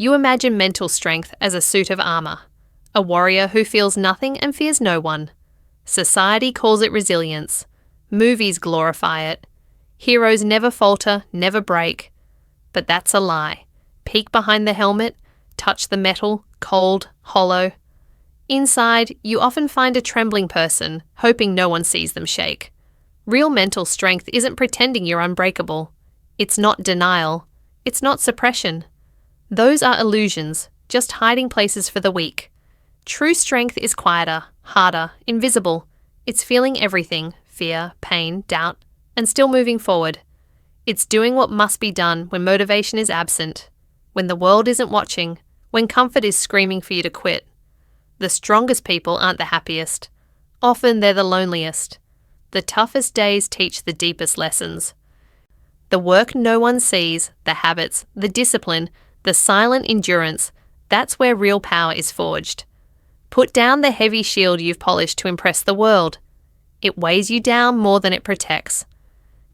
You imagine mental strength as a suit of armour, a warrior who feels nothing and fears no one. Society calls it resilience. Movies glorify it. Heroes never falter, never break. But that's a lie. Peek behind the helmet, touch the metal, cold, hollow. Inside, you often find a trembling person, hoping no one sees them shake. Real mental strength isn't pretending you're unbreakable. It's not denial. It's not suppression. Those are illusions, just hiding places for the weak. True strength is quieter, harder, invisible. It's feeling everything, fear, pain, doubt, and still moving forward. It's doing what must be done when motivation is absent, when the world isn't watching, when comfort is screaming for you to quit. The strongest people aren't the happiest. Often they're the loneliest. The toughest days teach the deepest lessons. The work no one sees, the habits, the discipline, the silent endurance, that's where real power is forged. Put down the heavy shield you've polished to impress the world. It weighs you down more than it protects.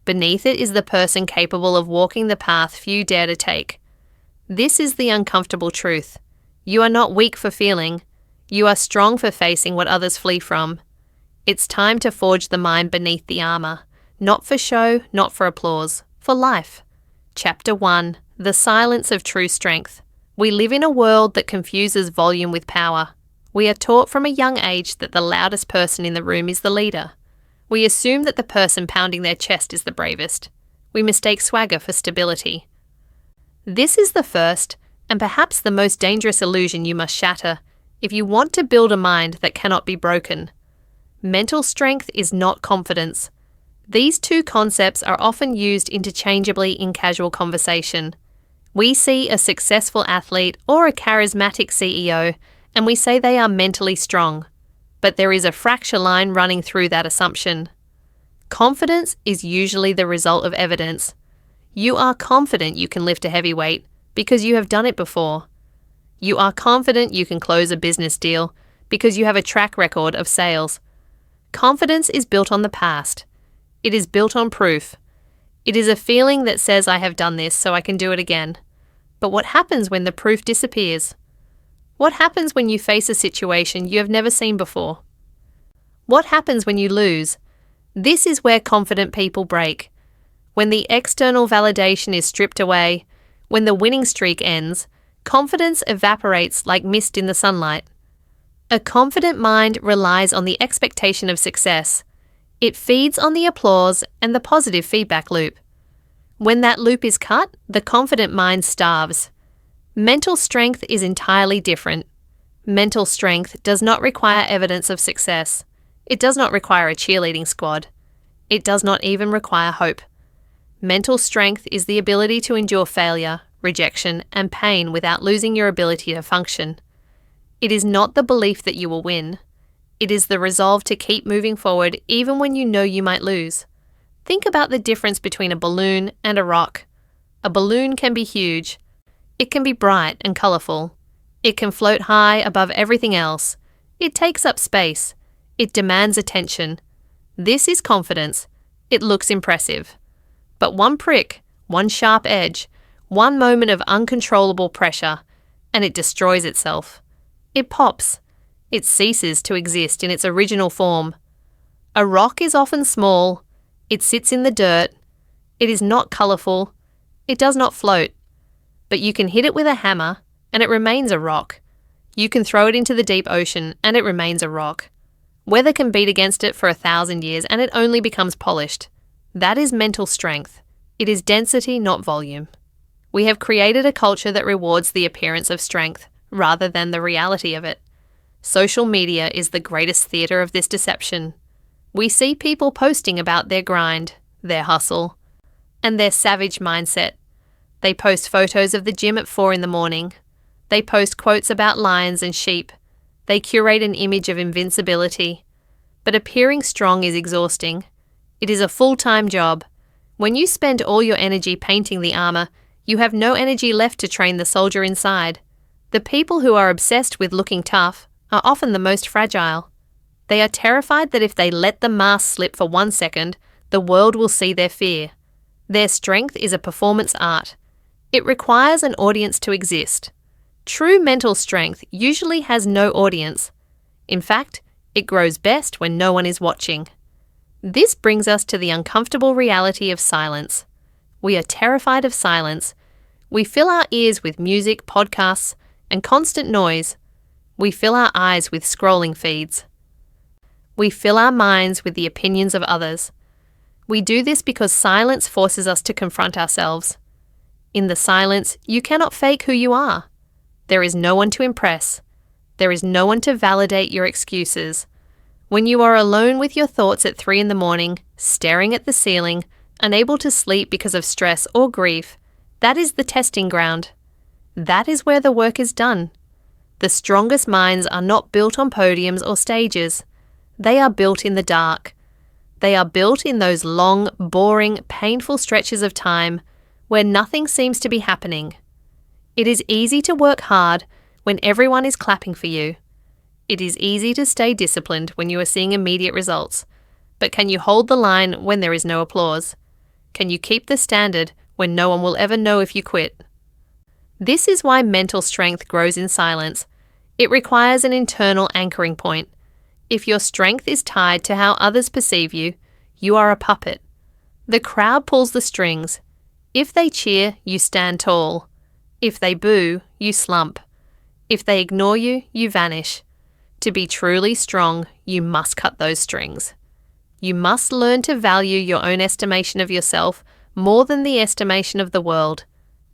Beneath it is the person capable of walking the path few dare to take. This is the uncomfortable truth. You are not weak for feeling. You are strong for facing what others flee from. It's time to forge the mind beneath the armour, not for show, not for applause, for life. Chapter 1. The Silence of True Strength. We live in a world that confuses volume with power. We are taught from a young age that the loudest person in the room is the leader. We assume that the person pounding their chest is the bravest. We mistake swagger for stability. This is the first, and perhaps the most dangerous illusion you must shatter if you want to build a mind that cannot be broken. Mental strength is not confidence. These two concepts are often used interchangeably in casual conversation. We see a successful athlete or a charismatic CEO, and we say they are mentally strong. But there is a fracture line running through that assumption. Confidence is usually the result of evidence. You are confident you can lift a heavy weight because you have done it before. You are confident you can close a business deal because you have a track record of sales. Confidence is built on the past. It is built on proof. It is a feeling that says I have done this so I can do it again. But what happens when the proof disappears? What happens when you face a situation you have never seen before? What happens when you lose? This is where confident people break. When the external validation is stripped away, when the winning streak ends, confidence evaporates like mist in the sunlight. A confident mind relies on the expectation of success. It feeds on the applause and the positive feedback loop. When that loop is cut, the confident mind starves. Mental strength is entirely different. Mental strength does not require evidence of success. It does not require a cheerleading squad. It does not even require hope. Mental strength is the ability to endure failure, rejection, and pain without losing your ability to function. It is not the belief that you will win. It is the resolve to keep moving forward even when you know you might lose. Think about the difference between a balloon and a rock. A balloon can be huge. It can be bright and colourful. It can float high above everything else. It takes up space. It demands attention. This is confidence. It looks impressive. But one prick, one sharp edge, one moment of uncontrollable pressure, and it destroys itself. It pops. It ceases to exist in its original form. A rock is often small. It sits in the dirt. It is not colourful. It does not float. But you can hit it with a hammer, and it remains a rock. You can throw it into the deep ocean, and it remains a rock. Weather can beat against it for 1,000 years, and it only becomes polished. That is mental strength. It is density, not volume. We have created a culture that rewards the appearance of strength, rather than the reality of it. Social media is the greatest theatre of this deception. We see people posting about their grind, their hustle, and their savage mindset. They post photos of the gym at 4 a.m. They post quotes about lions and sheep. They curate an image of invincibility. But appearing strong is exhausting. It is a full-time job. When you spend all your energy painting the armour, you have no energy left to train the soldier inside. The people who are obsessed with looking tough are often the most fragile. They are terrified that if they let the mask slip for 1 second, the world will see their fear. Their strength is a performance art. It requires an audience to exist. True mental strength usually has no audience. In fact, it grows best when no one is watching. This brings us to the uncomfortable reality of silence. We are terrified of silence. We fill our ears with music, podcasts, and constant noise. We fill our eyes with scrolling feeds. We fill our minds with the opinions of others. We do this because silence forces us to confront ourselves. In the silence, you cannot fake who you are. There is no one to impress. There is no one to validate your excuses. When you are alone with your thoughts at 3 a.m, staring at the ceiling, unable to sleep because of stress or grief, that is the testing ground. That is where the work is done. The strongest minds are not built on podiums or stages. They are built in the dark. They are built in those long, boring, painful stretches of time where nothing seems to be happening. It is easy to work hard when everyone is clapping for you. It is easy to stay disciplined when you are seeing immediate results. But can you hold the line when there is no applause? Can you keep the standard when no one will ever know if you quit? This is why mental strength grows in silence. It requires an internal anchoring point. If your strength is tied to how others perceive you, you are a puppet. The crowd pulls the strings. If they cheer, you stand tall. If they boo, you slump. If they ignore you, you vanish. To be truly strong, you must cut those strings. You must learn to value your own estimation of yourself more than the estimation of the world.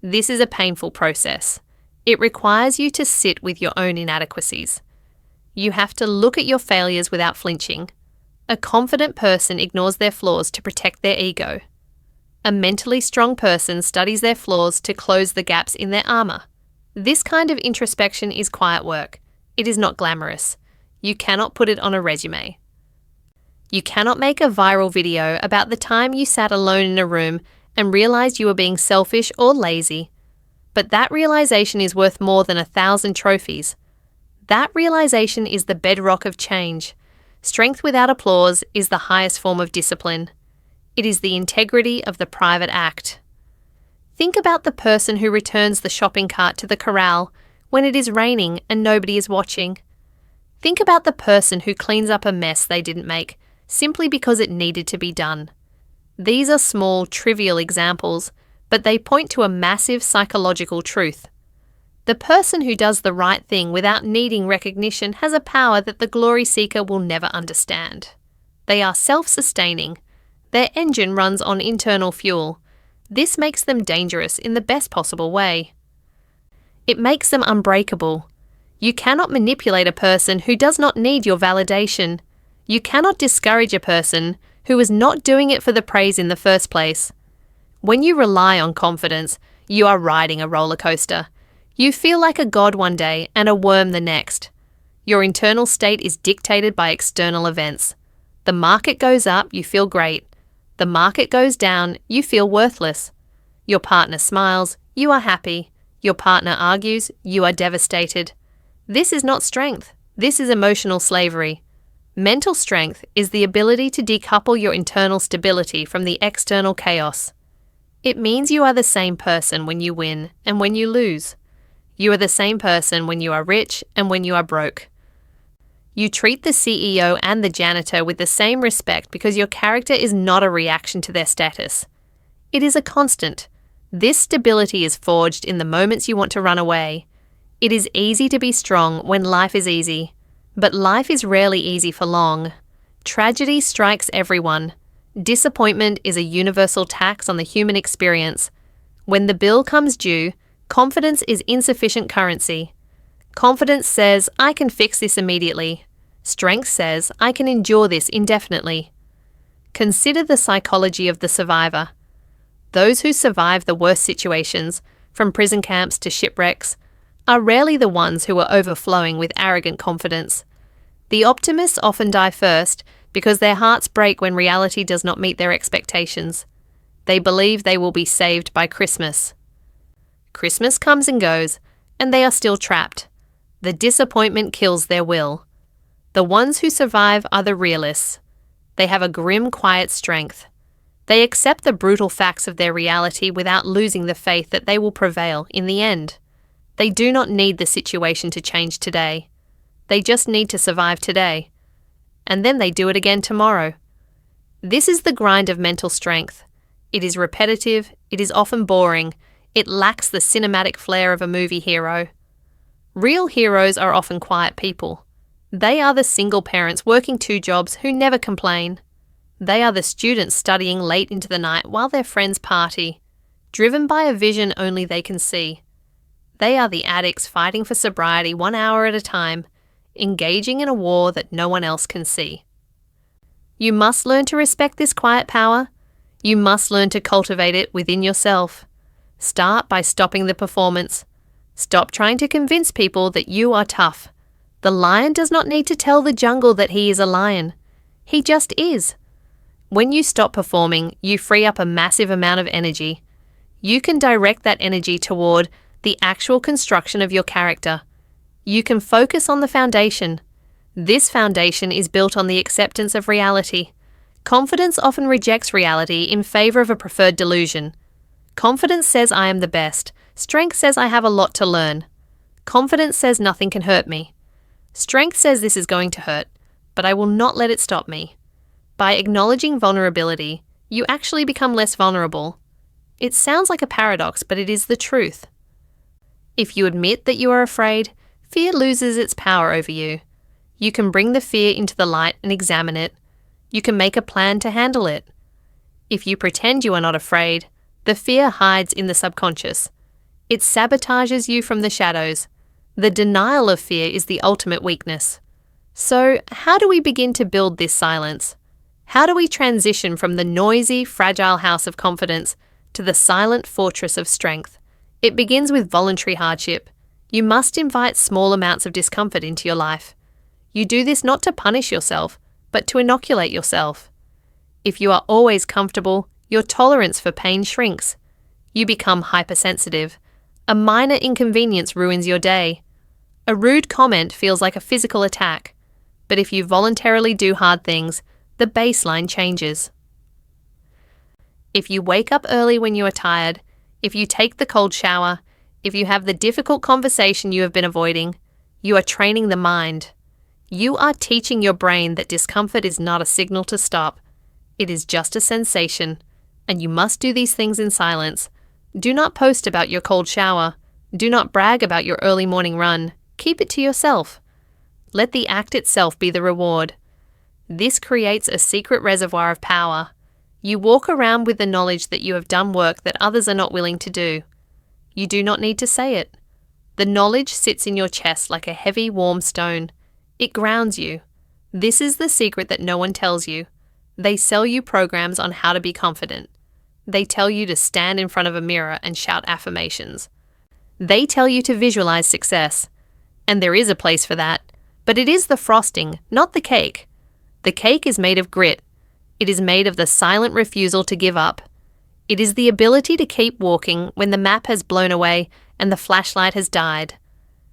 This is a painful process. It requires you to sit with your own inadequacies. You have to look at your failures without flinching. A confident person ignores their flaws to protect their ego. A mentally strong person studies their flaws to close the gaps in their armor. This kind of introspection is quiet work. It is not glamorous. You cannot put it on a resume. You cannot make a viral video about the time you sat alone in a room and realized you were being selfish or lazy. But that realization is worth more than 1,000 trophies. That realization is the bedrock of change. Strength without applause is the highest form of discipline. It is the integrity of the private act. Think about the person who returns the shopping cart to the corral when it is raining and nobody is watching. Think about the person who cleans up a mess they didn't make simply because it needed to be done. These are small, trivial examples, but they point to a massive psychological truth. The person who does the right thing without needing recognition has a power that the glory seeker will never understand. They are self-sustaining. Their engine runs on internal fuel. This makes them dangerous in the best possible way. It makes them unbreakable. You cannot manipulate a person who does not need your validation. You cannot discourage a person who is not doing it for the praise in the first place. When you rely on confidence, you are riding a roller coaster. You feel like a god one day and a worm the next. Your internal state is dictated by external events. The market goes up, you feel great. The market goes down, you feel worthless. Your partner smiles, you are happy. Your partner argues, you are devastated. This is not strength. This is emotional slavery. Mental strength is the ability to decouple your internal stability from the external chaos. It means you are the same person when you win and when you lose. You are the same person when you are rich and when you are broke. You treat the CEO and the janitor with the same respect because your character is not a reaction to their status. It is a constant. This stability is forged in the moments you want to run away. It is easy to be strong when life is easy, but life is rarely easy for long. Tragedy strikes everyone. Disappointment is a universal tax on the human experience. When the bill comes due, confidence is insufficient currency. Confidence says, I can fix this immediately. Strength says, I can endure this indefinitely. Consider the psychology of the survivor. Those who survive the worst situations, from prison camps to shipwrecks, are rarely the ones who are overflowing with arrogant confidence. The optimists often die first because their hearts break when reality does not meet their expectations. They believe they will be saved by Christmas. Christmas comes and goes, and they are still trapped. The disappointment kills their will. The ones who survive are the realists. They have a grim, quiet strength. They accept the brutal facts of their reality without losing the faith that they will prevail in the end. They do not need the situation to change today. They just need to survive today. And then they do it again tomorrow. This is the grind of mental strength. It is repetitive, it is often boring, it lacks the cinematic flair of a movie hero. Real heroes are often quiet people. They are the single parents working 2 jobs who never complain. They are the students studying late into the night while their friends party, driven by a vision only they can see. They are the addicts fighting for sobriety 1 hour at a time, engaging in a war that no one else can see. You must learn to respect this quiet power. You must learn to cultivate it within yourself. Start by stopping the performance. Stop trying to convince people that you are tough. The lion does not need to tell the jungle that he is a lion. He just is. When you stop performing, you free up a massive amount of energy. You can direct that energy toward the actual construction of your character. You can focus on the foundation. This foundation is built on the acceptance of reality. Confidence often rejects reality in favor of a preferred delusion. Confidence says I am the best. Strength says I have a lot to learn. Confidence says nothing can hurt me. Strength says this is going to hurt, but I will not let it stop me. By acknowledging vulnerability, you actually become less vulnerable. It sounds like a paradox, but it is the truth. If you admit that you are afraid, fear loses its power over you. You can bring the fear into the light and examine it. You can make a plan to handle it. If you pretend you are not afraid, the fear hides in the subconscious. It sabotages you from the shadows. The denial of fear is the ultimate weakness. So, how do we begin to build this silence? How do we transition from the noisy, fragile house of confidence to the silent fortress of strength? It begins with voluntary hardship. You must invite small amounts of discomfort into your life. You do this not to punish yourself, but to inoculate yourself. If you are always comfortable, your tolerance for pain shrinks. You become hypersensitive. A minor inconvenience ruins your day. A rude comment feels like a physical attack. But if you voluntarily do hard things, the baseline changes. If you wake up early when you are tired, if you take the cold shower, if you have the difficult conversation you have been avoiding, you are training the mind. You are teaching your brain that discomfort is not a signal to stop. It is just a sensation, and you must do these things in silence. Do not post about your cold shower. Do not brag about your early morning run. Keep it to yourself. Let the act itself be the reward. This creates a secret reservoir of power. You walk around with the knowledge that you have done work that others are not willing to do. You do not need to say it. The knowledge sits in your chest like a heavy, warm stone. It grounds you. This is the secret that no one tells you. They sell you programs on how to be confident. They tell you to stand in front of a mirror and shout affirmations. They tell you to visualize success. And there is a place for that. But it is the frosting, not the cake. The cake is made of grit. It is made of the silent refusal to give up. It is the ability to keep walking when the map has blown away and the flashlight has died.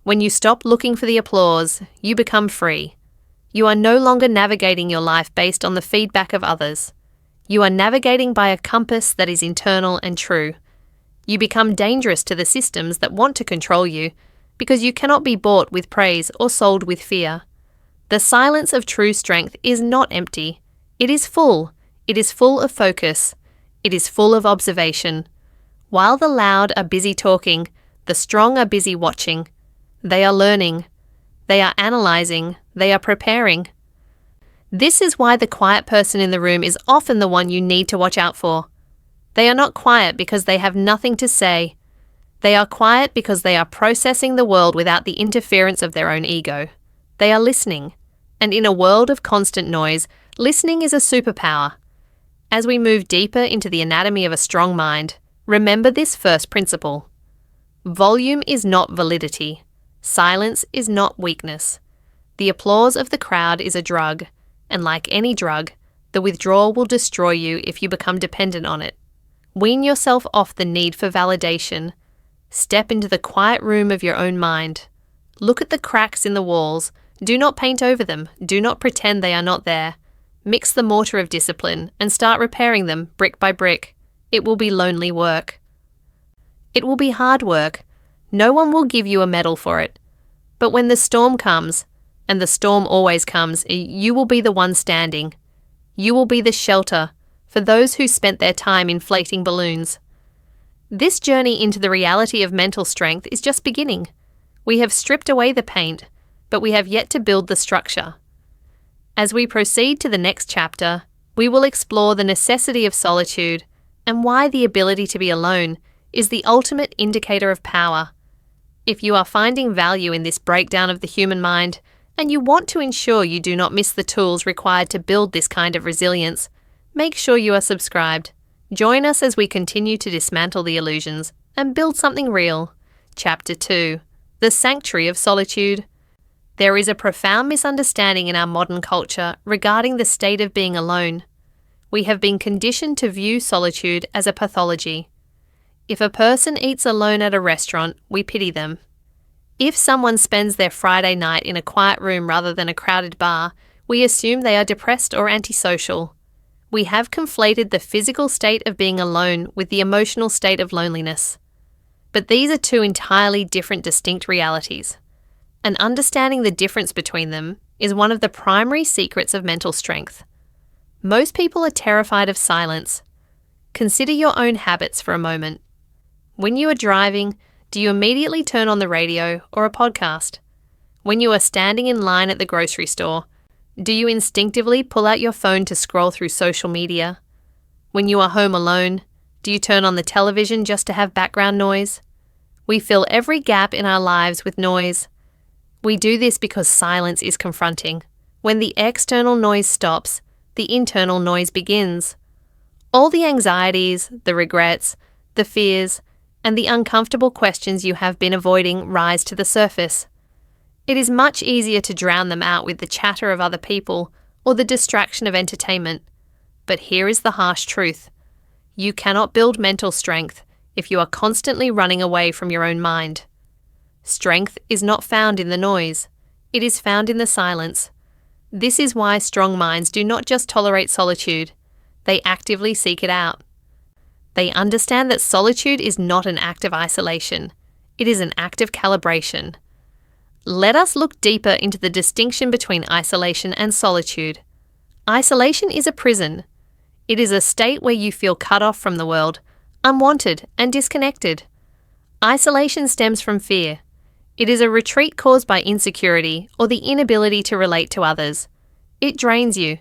When you stop looking for the applause, you become free. You are no longer navigating your life based on the feedback of others. You are navigating by a compass that is internal and true. You become dangerous to the systems that want to control you because you cannot be bought with praise or sold with fear. The silence of true strength is not empty. It is full. It is full of focus. It is full of observation. While the loud are busy talking, the strong are busy watching. They are learning. They are analyzing. They are preparing. This is why the quiet person in the room is often the one you need to watch out for. They are not quiet because they have nothing to say. They are quiet because they are processing the world without the interference of their own ego. They are listening. And in a world of constant noise, listening is a superpower. As we move deeper into the anatomy of a strong mind, remember this first principle. Volume is not validity. Silence is not weakness. The applause of the crowd is a drug, and like any drug, the withdrawal will destroy you if you become dependent on it. Wean yourself off the need for validation. Step into the quiet room of your own mind. Look at the cracks in the walls. Do not paint over them. Do not pretend they are not there. Mix the mortar of discipline and start repairing them brick by brick. It will be lonely work. It will be hard work. No one will give you a medal for it. But when the storm comes, and the storm always comes, you will be the one standing. You will be the shelter for those who spent their time inflating balloons. This journey into the reality of mental strength is just beginning. We have stripped away the paint, but we have yet to build the structure. As we proceed to the next chapter, we will explore the necessity of solitude and why the ability to be alone is the ultimate indicator of power. If you are finding value in this breakdown of the human mind, and you want to ensure you do not miss the tools required to build this kind of resilience, make sure you are subscribed. Join us as we continue to dismantle the illusions and build something real. Chapter 2. The Sanctuary of Solitude. There is a profound misunderstanding in our modern culture regarding the state of being alone. We have been conditioned to view solitude as a pathology. If a person eats alone at a restaurant, we pity them. If someone spends their Friday night in a quiet room rather than a crowded bar, we assume they are depressed or antisocial. We have conflated the physical state of being alone with the emotional state of loneliness. But these are two entirely different, distinct realities. And understanding the difference between them is one of the primary secrets of mental strength. Most people are terrified of silence. Consider your own habits for a moment. When you are driving, do you immediately turn on the radio or a podcast? When you are standing in line at the grocery store, do you instinctively pull out your phone to scroll through social media? When you are home alone, do you turn on the television just to have background noise? We fill every gap in our lives with noise. We do this because silence is confronting. When the external noise stops, the internal noise begins. All the anxieties, the regrets, the fears, and the uncomfortable questions you have been avoiding rise to the surface. It is much easier to drown them out with the chatter of other people or the distraction of entertainment. But here is the harsh truth. You cannot build mental strength if you are constantly running away from your own mind. Strength is not found in the noise. It is found in the silence. This is why strong minds do not just tolerate solitude. They actively seek it out. They understand that solitude is not an act of isolation. It is an act of calibration. Let us look deeper into the distinction between isolation and solitude. Isolation is a prison. It is a state where you feel cut off from the world, unwanted and disconnected. Isolation stems from fear. It is a retreat caused by insecurity or the inability to relate to others. It drains you.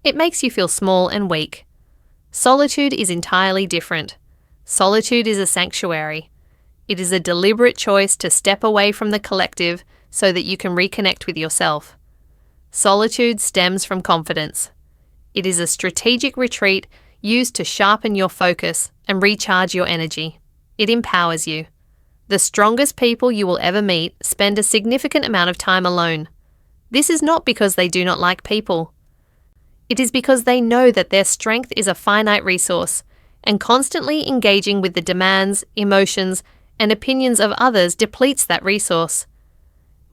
It makes you feel small and weak. Solitude is entirely different. Solitude is a sanctuary. It is a deliberate choice to step away from the collective so that you can reconnect with yourself. Solitude stems from confidence. It is a strategic retreat used to sharpen your focus and recharge your energy. It empowers you. The strongest people you will ever meet spend a significant amount of time alone. This is not because they do not like people. It is because they know that their strength is a finite resource, and constantly engaging with the demands, emotions, and opinions of others depletes that resource.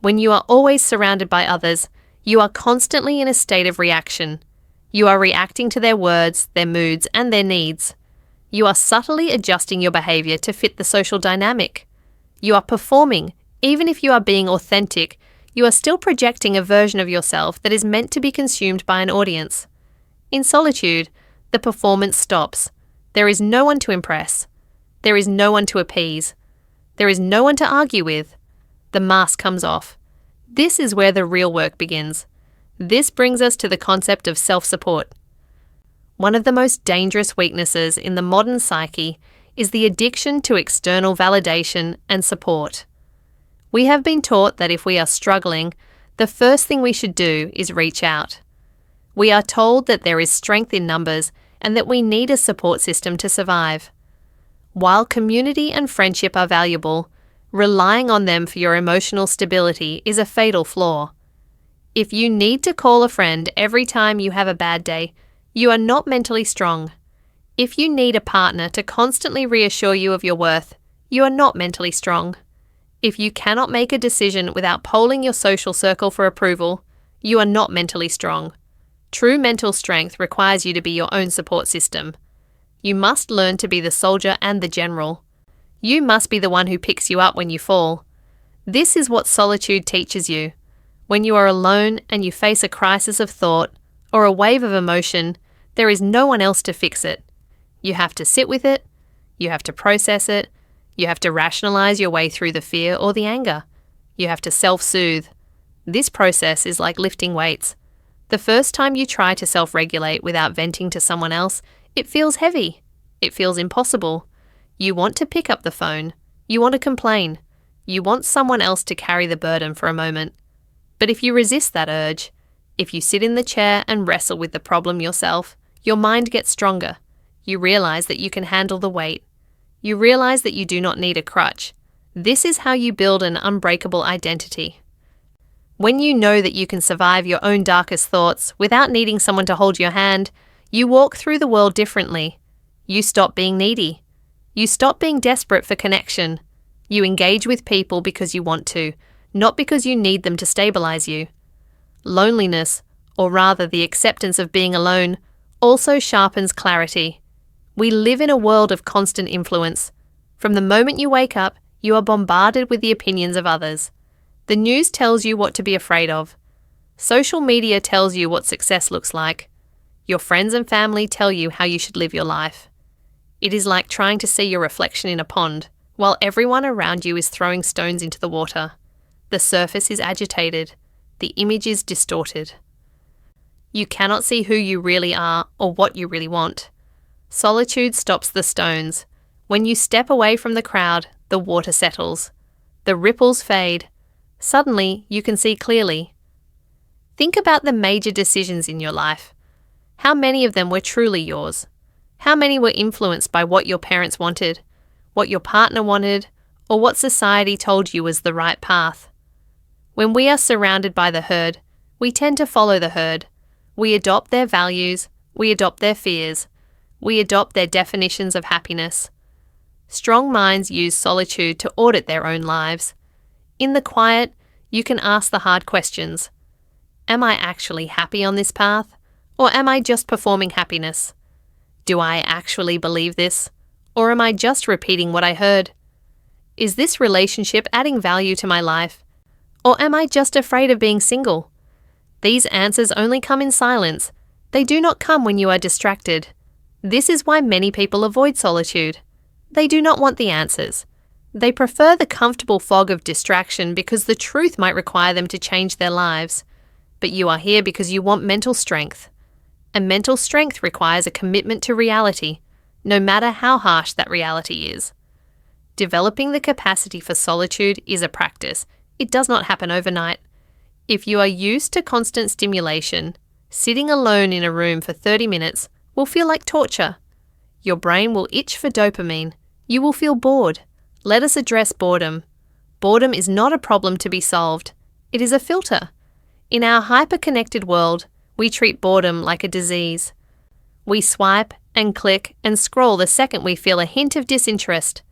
When you are always surrounded by others, you are constantly in a state of reaction. You are reacting to their words, their moods, and their needs. You are subtly adjusting your behavior to fit the social dynamic. You are performing. Even if you are being authentic, you are still projecting a version of yourself that is meant to be consumed by an audience. In solitude, the performance stops. There is no one to impress. There is no one to appease. There is no one to argue with. The mask comes off. This is where the real work begins. This brings us to the concept of self-support. One of the most dangerous weaknesses in the modern psyche is the addiction to external validation and support. We have been taught that if we are struggling, the first thing we should do is reach out. We are told that there is strength in numbers and that we need a support system to survive. While community and friendship are valuable, relying on them for your emotional stability is a fatal flaw. If you need to call a friend every time you have a bad day, you are not mentally strong. If you need a partner to constantly reassure you of your worth, you are not mentally strong. If you cannot make a decision without polling your social circle for approval, you are not mentally strong. True mental strength requires you to be your own support system. You must learn to be the soldier and the general. You must be the one who picks you up when you fall. This is what solitude teaches you. When you are alone and you face a crisis of thought or a wave of emotion, there is no one else to fix it. You have to sit with it, you have to process it, you have to rationalize your way through the fear or the anger. You have to self-soothe. This process is like lifting weights. The first time you try to self-regulate without venting to someone else, it feels heavy. It feels impossible. You want to pick up the phone. You want to complain. You want someone else to carry the burden for a moment. But if you resist that urge, if you sit in the chair and wrestle with the problem yourself, your mind gets stronger. You realize that you can handle the weight. You realize that you do not need a crutch. This is how you build an unbreakable identity. When you know that you can survive your own darkest thoughts without needing someone to hold your hand, you walk through the world differently. You stop being needy. You stop being desperate for connection. You engage with people because you want to, not because you need them to stabilize you. Loneliness, or rather the acceptance of being alone, also sharpens clarity. We live in a world of constant influence. From the moment you wake up, you are bombarded with the opinions of others. The news tells you what to be afraid of. Social media tells you what success looks like. Your friends and family tell you how you should live your life. It is like trying to see your reflection in a pond, while everyone around you is throwing stones into the water. The surface is agitated. The image is distorted. You cannot see who you really are or what you really want. Solitude stops the stones. When you step away from the crowd, the water settles. The ripples fade. Suddenly, you can see clearly. Think about the major decisions in your life. How many of them were truly yours? How many were influenced by what your parents wanted, what your partner wanted, or what society told you was the right path? When we are surrounded by the herd, we tend to follow the herd. We adopt their values, we adopt their fears, we adopt their definitions of happiness. Strong minds use solitude to audit their own lives. In the quiet, you can ask the hard questions. Am I actually happy on this path? Or am I just performing happiness? Do I actually believe this? Or am I just repeating what I heard? Is this relationship adding value to my life? Or am I just afraid of being single? These answers only come in silence. They do not come when you are distracted. This is why many people avoid solitude. They do not want the answers. They prefer the comfortable fog of distraction because the truth might require them to change their lives. But you are here because you want mental strength. And mental strength requires a commitment to reality, no matter how harsh that reality is. Developing the capacity for solitude is a practice. It does not happen overnight. If you are used to constant stimulation, sitting alone in a room for 30 minutes will feel like torture. Your brain will itch for dopamine. You will feel bored. Let us address boredom. Boredom is not a problem to be solved. It is a filter. In our hyper-connected world, we treat boredom like a disease. We swipe and click and scroll the second we feel a hint of disinterest.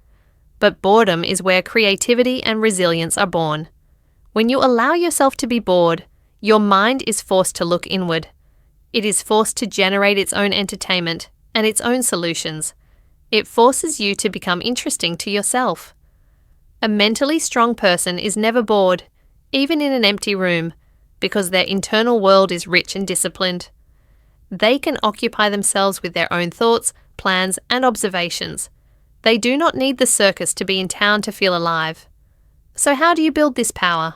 But boredom is where creativity and resilience are born. When you allow yourself to be bored, your mind is forced to look inward. It is forced to generate its own entertainment and its own solutions. It forces you to become interesting to yourself. A mentally strong person is never bored, even in an empty room, because their internal world is rich and disciplined. They can occupy themselves with their own thoughts, plans, and observations. They do not need the circus to be in town to feel alive. So how do you build this power?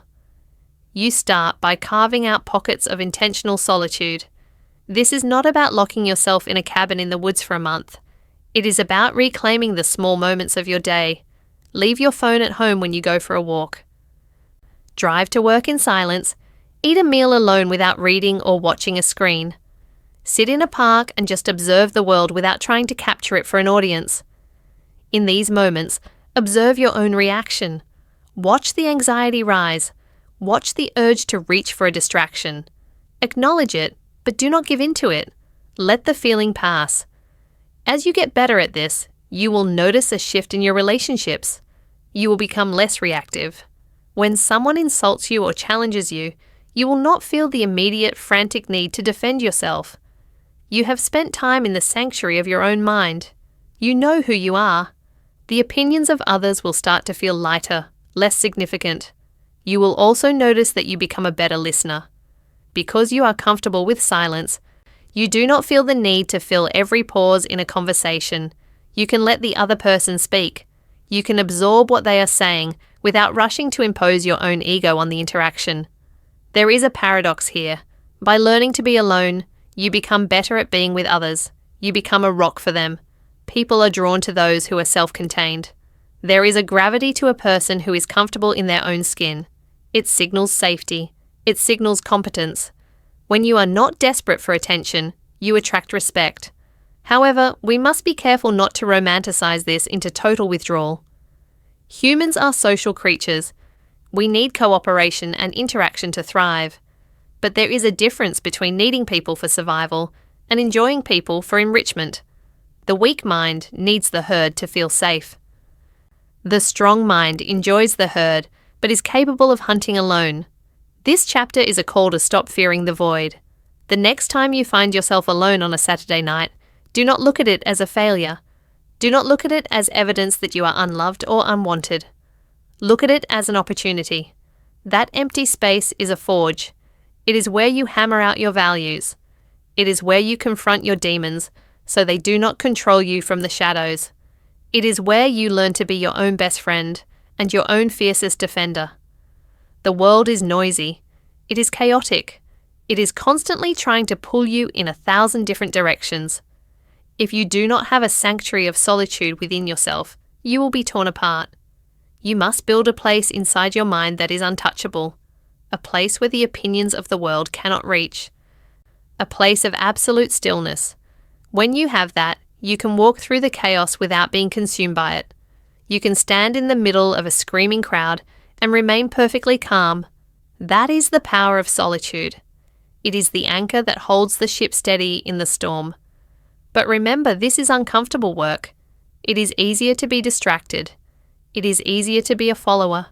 You start by carving out pockets of intentional solitude. This is not about locking yourself in a cabin in the woods for a month. It is about reclaiming the small moments of your day. Leave your phone at home when you go for a walk. Drive to work in silence. Eat a meal alone without reading or watching a screen. Sit in a park and just observe the world without trying to capture it for an audience. In these moments, observe your own reaction. Watch the anxiety rise. Watch the urge to reach for a distraction. Acknowledge it, but do not give in to it. Let the feeling pass. As you get better at this, you will notice a shift in your relationships. You will become less reactive. When someone insults you or challenges you, you will not feel the immediate frantic need to defend yourself. You have spent time in the sanctuary of your own mind. You know who you are. The opinions of others will start to feel lighter, less significant. You will also notice that you become a better listener. Because you are comfortable with silence, you do not feel the need to fill every pause in a conversation. You can let the other person speak. You can absorb what they are saying without rushing to impose your own ego on the interaction. There is a paradox here. By learning to be alone, you become better at being with others. You become a rock for them. People are drawn to those who are self-contained. There is a gravity to a person who is comfortable in their own skin. It signals safety. It signals competence. When you are not desperate for attention, you attract respect. However, we must be careful not to romanticize this into total withdrawal. Humans are social creatures. We need cooperation and interaction to thrive. But there is a difference between needing people for survival and enjoying people for enrichment. The weak mind needs the herd to feel safe. The strong mind enjoys the herd, but is capable of hunting alone. This chapter is a call to stop fearing the void. The next time you find yourself alone on a Saturday night, do not look at it as a failure. Do not look at it as evidence that you are unloved or unwanted. Look at it as an opportunity. That empty space is a forge. It is where you hammer out your values. It is where you confront your demons so they do not control you from the shadows. It is where you learn to be your own best friend and your own fiercest defender. The world is noisy. It is chaotic. It is constantly trying to pull you in 1,000 different directions. If you do not have a sanctuary of solitude within yourself, you will be torn apart. You must build a place inside your mind that is untouchable, a place where the opinions of the world cannot reach, a place of absolute stillness. When you have that, you can walk through the chaos without being consumed by it. You can stand in the middle of a screaming crowd and remain perfectly calm. That is the power of solitude. It is the anchor that holds the ship steady in the storm. But remember, this is uncomfortable work. It is easier to be distracted. It is easier to be a follower.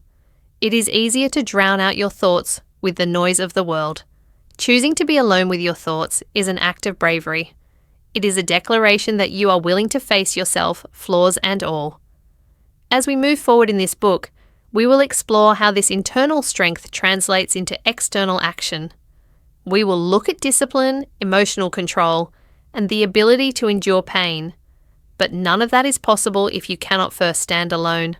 It is easier to drown out your thoughts with the noise of the world. Choosing to be alone with your thoughts is an act of bravery. It is a declaration that you are willing to face yourself, flaws and all. As we move forward in this book, we will explore how this internal strength translates into external action. We will look at discipline, emotional control, and the ability to endure pain. But none of that is possible if you cannot first stand alone.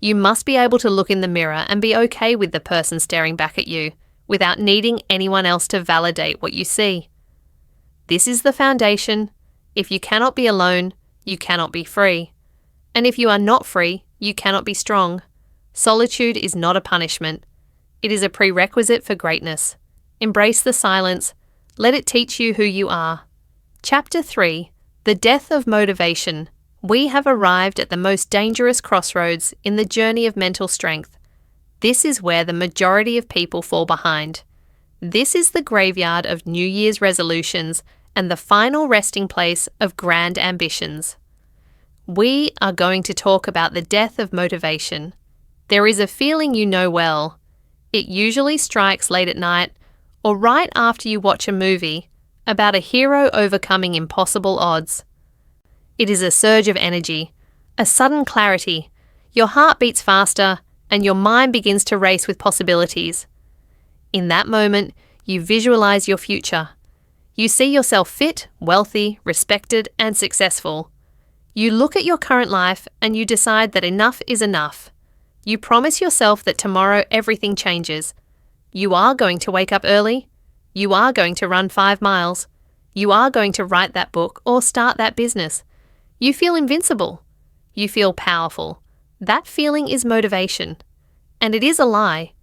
You must be able to look in the mirror and be okay with the person staring back at you, without needing anyone else to validate what you see. This is the foundation. If you cannot be alone, you cannot be free. And if you are not free, you cannot be strong. Solitude is not a punishment. It is a prerequisite for greatness. Embrace the silence. Let it teach you who you are. Chapter 3. The Death of Motivation. We have arrived at the most dangerous crossroads in the journey of mental strength. This is where the majority of people fall behind. This is the graveyard of New Year's resolutions and the final resting place of grand ambitions. We are going to talk about the death of motivation. There is a feeling you know well. It usually strikes late at night or right after you watch a movie about a hero overcoming impossible odds. It is a surge of energy, a sudden clarity. Your heart beats faster and your mind begins to race with possibilities. In that moment, you visualize your future. You see yourself fit, wealthy, respected, and successful. You look at your current life and you decide that enough is enough. You promise yourself that tomorrow everything changes. You are going to wake up early. You are going to run 5 miles. You are going to write that book or start that business. You feel invincible. You feel powerful. That feeling is motivation. And it is a lie.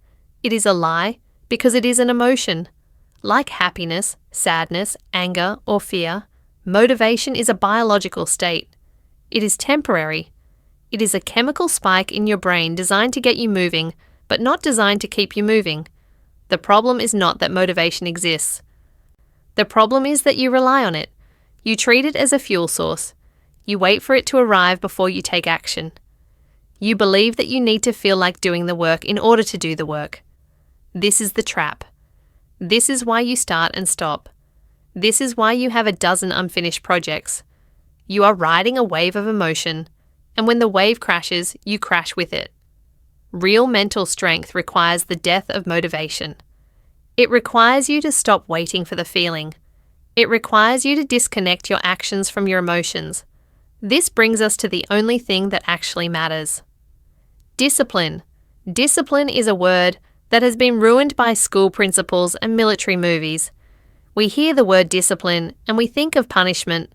It is a lie because it is an emotion. Like happiness, sadness, anger, or fear, motivation is a biological state. It is temporary. It is a chemical spike in your brain designed to get you moving, but not designed to keep you moving. The problem is not that motivation exists. The problem is that you rely on it. You treat it as a fuel source. You wait for it to arrive before you take action. You believe that you need to feel like doing the work in order to do the work. This is the trap. This is why you start and stop. This is why you have a dozen unfinished projects. You are riding a wave of emotion. and when the wave crashes, you crash with it. Real mental strength requires the death of motivation. It requires you to stop waiting for the feeling. It requires you to disconnect your actions from your emotions. This brings us to the only thing that actually matters. Discipline. Discipline is a word that has been ruined by school principals and military movies. We hear the word discipline and we think of punishment.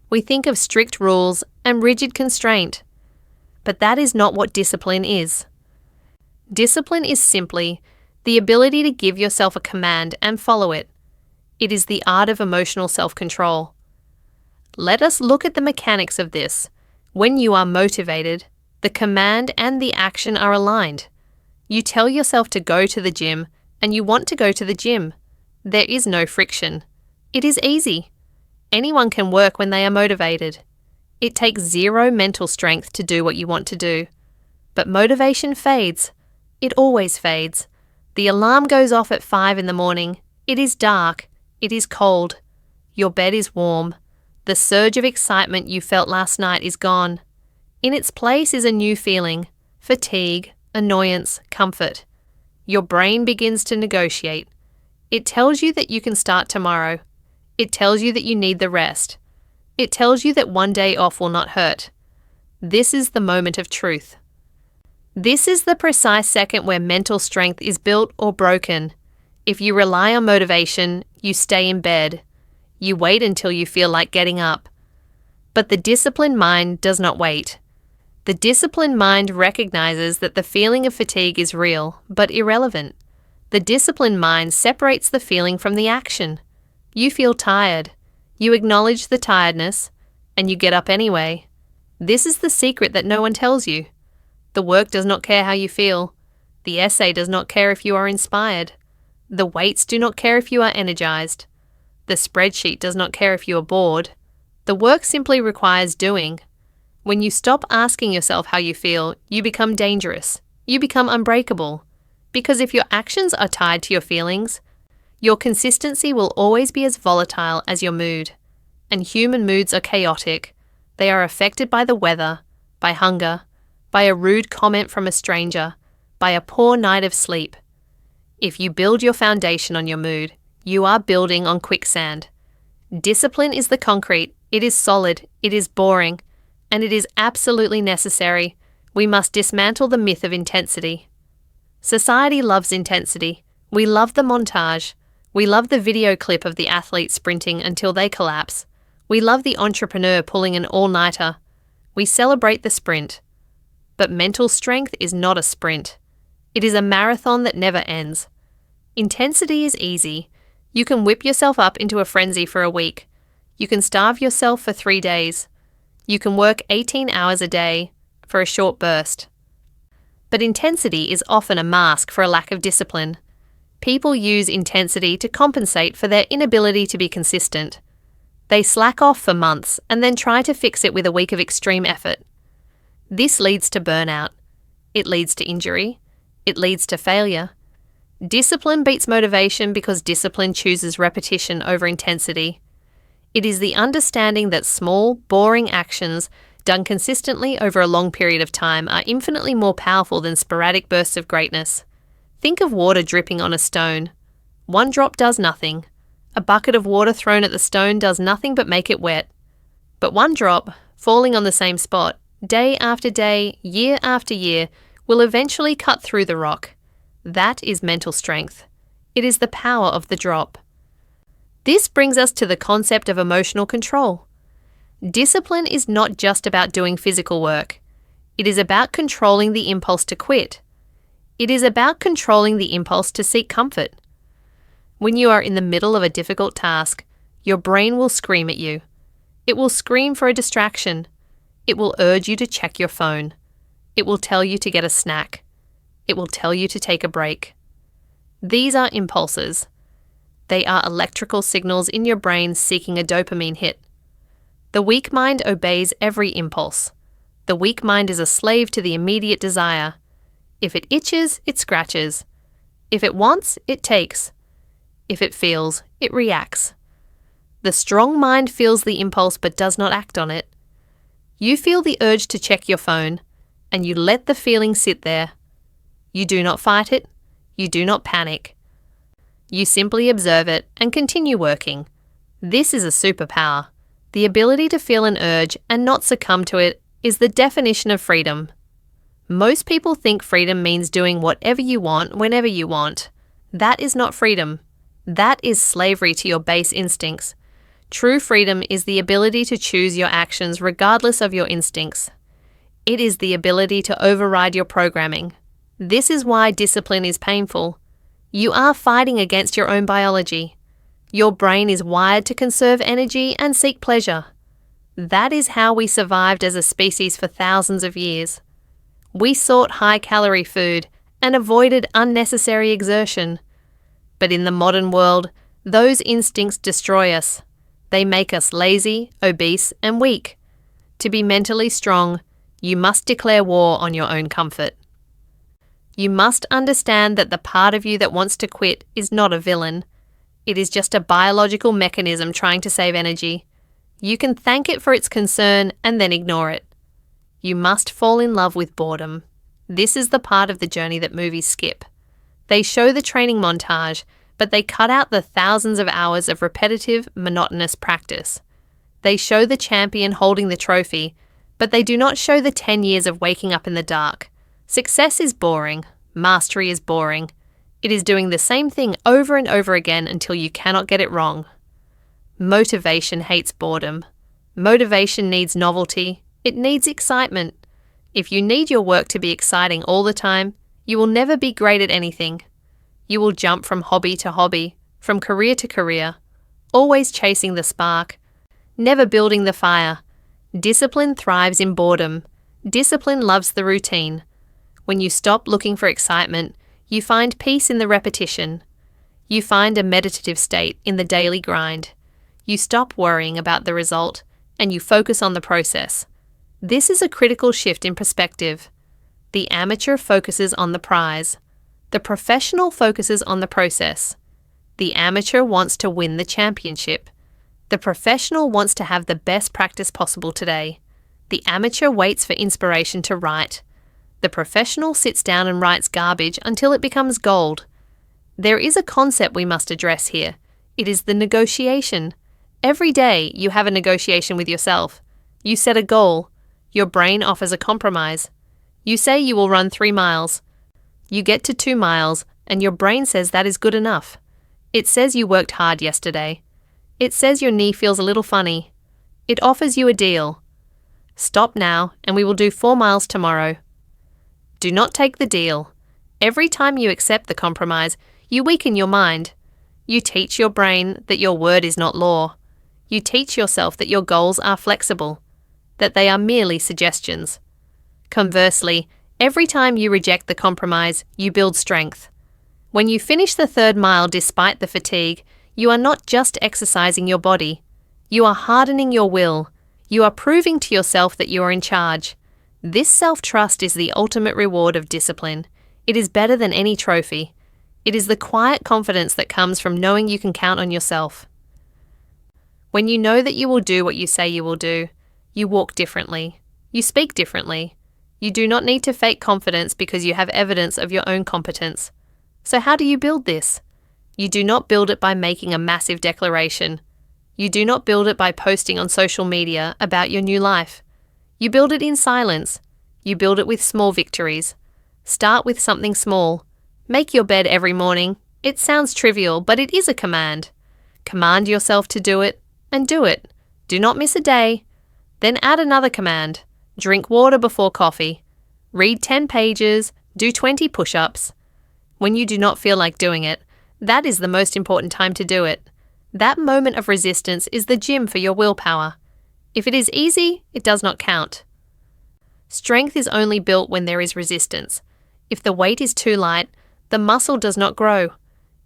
We think of strict rules and rigid constraint. But that is not what discipline is. Discipline is simply the ability to give yourself a command and follow it. It is the art of emotional self-control. Let us look at the mechanics of this. When you are motivated, the command and the action are aligned. You tell yourself to go to the gym, and you want to go to the gym. There is no friction. It is easy. Anyone can work when they are motivated. It takes zero mental strength to do what you want to do. But motivation fades. It always fades. The alarm goes off at 5 in the morning. It is dark. It is cold. Your bed is warm. The surge of excitement you felt last night is gone. In its place is a new feeling: fatigue, annoyance, comfort. Your brain begins to negotiate. It tells you that you can start tomorrow. It tells you that you need the rest. It tells you that one day off will not hurt. This is the moment of truth. This is the precise second where mental strength is built or broken. If you rely on motivation, you stay in bed. You wait until you feel like getting up. But the disciplined mind does not wait. The disciplined mind recognizes that the feeling of fatigue is real, but irrelevant. The disciplined mind separates the feeling from the action. You feel tired. You acknowledge the tiredness, and you get up anyway. This is the secret that no one tells you. The work does not care how you feel. The essay does not care if you are inspired. The weights do not care if you are energized. The spreadsheet does not care if you are bored. The work simply requires doing. When you stop asking yourself how you feel, you become dangerous. You become unbreakable. Because if your actions are tied to your feelings, your consistency will always be as volatile as your mood. And human moods are chaotic. They are affected by the weather, by hunger, by a rude comment from a stranger, by a poor night of sleep. If you build your foundation on your mood, you are building on quicksand. Discipline is the concrete. It is solid. It is boring. And it is absolutely necessary. We must dismantle the myth of intensity. Society loves intensity. We love the montage. We love the video clip of the athlete sprinting until they collapse. We love the entrepreneur pulling an all-nighter. We celebrate the sprint. But mental strength is not a sprint. It is a marathon that never ends. Intensity is easy. You can whip yourself up into a frenzy for a week. You can starve yourself for 3 days. You can work 18 hours a day for a short burst. But intensity is often a mask for a lack of discipline. People use intensity to compensate for their inability to be consistent. They slack off for months and then try to fix it with a week of extreme effort. This leads to burnout. It leads to injury. It leads to failure. Discipline beats motivation because discipline chooses repetition over intensity. It is the understanding that small, boring actions done consistently over a long period of time are infinitely more powerful than sporadic bursts of greatness. Think of water dripping on a stone. One drop does nothing. A bucket of water thrown at the stone does nothing but make it wet. But one drop, falling on the same spot, day after day, year after year, will eventually cut through the rock. That is mental strength. It is the power of the drop. This brings us to the concept of emotional control. Discipline is not just about doing physical work. It is about controlling the impulse to quit. It is about controlling the impulse to seek comfort. When you are in the middle of a difficult task, your brain will scream at you. It will scream for a distraction. It will urge you to check your phone. It will tell you to get a snack. It will tell you to take a break. These are impulses. They are electrical signals in your brain seeking a dopamine hit. The weak mind obeys every impulse. The weak mind is a slave to the immediate desire. If it itches, it scratches. If it wants, it takes. If it feels, it reacts. The strong mind feels the impulse but does not act on it. You feel the urge to check your phone, and you let the feeling sit there. You do not fight it. You do not panic. You simply observe it and continue working. This is a superpower. The ability to feel an urge and not succumb to it is the definition of freedom. Most people think freedom means doing whatever you want whenever you want. That is not freedom. That is slavery to your base instincts. True freedom is the ability to choose your actions regardless of your instincts. It is the ability to override your programming. This is why discipline is painful. You are fighting against your own biology. Your brain is wired to conserve energy and seek pleasure. That is how we survived as a species for thousands of years. We sought high-calorie food and avoided unnecessary exertion. But in the modern world, those instincts destroy us. They make us lazy, obese, and weak. To be mentally strong, you must declare war on your own comfort. You must understand that the part of you that wants to quit is not a villain. It is just a biological mechanism trying to save energy. You can thank it for its concern and then ignore it. You must fall in love with boredom. This is the part of the journey that movies skip. They show the training montage, but they cut out the thousands of hours of repetitive, monotonous practice. They show the champion holding the trophy, but they do not show the 10 years of waking up in the dark. Success is boring. Mastery is boring. It is doing the same thing over and over again until you cannot get it wrong. Motivation hates boredom. Motivation needs novelty. It needs excitement. If you need your work to be exciting all the time, you will never be great at anything. You will jump from hobby to hobby, from career to career, always chasing the spark, never building the fire. Discipline thrives in boredom. Discipline loves the routine. When you stop looking for excitement, you find peace in the repetition. You find a meditative state in the daily grind. You stop worrying about the result, and you focus on the process. This is a critical shift in perspective. The amateur focuses on the prize. The professional focuses on the process. The amateur wants to win the championship. The professional wants to have the best practice possible today. The amateur waits for inspiration to write. The professional sits down and writes garbage until it becomes gold. There is a concept we must address here. It is the negotiation. Every day you have a negotiation with yourself. You set a goal. Your brain offers a compromise. You say you will run 3 miles. You get to 2 miles, and your brain says that is good enough. It says you worked hard yesterday. It says your knee feels a little funny. It offers you a deal. Stop now, and we will do 4 miles tomorrow. Do not take the deal. Every time you accept the compromise, you weaken your mind. You teach your brain that your word is not law. You teach yourself that your goals are flexible, that they are merely suggestions. Conversely, every time you reject the compromise, you build strength. When you finish the 3rd mile despite the fatigue, you are not just exercising your body. You are hardening your will. You are proving to yourself that you are in charge. This self-trust is the ultimate reward of discipline. It is better than any trophy. It is the quiet confidence that comes from knowing you can count on yourself. When you know that you will do what you say you will do, you walk differently. You speak differently. You do not need to fake confidence because you have evidence of your own competence. So how do you build this? You do not build it by making a massive declaration. You do not build it by posting on social media about your new life. You build it in silence. You build it with small victories. Start with something small. Make your bed every morning. It sounds trivial, but it is a command. Command yourself to do it, and do it. Do not miss a day. Then add another command. Drink water before coffee. Read 10 pages. Do 20 push-ups. When you do not feel like doing it, that is the most important time to do it. That moment of resistance is the gym for your willpower. If it is easy, it does not count. Strength is only built when there is resistance. If the weight is too light, the muscle does not grow.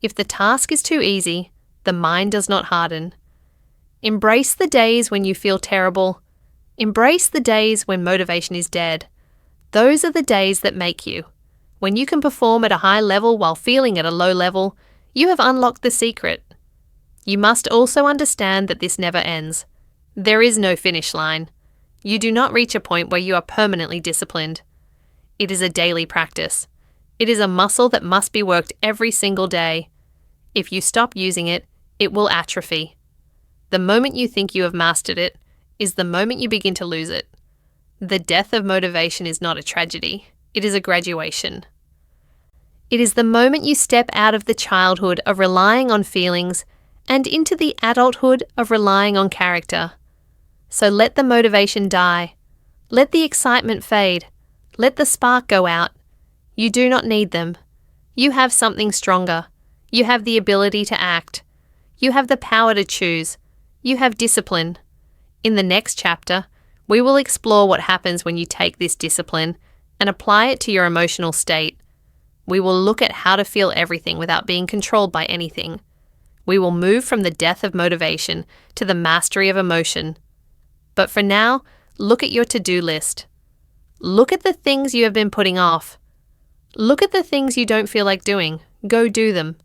If the task is too easy, the mind does not harden. Embrace the days when you feel terrible. Embrace the days when motivation is dead. Those are the days that make you. When you can perform at a high level while feeling at a low level, you have unlocked the secret. You must also understand that this never ends. There is no finish line. You do not reach a point where you are permanently disciplined. It is a daily practice. It is a muscle that must be worked every single day. If you stop using it, it will atrophy. The moment you think you have mastered it is the moment you begin to lose it. The death of motivation is not a tragedy. It is a graduation. It is the moment you step out of the childhood of relying on feelings and into the adulthood of relying on character. So let the motivation die. Let the excitement fade. Let the spark go out. You do not need them. You have something stronger. You have the ability to act. You have the power to choose. You have discipline. In the next chapter, we will explore what happens when you take this discipline and apply it to your emotional state. We will look at how to feel everything without being controlled by anything. We will move from the death of motivation to the mastery of emotion. But for now, look at your to-do list. Look at the things you have been putting off. Look at the things you don't feel like doing. Go do them.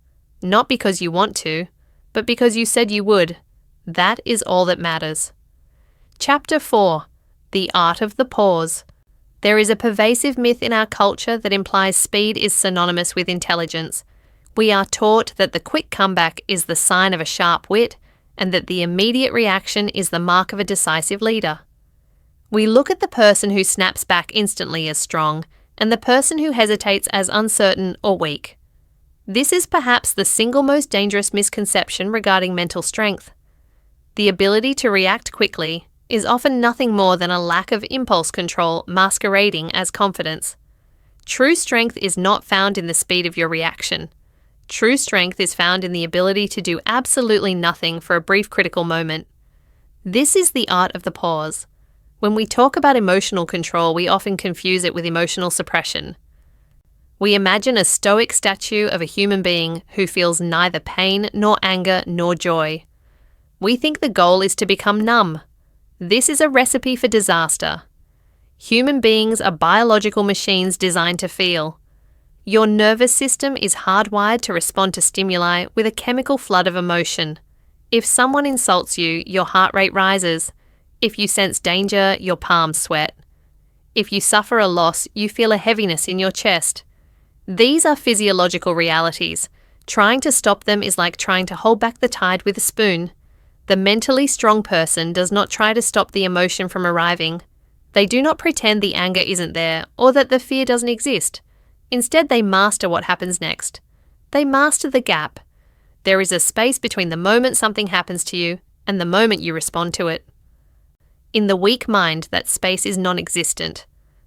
Not because you want to, but because you said you would. That is all that matters. Chapter 4. The Art of the Pause. There is a pervasive myth in our culture that implies speed is synonymous with intelligence. We are taught that the quick comeback is the sign of a sharp wit, and that the immediate reaction is the mark of a decisive leader. We look at the person who snaps back instantly as strong, and the person who hesitates as uncertain or weak. This is perhaps the single most dangerous misconception regarding mental strength. The ability to react quickly is often nothing more than a lack of impulse control masquerading as confidence. True strength is not found in the speed of your reaction. True strength is found in the ability to do absolutely nothing for a brief critical moment. This is the art of the pause. When we talk about emotional control, we often confuse it with emotional suppression. We imagine a stoic statue of a human being who feels neither pain nor anger nor joy. We think the goal is to become numb. This is a recipe for disaster. Human beings are biological machines designed to feel. Your nervous system is hardwired to respond to stimuli with a chemical flood of emotion. If someone insults you, your heart rate rises. If you sense danger, your palms sweat. If you suffer a loss, you feel a heaviness in your chest. These are physiological realities. Trying to stop them is like trying to hold back the tide with a spoon. The mentally strong person does not try to stop the emotion from arriving. They do not pretend the anger isn't there or that the fear doesn't exist. Instead, they master what happens next. They master the gap. There is a space between the moment something happens to you and the moment you respond to it. In the weak mind, that space is non-existent.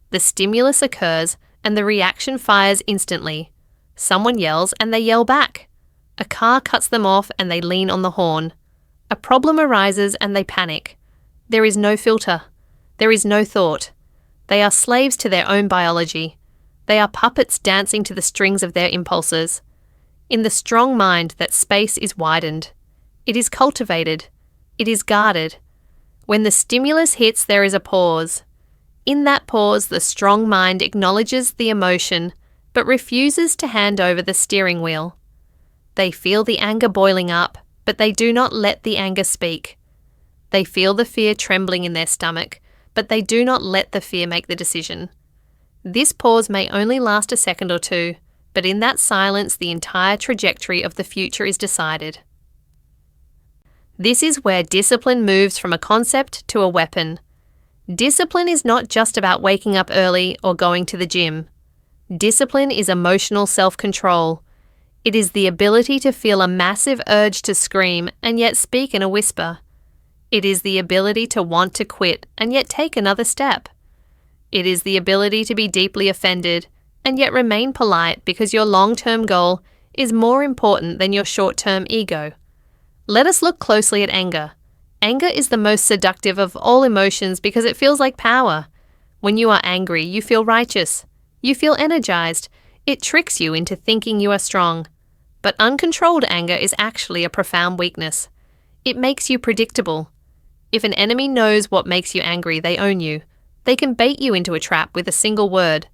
The stimulus occurs and the reaction fires instantly. Someone yells and they yell back. A car cuts them off and they lean on the horn. A problem arises and they panic. There is no filter. There is no thought. They are slaves to their own biology. They are puppets dancing to the strings of their impulses. In the strong mind, that space is widened. It is cultivated. It is guarded. When the stimulus hits, there is a pause. In that pause, the strong mind acknowledges the emotion, but refuses to hand over the steering wheel. They feel the anger boiling up, but they do not let the anger speak. They feel the fear trembling in their stomach, but they do not let the fear make the decision. This pause may only last a second or two, but in that silence the entire trajectory of the future is decided. This is where discipline moves from a concept to a weapon. Discipline is not just about waking up early or going to the gym. Discipline is emotional self-control. It is the ability to feel a massive urge to scream and yet speak in a whisper. It is the ability to want to quit and yet take another step. It is the ability to be deeply offended and yet remain polite because your long-term goal is more important than your short-term ego. Let us look closely at anger. Anger is the most seductive of all emotions because it feels like power. When you are angry, you feel righteous. You feel energized. It tricks you into thinking you are strong. But uncontrolled anger is actually a profound weakness. It makes you predictable. If an enemy knows what makes you angry, they own you. They can bait you into a trap with a single word.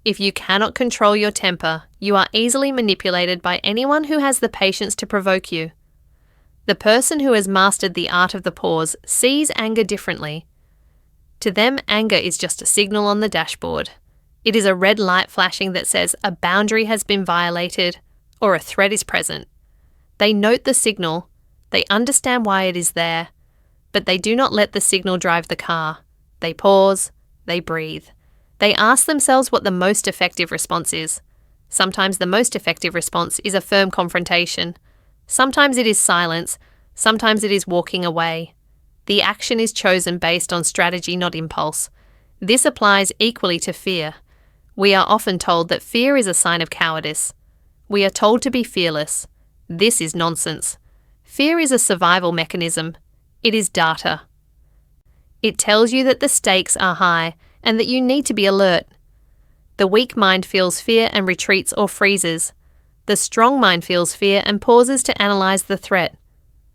If you cannot control your temper, you are easily manipulated by anyone who has the patience to provoke you. The person who has mastered the art of the pause sees anger differently. To them, anger is just a signal on the dashboard. It is a red light flashing that says a boundary has been violated or a threat is present. They note the signal, they understand why it is there, but they do not let the signal drive the car. They pause, they breathe. They ask themselves what the most effective response is. Sometimes the most effective response is a firm confrontation. Sometimes it is silence. Sometimes it is walking away. The action is chosen based on strategy, not impulse. This applies equally to fear. We are often told that fear is a sign of cowardice. We are told to be fearless. This is nonsense. Fear is a survival mechanism. It is data. It tells you that the stakes are high and that you need to be alert. The weak mind feels fear and retreats or freezes. The strong mind feels fear and pauses to analyze the threat.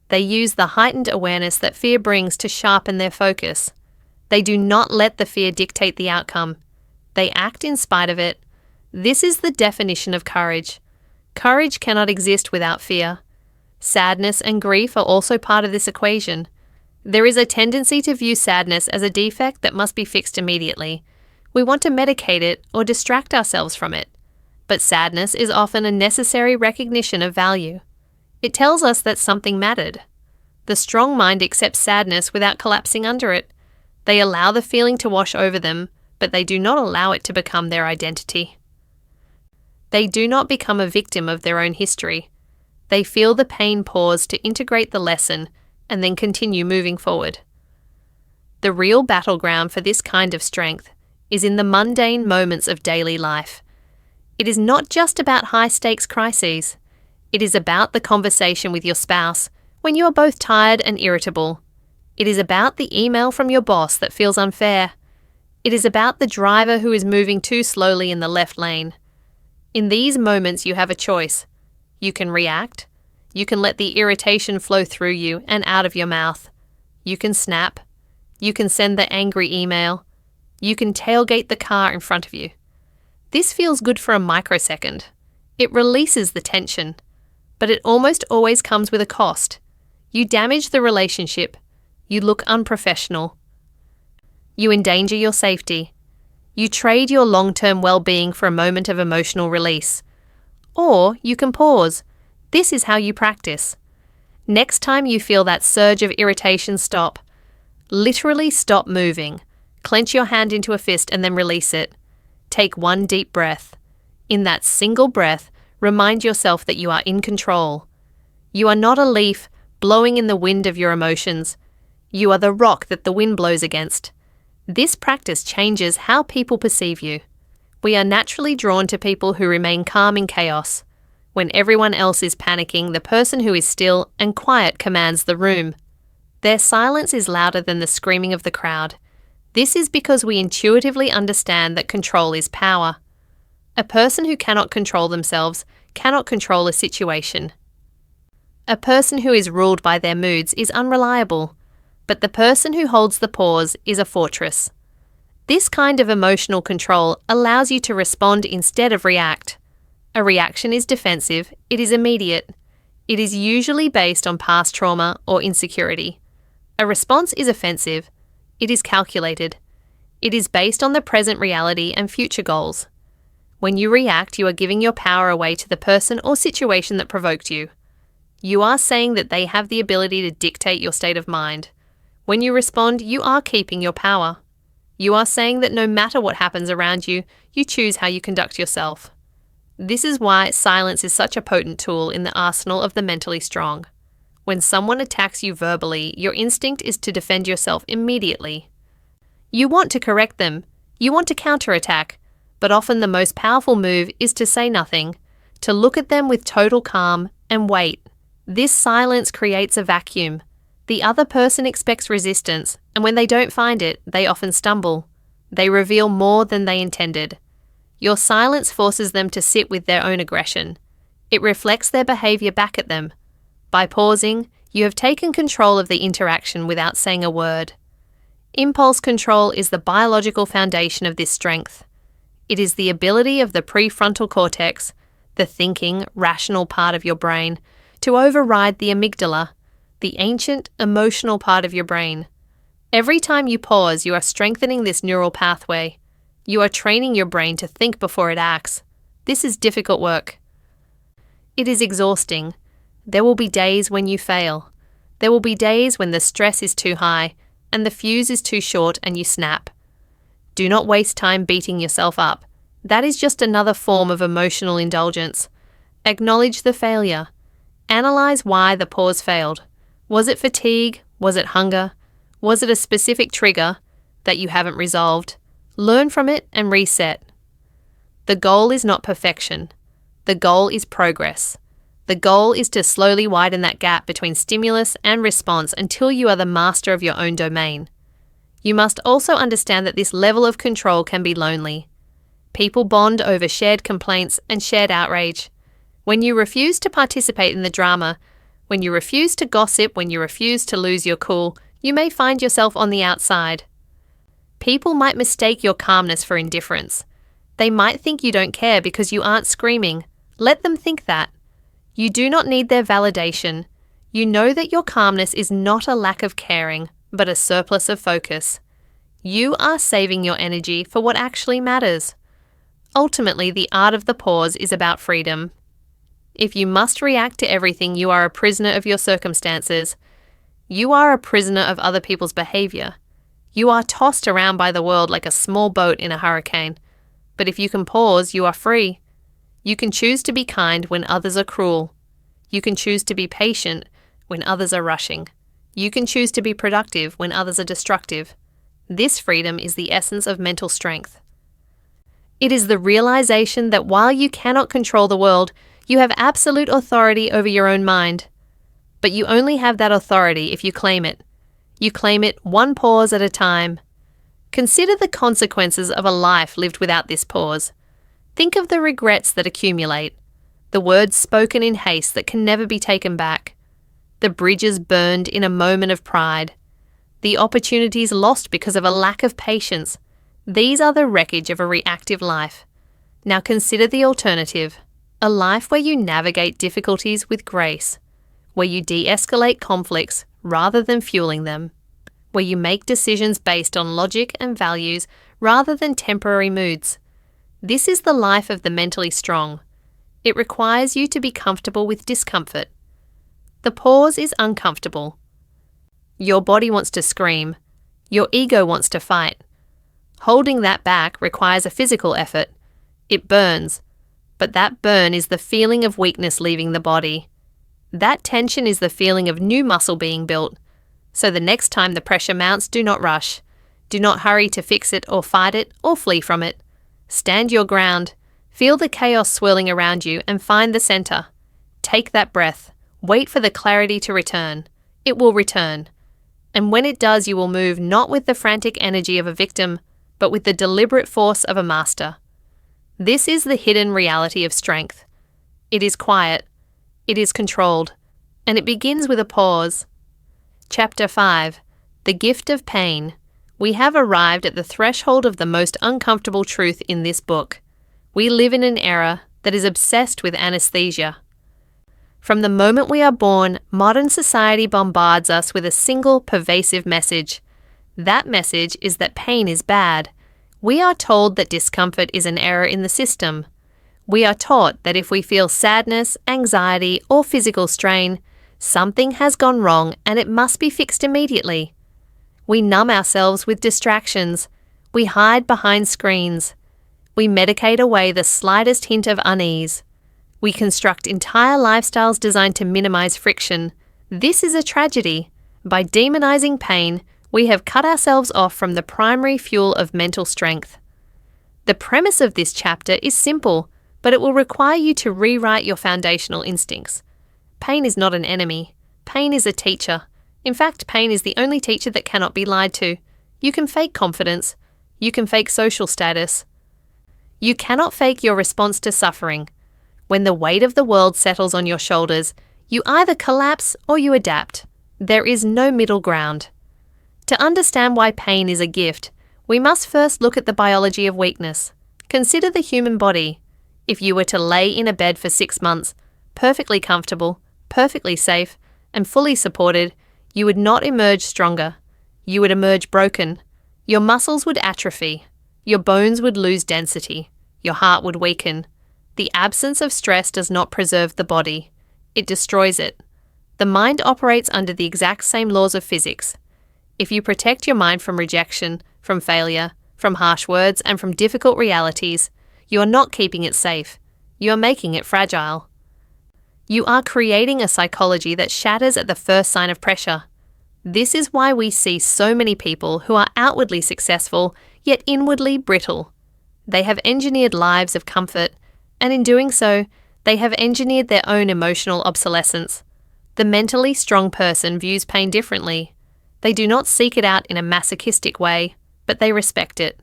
They use the heightened awareness that fear brings to sharpen their focus. They do not let the fear dictate the outcome. They act in spite of it. This is the definition of courage. Courage cannot exist without fear. Sadness and grief are also part of this equation. There is a tendency to view sadness as a defect that must be fixed immediately. We want to medicate it or distract ourselves from it. But sadness is often a necessary recognition of value. It tells us that something mattered. The strong mind accepts sadness without collapsing under it. They allow the feeling to wash over them, but they do not allow it to become their identity. They do not become a victim of their own history. They feel the pain pause to integrate the lesson and then continue moving forward. The real battleground for this kind of strength is in the mundane moments of daily life. It is not just about high-stakes crises. It is about the conversation with your spouse when you are both tired and irritable. It is about the email from your boss that feels unfair. It is about the driver who is moving too slowly in the left lane. In these moments, you have a choice. You can react. You can let the irritation flow through you and out of your mouth. You can snap. You can send the angry email. You can tailgate the car in front of you. This feels good for a microsecond. It releases the tension. But it almost always comes with a cost. You damage the relationship. You look unprofessional. You endanger your safety. You trade your long-term well-being for a moment of emotional release. Or you can pause. This is how you practice. Next time you feel that surge of irritation, stop. Literally stop moving. Clench your hand into a fist and then release it. Take one deep breath. In that single breath, remind yourself that you are in control. You are not a leaf blowing in the wind of your emotions. You are the rock that the wind blows against. This practice changes how people perceive you. We are naturally drawn to people who remain calm in chaos. When everyone else is panicking, the person who is still and quiet commands the room. Their silence is louder than the screaming of the crowd. This is because we intuitively understand that control is power. A person who cannot control themselves cannot control a situation. A person who is ruled by their moods is unreliable, but the person who holds the pause is a fortress. This kind of emotional control allows you to respond instead of react. A reaction is defensive, it is immediate. It is usually based on past trauma or insecurity. A response is offensive, it is calculated. It is based on the present reality and future goals. When you react, you are giving your power away to the person or situation that provoked you. You are saying that they have the ability to dictate your state of mind. When you respond, you are keeping your power. You are saying that no matter what happens around you, you choose how you conduct yourself. This is why silence is such a potent tool in the arsenal of the mentally strong. When someone attacks you verbally, your instinct is to defend yourself immediately. You want to correct them. You want to counterattack. But often the most powerful move is to say nothing, to look at them with total calm and wait. This silence creates a vacuum. The other person expects resistance, and when they don't find it, they often stumble. They reveal more than they intended. Your silence forces them to sit with their own aggression. It reflects their behavior back at them. By pausing, you have taken control of the interaction without saying a word. Impulse control is the biological foundation of this strength. It is the ability of the prefrontal cortex, the thinking, rational part of your brain, to override the amygdala, the ancient, emotional part of your brain. Every time you pause, you are strengthening this neural pathway. You are training your brain to think before it acts. This is difficult work. It is exhausting. There will be days when you fail. There will be days when the stress is too high and the fuse is too short and you snap. Do not waste time beating yourself up. That is just another form of emotional indulgence. Acknowledge the failure. Analyze why the pause failed. Was it fatigue? Was it hunger? Was it a specific trigger that you haven't resolved? Learn from it and reset. The goal is not perfection. The goal is progress. The goal is to slowly widen that gap between stimulus and response until you are the master of your own domain. You must also understand that this level of control can be lonely. People bond over shared complaints and shared outrage. When you refuse to participate in the drama, when you refuse to gossip, when you refuse to lose your cool, you may find yourself on the outside. People might mistake your calmness for indifference. They might think you don't care because you aren't screaming. Let them think that. You do not need their validation. You know that your calmness is not a lack of caring, but a surplus of focus. You are saving your energy for what actually matters. Ultimately, the art of the pause is about freedom. If you must react to everything, you are a prisoner of your circumstances. You are a prisoner of other people's behavior. You are tossed around by the world like a small boat in a hurricane. But if you can pause, you are free. You can choose to be kind when others are cruel. You can choose to be patient when others are rushing. You can choose to be productive when others are destructive. This freedom is the essence of mental strength. It is the realization that while you cannot control the world, you have absolute authority over your own mind. But you only have that authority if you claim it. You claim it one pause at a time. Consider the consequences of a life lived without this pause. Think of the regrets that accumulate, the words spoken in haste that can never be taken back, the bridges burned in a moment of pride, the opportunities lost because of a lack of patience. These are the wreckage of a reactive life. Now consider the alternative, a life where you navigate difficulties with grace, where you de-escalate conflicts rather than fueling them, where you make decisions based on logic and values rather than temporary moods. This is the life of the mentally strong. It requires you to be comfortable with discomfort. The pause is uncomfortable. Your body wants to scream. Your ego wants to fight. Holding that back requires a physical effort. It burns. But that burn is the feeling of weakness leaving the body. That tension is the feeling of new muscle being built. So the next time the pressure mounts, do not rush. Do not hurry to fix it or fight it or flee from it. Stand your ground. Feel the chaos swirling around you and find the center. Take that breath. Wait for the clarity to return. It will return. And when it does, you will move not with the frantic energy of a victim, but with the deliberate force of a master. This is the hidden reality of strength. It is quiet. It is controlled. And it begins with a pause. Chapter 5. The Gift of Pain. We have arrived at the threshold of the most uncomfortable truth in this book. We live in an era that is obsessed with anesthesia. From the moment we are born, modern society bombards us with a single pervasive message. That message is that pain is bad. We are told that discomfort is an error in the system. We are taught that if we feel sadness, anxiety, or physical strain, something has gone wrong and it must be fixed immediately. We numb ourselves with distractions. We hide behind screens. We medicate away the slightest hint of unease. We construct entire lifestyles designed to minimize friction. This is a tragedy. By demonizing pain, we have cut ourselves off from the primary fuel of mental strength. The premise of this chapter is simple, but it will require you to rewrite your foundational instincts. Pain is not an enemy. Pain is a teacher. In fact, pain is the only teacher that cannot be lied to. You can fake confidence. You can fake social status. You cannot fake your response to suffering. When the weight of the world settles on your shoulders, you either collapse or you adapt. There is no middle ground. To understand why pain is a gift, we must first look at the biology of weakness. Consider the human body. If you were to lay in a bed for 6 months, perfectly comfortable, perfectly safe, and fully supported, you would not emerge stronger. You would emerge broken. Your muscles would atrophy. Your bones would lose density. Your heart would weaken. The absence of stress does not preserve the body. It destroys it. The mind operates under the exact same laws of physics. If you protect your mind from rejection, from failure, from harsh words, and from difficult realities, you are not keeping it safe. You are making it fragile. You are creating a psychology that shatters at the first sign of pressure. This is why we see so many people who are outwardly successful, yet inwardly brittle. They have engineered lives of comfort, and in doing so, they have engineered their own emotional obsolescence. The mentally strong person views pain differently. They do not seek it out in a masochistic way, but they respect it.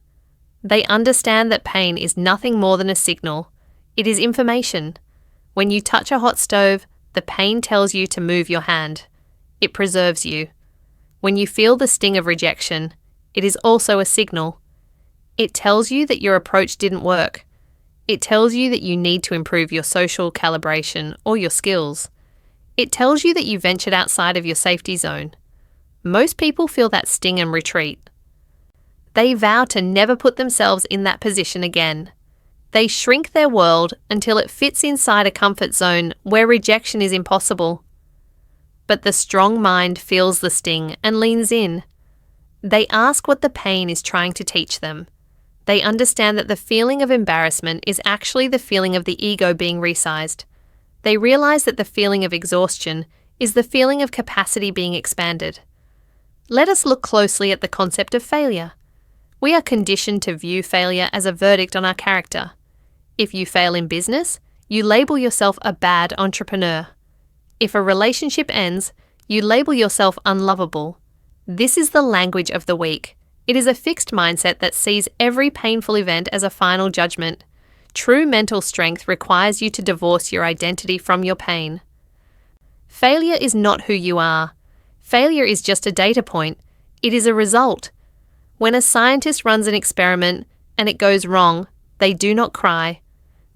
They understand that pain is nothing more than a signal. It is information. When you touch a hot stove, the pain tells you to move your hand. It preserves you. When you feel the sting of rejection, it is also a signal. It tells you that your approach didn't work. It tells you that you need to improve your social calibration or your skills. It tells you that you ventured outside of your safety zone. Most people feel that sting and retreat. They vow to never put themselves in that position again. They shrink their world until it fits inside a comfort zone where rejection is impossible. But the strong mind feels the sting and leans in. They ask what the pain is trying to teach them. They understand that the feeling of embarrassment is actually the feeling of the ego being resized. They realize that the feeling of exhaustion is the feeling of capacity being expanded. Let us look closely at the concept of failure. We are conditioned to view failure as a verdict on our character. If you fail in business, you label yourself a bad entrepreneur. If a relationship ends, you label yourself unlovable. This is the language of the weak. It is a fixed mindset that sees every painful event as a final judgment. True mental strength requires you to divorce your identity from your pain. Failure is not who you are. Failure is just a data point. It is a result. When a scientist runs an experiment and it goes wrong, they do not cry.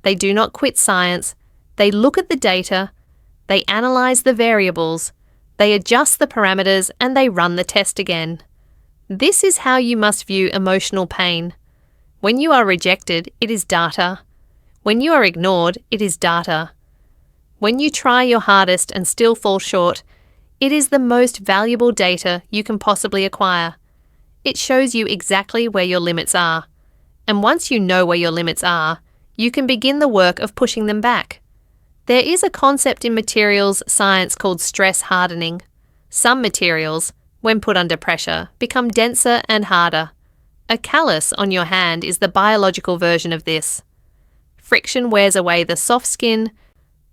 They do not quit science. They look at the data. They analyze the variables. They adjust the parameters and they run the test again. This is how you must view emotional pain. When you are rejected, it is data. When you are ignored, it is data. When you try your hardest and still fall short, it is the most valuable data you can possibly acquire. It shows you exactly where your limits are. And once you know where your limits are, you can begin the work of pushing them back. There is a concept in materials science called stress hardening. Some materials, when put under pressure, become denser and harder. A callus on your hand is the biological version of this. Friction wears away the soft skin,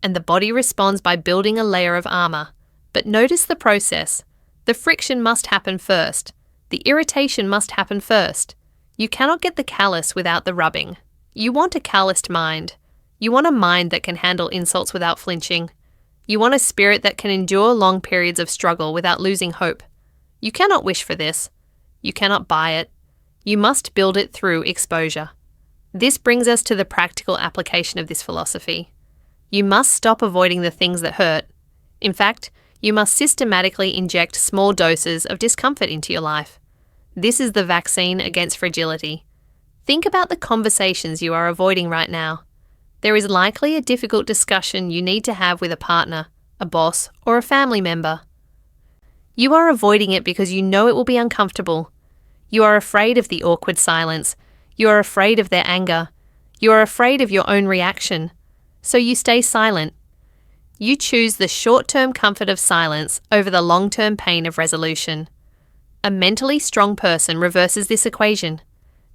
and the body responds by building a layer of armor. But notice the process. The friction must happen first. The irritation must happen first. You cannot get the callus without the rubbing. You want a calloused mind. You want a mind that can handle insults without flinching. You want a spirit that can endure long periods of struggle without losing hope. You cannot wish for this. You cannot buy it. You must build it through exposure. This brings us to the practical application of this philosophy. You must stop avoiding the things that hurt. In fact, you must systematically inject small doses of discomfort into your life. This is the vaccine against fragility. Think about the conversations you are avoiding right now. There is likely a difficult discussion you need to have with a partner, a boss, or a family member. You are avoiding it because you know it will be uncomfortable. You are afraid of the awkward silence. You are afraid of their anger. You are afraid of your own reaction. So you stay silent. You choose the short-term comfort of silence over the long-term pain of resolution. A mentally strong person reverses this equation.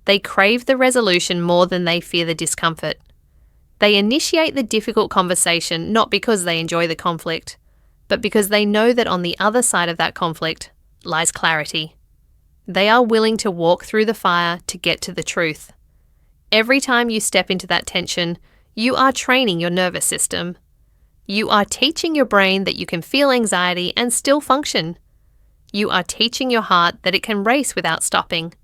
They crave the resolution more than they fear the discomfort. They initiate the difficult conversation not because they enjoy the conflict, but because they know that on the other side of that conflict lies clarity. They are willing to walk through the fire to get to the truth. Every time you step into that tension, you are training your nervous system. You are teaching your brain that you can feel anxiety and still function. You are teaching your heart that it can race without stopping.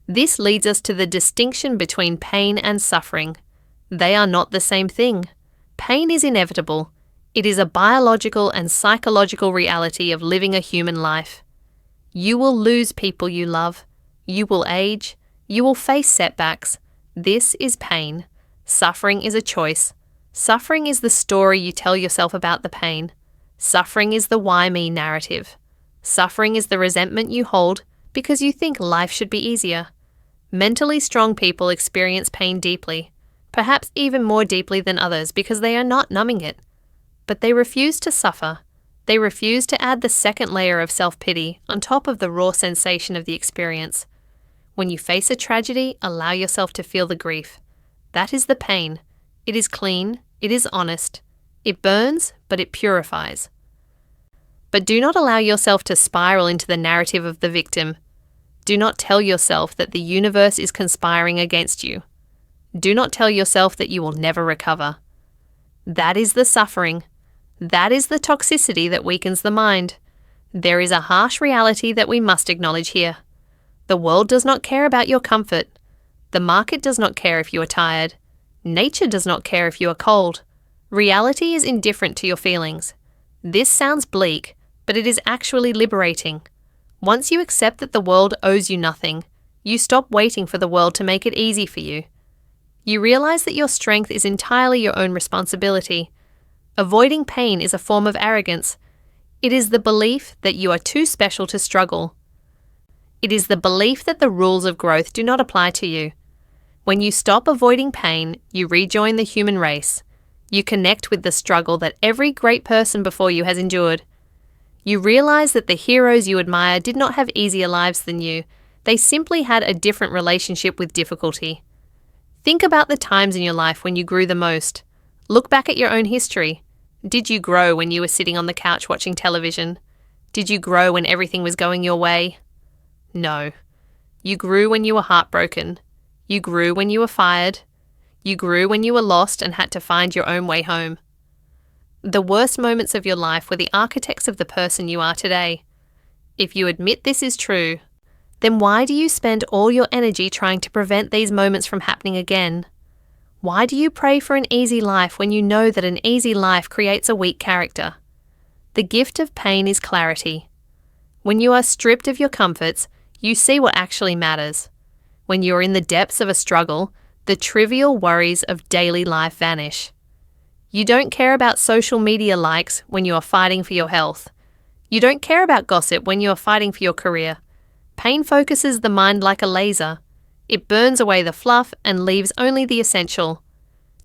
This leads us to the distinction between pain and suffering. They are not the same thing. Pain is inevitable. It is a biological and psychological reality of living a human life. You will lose people you love. You will age. You will face setbacks. This is pain. Suffering is a choice. Suffering is the story you tell yourself about the pain. Suffering is the why me narrative. Suffering is the resentment you hold because you think life should be easier. Mentally strong people experience pain deeply, perhaps even more deeply than others because they are not numbing it. But they refuse to suffer. They refuse to add the second layer of self-pity on top of the raw sensation of the experience. When you face a tragedy, allow yourself to feel the grief. That is the pain. It is clean. It is honest. It burns, but it purifies. But do not allow yourself to spiral into the narrative of the victim. Do not tell yourself that the universe is conspiring against you. Do not tell yourself that you will never recover. That is the suffering. That is the toxicity that weakens the mind. There is a harsh reality that we must acknowledge here. The world does not care about your comfort. The market does not care if you are tired. Nature does not care if you are cold. Reality is indifferent to your feelings. This sounds bleak, but it is actually liberating. Once you accept that the world owes you nothing, you stop waiting for the world to make it easy for you. You realize that your strength is entirely your own responsibility. Avoiding pain is a form of arrogance. It is the belief that you are too special to struggle. It is the belief that the rules of growth do not apply to you. When you stop avoiding pain, you rejoin the human race. You connect with the struggle that every great person before you has endured. You realize that the heroes you admire did not have easier lives than you. They simply had a different relationship with difficulty. Think about the times in your life when you grew the most. Look back at your own history. Did you grow when you were sitting on the couch watching television? Did you grow when everything was going your way? No. You grew when you were heartbroken. You grew when you were fired. You grew when you were lost and had to find your own way home. The worst moments of your life were the architects of the person you are today. If you admit this is true, then why do you spend all your energy trying to prevent these moments from happening again? Why do you pray for an easy life when you know that an easy life creates a weak character? The gift of pain is clarity. When you are stripped of your comforts, you see what actually matters. When you are in the depths of a struggle, the trivial worries of daily life vanish. You don't care about social media likes when you are fighting for your health. You don't care about gossip when you are fighting for your career. Pain focuses the mind like a laser. It burns away the fluff and leaves only the essential.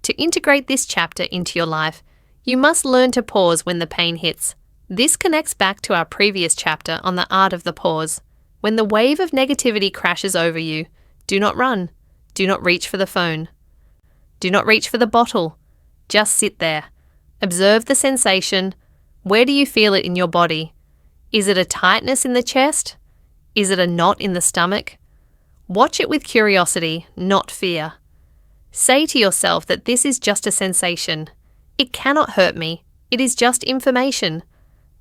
To integrate this chapter into your life, you must learn to pause when the pain hits. This connects back to our previous chapter on the art of the pause. When the wave of negativity crashes over you, do not run. Do not reach for the phone. Do not reach for the bottle. Just sit there. Observe the sensation. Where do you feel it in your body? Is it a tightness in the chest? Is it a knot in the stomach? Watch it with curiosity, not fear. Say to yourself that this is just a sensation. It cannot hurt me. It is just information.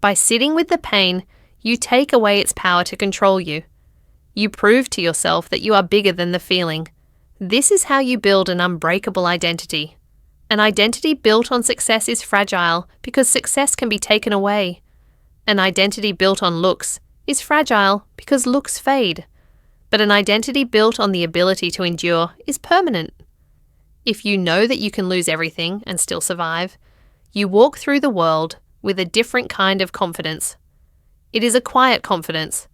By sitting with the pain, you take away its power to control you. You prove to yourself that you are bigger than the feeling. This is how you build an unbreakable identity. An identity built on success is fragile because success can be taken away. An identity built on looks is fragile because looks fade. But an identity built on the ability to endure is permanent. If you know that you can lose everything and still survive, you walk through the world with a different kind of confidence. It is a quiet confidence.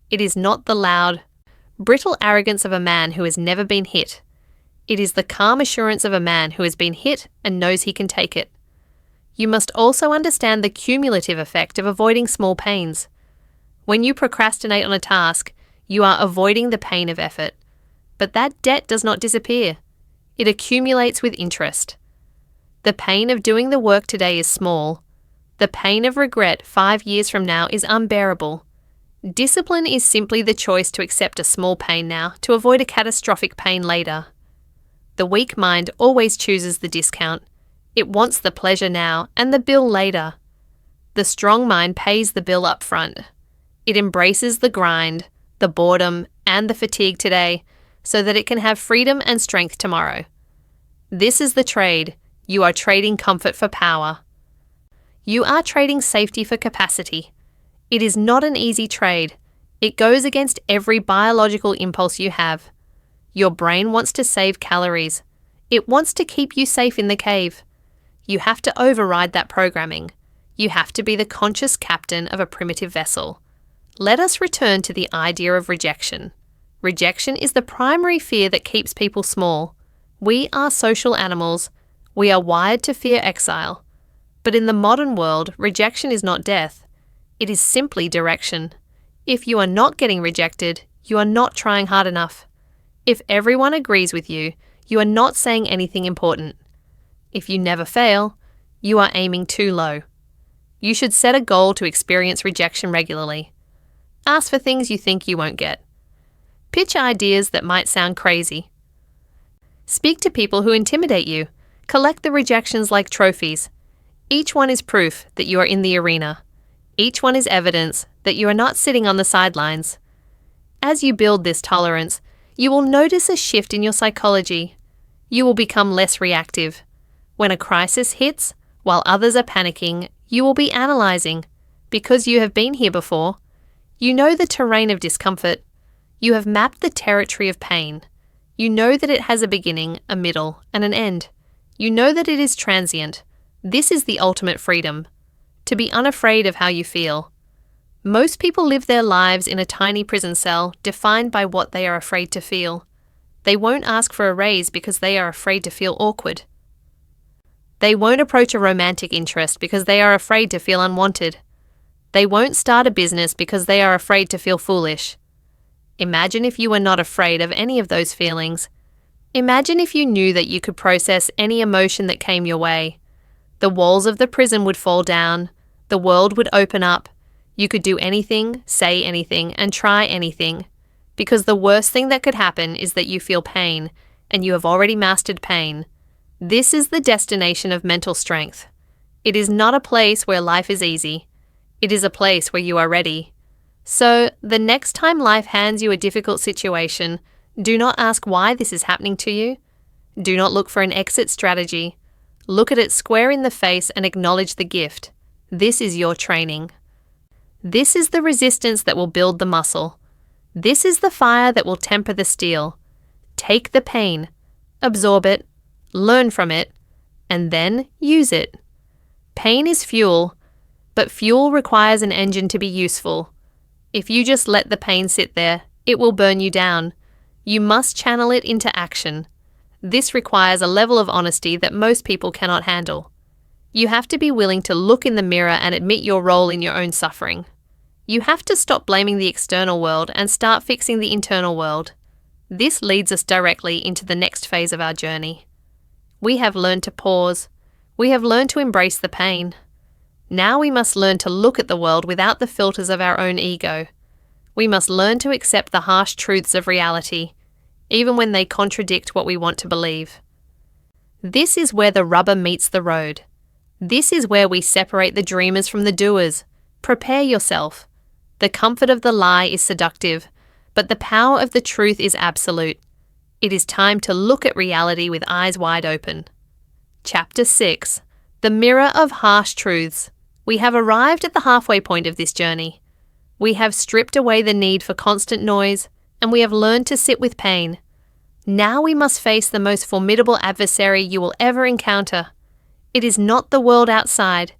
It is not the loud, brittle arrogance of a man who has never been hit. It is the calm assurance of a man who has been hit and knows he can take it. You must also understand the cumulative effect of avoiding small pains. When you procrastinate on a task, you are avoiding the pain of effort. But that debt does not disappear. It accumulates with interest. The pain of doing the work today is small. The pain of regret 5 years from now is unbearable. Discipline is simply the choice to accept a small pain now to avoid a catastrophic pain later. The weak mind always chooses the discount. It wants the pleasure now and the bill later. The strong mind pays the bill up front. It embraces the grind, the boredom, and the fatigue today so that it can have freedom and strength tomorrow. This is the trade. You are trading comfort for power. You are trading safety for capacity. It is not an easy trade. It goes against every biological impulse you have. Your brain wants to save calories. It wants to keep you safe in the cave. You have to override that programming. You have to be the conscious captain of a primitive vessel. Let us return to the idea of rejection. Rejection is the primary fear that keeps people small. We are social animals. We are wired to fear exile. But in the modern world, rejection is not death. It is simply direction. If you are not getting rejected, you are not trying hard enough. If everyone agrees with you, you are not saying anything important. If you never fail, you are aiming too low. You should set a goal to experience rejection regularly. Ask for things you think you won't get. Pitch ideas that might sound crazy. Speak to people who intimidate you. Collect the rejections like trophies. Each one is proof that you are in the arena. Each one is evidence that you are not sitting on the sidelines. As you build this tolerance, you will notice a shift in your psychology. You will become less reactive. When a crisis hits, while others are panicking, you will be analysing. Because you have been here before, you know the terrain of discomfort. You have mapped the territory of pain. You know that it has a beginning, a middle, and an end. You know that it is transient. This is the ultimate freedom. To be unafraid of how you feel. Most people live their lives in a tiny prison cell defined by what they are afraid to feel. They won't ask for a raise because they are afraid to feel awkward. They won't approach a romantic interest because they are afraid to feel unwanted. They won't start a business because they are afraid to feel foolish. Imagine if you were not afraid of any of those feelings. Imagine if you knew that you could process any emotion that came your way. The walls of the prison would fall down. The world would open up. You could do anything, say anything, and try anything. Because the worst thing that could happen is that you feel pain, and you have already mastered pain. This is the destination of mental strength. It is not a place where life is easy. It is a place where you are ready. So, the next time life hands you a difficult situation, do not ask why this is happening to you. Do not look for an exit strategy. Look at it square in the face and acknowledge the gift. This is your training. This is the resistance that will build the muscle. This is the fire that will temper the steel. Take the pain, absorb it, learn from it, and then use it. Pain is fuel, but fuel requires an engine to be useful. If you just let the pain sit there, it will burn you down. You must channel it into action. This requires a level of honesty that most people cannot handle. You have to be willing to look in the mirror and admit your role in your own suffering. You have to stop blaming the external world and start fixing the internal world. This leads us directly into the next phase of our journey. We have learned to pause. We have learned to embrace the pain. Now we must learn to look at the world without the filters of our own ego. We must learn to accept the harsh truths of reality, even when they contradict what we want to believe. This is where the rubber meets the road. This is where we separate the dreamers from the doers. Prepare yourself. The comfort of the lie is seductive, but the power of the truth is absolute. It is time to look at reality with eyes wide open. Chapter 6. The Mirror of Harsh Truths. We have arrived at the halfway point of this journey. We have stripped away the need for constant noise, and we have learned to sit with pain. Now we must face the most formidable adversary you will ever encounter. It is not the world outside.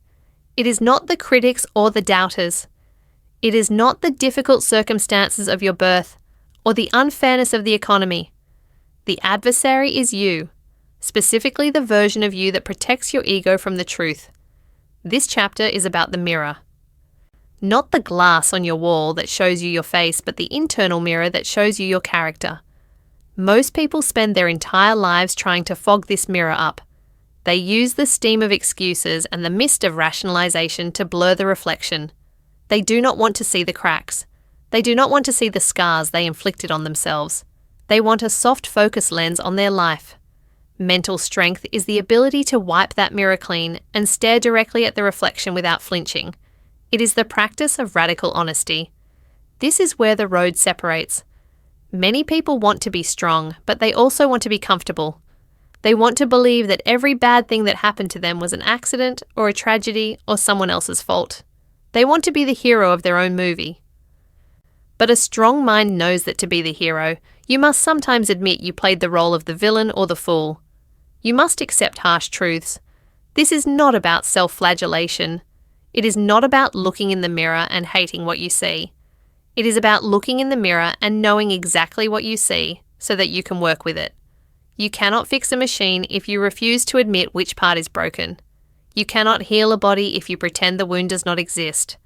It is not the critics or the doubters. It is not the difficult circumstances of your birth or the unfairness of the economy. The adversary is you, specifically the version of you that protects your ego from the truth. This chapter is about the mirror. Not the glass on your wall that shows you your face, but the internal mirror that shows you your character. Most people spend their entire lives trying to fog this mirror up. They use the steam of excuses and the mist of rationalization to blur the reflection. They do not want to see the cracks. They do not want to see the scars they inflicted on themselves. They want a soft focus lens on their life. Mental strength is the ability to wipe that mirror clean and stare directly at the reflection without flinching. It is the practice of radical honesty. This is where the road separates. Many people want to be strong, but they also want to be comfortable. They want to believe that every bad thing that happened to them was an accident or a tragedy or someone else's fault. They want to be the hero of their own movie. But a strong mind knows that to be the hero, you must sometimes admit you played the role of the villain or the fool. You must accept harsh truths. This is not about self-flagellation. It is not about looking in the mirror and hating what you see. It is about looking in the mirror and knowing exactly what you see so that you can work with it. You cannot fix a machine if you refuse to admit which part is broken. You cannot heal a body if you pretend the wound does not exist.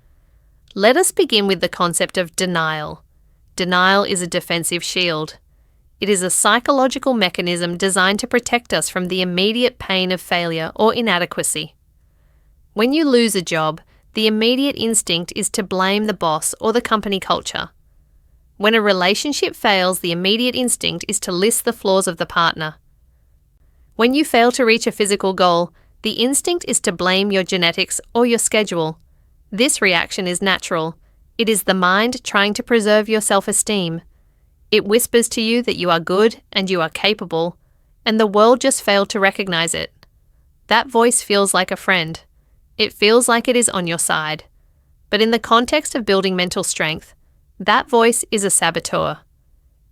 Let us begin with the concept of denial. Denial is a defensive shield. It is a psychological mechanism designed to protect us from the immediate pain of failure or inadequacy. When you lose a job, the immediate instinct is to blame the boss or the company culture. When a relationship fails, the immediate instinct is to list the flaws of the partner. When you fail to reach a physical goal, the instinct is to blame your genetics or your schedule. This reaction is natural. It is the mind trying to preserve your self-esteem. It whispers to you that you are good and you are capable, and the world just failed to recognize it. That voice feels like a friend. It feels like it is on your side. But in the context of building mental strength, that voice is a saboteur.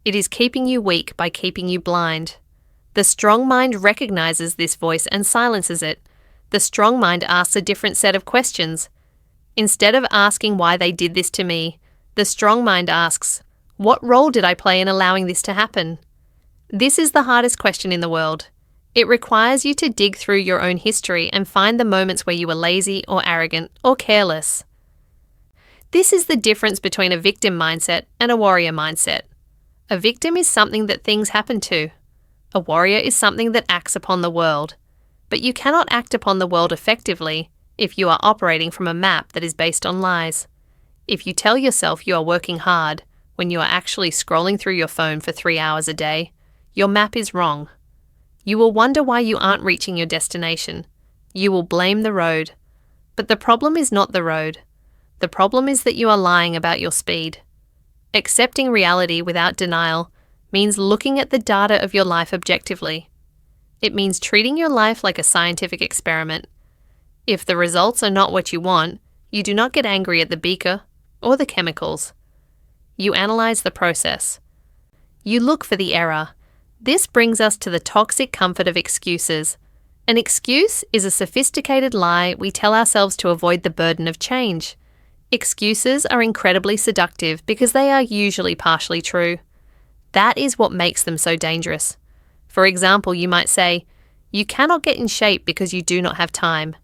It is keeping you weak by keeping you blind. The strong mind recognizes this voice and silences it. The strong mind asks a different set of questions. Instead of asking why they did this to me, the strong mind asks, what role did I play in allowing this to happen? This is the hardest question in the world. It requires you to dig through your own history and find the moments where you were lazy or arrogant or careless. This is the difference between a victim mindset and a warrior mindset. A victim is something that things happen to. A warrior is something that acts upon the world. But you cannot act upon the world effectively if you are operating from a map that is based on lies. If you tell yourself you are working hard when you are actually scrolling through your phone for 3 hours a day, your map is wrong. You will wonder why you aren't reaching your destination. You will blame the road. But the problem is not the road. The problem is that you are lying about your speed. Accepting reality without denial means looking at the data of your life objectively. It means treating your life like a scientific experiment. If the results are not what you want, you do not get angry at the beaker or the chemicals. You analyze the process. You look for the error. This brings us to the toxic comfort of excuses. An excuse is a sophisticated lie we tell ourselves to avoid the burden of change. Excuses are incredibly seductive because they are usually partially true. That is what makes them so dangerous. For example, you might say, "You cannot get in shape because you do not have time."